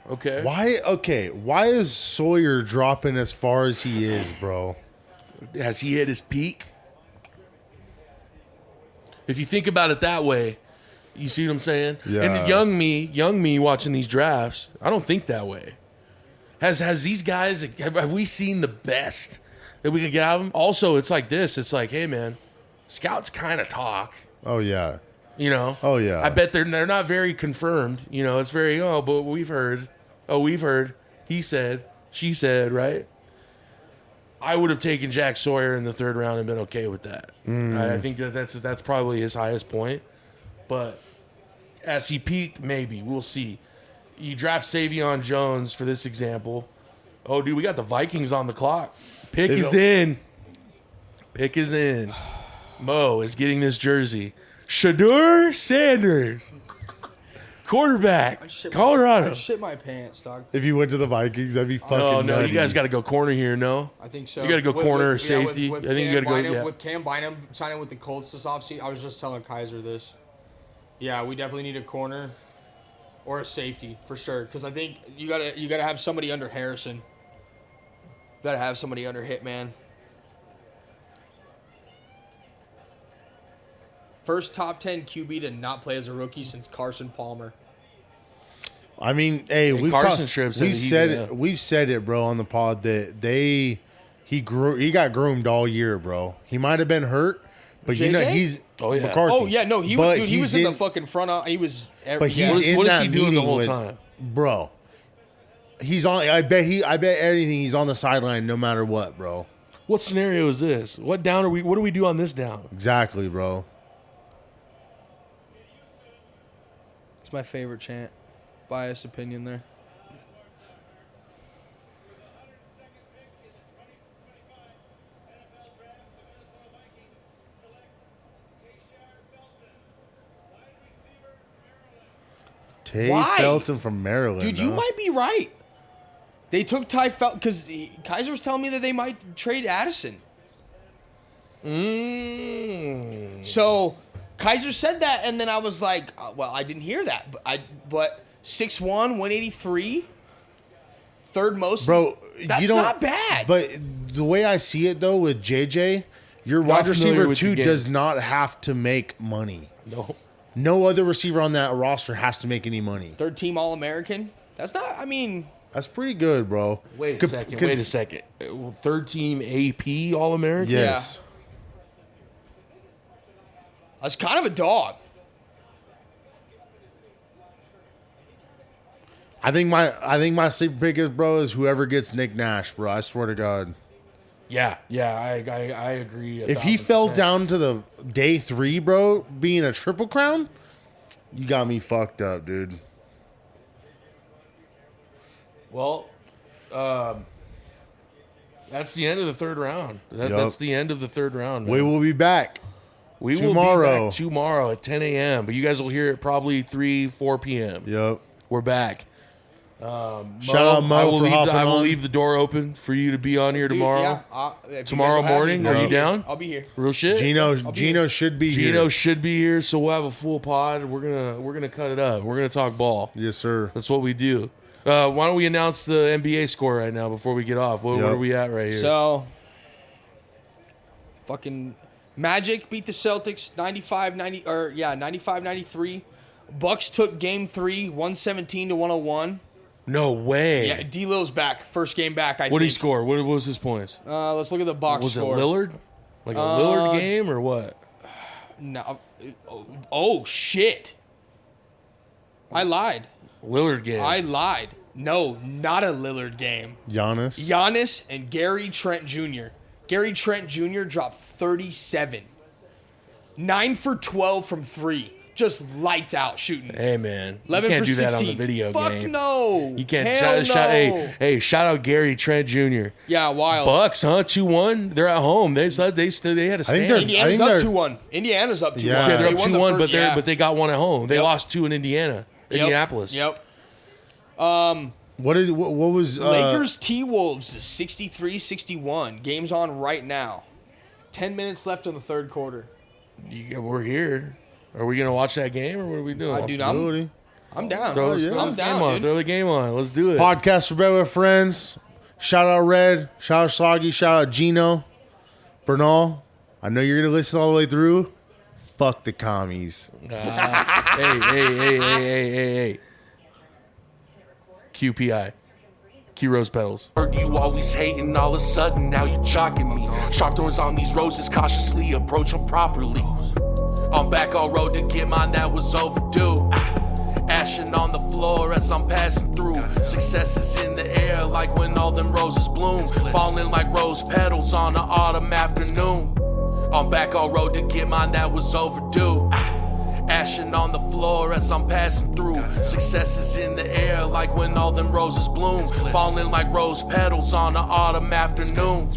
Okay. Why? Okay. Why is Sawyer dropping as far as he is, bro? Has he hit his peak? If you think about it that way, you see what I'm saying? Yeah. And young me watching these drafts, I don't think that way. Has these guys, have we seen the best that we can get out of them? Also, it's like this. It's like, hey, man, scouts kind of talk, Oh, yeah. you know? Oh, yeah. I bet they're not very confirmed. You know, it's very, but we've heard. Oh, we've heard. He said, she said, right? I would have taken Jack Sawyer in the third round and been okay with that. I think that's probably his highest point. But as he peaked, maybe. We'll see. You draft Savion Jones for this example. Oh, dude, we got the Vikings on the clock. Pick is in. Pick is in. Mo is getting this jersey. Shadur Sanders, quarterback, Colorado. I shit my pants, dog. If you went to the Vikings, that'd be fucking Oh, no, nutty. you guys got to go corner here, no? I think so. You gotta go corner or safety. With I think you Cam gotta go- Bynum, yeah. With Cam Bynum signing with the Colts this offseason, I was just telling Kaiser this. Yeah, we definitely need a corner or a safety for sure. Because I think you gotta have somebody under Harrison. You gotta have somebody under Hitman. First top 10 QB to not play as a rookie since Carson Palmer. I mean, hey, Carson Strip said we've that he said did, it. yeah. We've said it, bro, on the pod that he got groomed all year, bro. He might have been hurt, but you know JJ? he's Oh, yeah. McCarthy. Oh yeah, no, he was. But Dude, he was he's in the fucking front. He was. But he's yeah. What is- in what is that he doing the meeting whole with- time? bro. He's on. I bet anything. He's on the sideline no matter what, bro. What scenario is this? What down are we? What do we do on this down? Exactly, bro. It's my favorite chant. Biased opinion there. Tay Why? Felton from Maryland. Dude, you huh? might be right. They took Ty Felton because Kaiser was telling me that they might trade Addison. So Kaiser said that, and then I was like, well, I didn't hear that, but 6'1", 183, third most. Bro, that's you don't, not bad. But the way I see it though with JJ, your wide familiar receiver with the 2 game. does not have to make money. No. No other receiver on that roster has to make any money. Third team All American. That's not. I mean, That's pretty good, bro. Wait a Con- second. cons- Wait a second. Third team AP All American. Yes. that's kind of a dog. I think my sleeper pick is, bro, is whoever gets Nick Nash, bro. I swear to God. Yeah. I agree. If he fell down to the day 3, bro, being a triple crown, you got me fucked up, dude. Well, that's the end of the third round. Yup. That's the end of the third round. We man. will be back. We will tomorrow. be back tomorrow at 10 a.m. But you guys will hear it probably 4 p.m. Yep. We're back. Shout out Mo I will for leave. hopping I will on. leave the door open for you to be on here Dude, tomorrow. yeah, if you guys Tomorrow will have morning? me, Are I'll you be here. down? I'll be here. Real shit. Gino should be Gino here. should be here, so we'll have a full pod. We're gonna cut it up. We're gonna talk ball. Yes, sir. That's what we do. Why don't we announce the NBA score right now before we get off? Where Yep. are we at right here? So, fucking Magic beat the Celtics 95-93. Bucks took game 3, 117 to 101. no way. Yeah, D'Lo's back. First game back, I What did he think. score? What was his points? Let's look at the box Was score. it Lillard? Like a Lillard game or what? No. Oh, shit. I lied. Lillard game. I lied. No, not a Lillard game. Giannis. Giannis and Gary Trent Jr. Gary Trent Jr. dropped 37. 9 for 12 from 3. Just lights out shooting. Hey man, 11 you can't for do that 16. on the video Fuck game. no. You can't. Hell no. Hey, shout out Gary Trent Jr. Yeah, wild. Bucks, huh? 2-1. They're at home. They had a I think stand. they're- Indiana's I up think 2-1. Indiana's up 2-1. Yeah. Yeah, they're up They won the 2-1, first- but yeah. they got one at home. They Yep. lost 2 in Indiana, Yep. Indianapolis. Yep. What was Lakers T-Wolves is 63-61. Game's on right now. 10 minutes left in the third quarter. We're here. Are we gonna watch that game or what are we doing? Dude, possibility? I'm down. Throw, I'm throw the down, game on. dude. Throw the game on. Let's do it. Podcast for Better with Friends. Shout out Red. Shout out Soggy. Shout out Gino. Bernal. I know you're gonna listen all the way through. Fuck the commies. Hey. QPI. Q Rose Pedals. Heard you always hating, all of a sudden now you chalking me. Sharp thorns on these roses, cautiously approach them properly. I'm back on road to get mine, that was overdue. Ashing on the floor as I'm passing through. Success is in the air like when all them roses bloom. Falling like rose petals on an autumn afternoon. I'm back on road to get mine, that was overdue. Ashing on the floor as I'm passing through. Success is in the air like when all them roses bloom. Falling like rose petals on an autumn afternoon.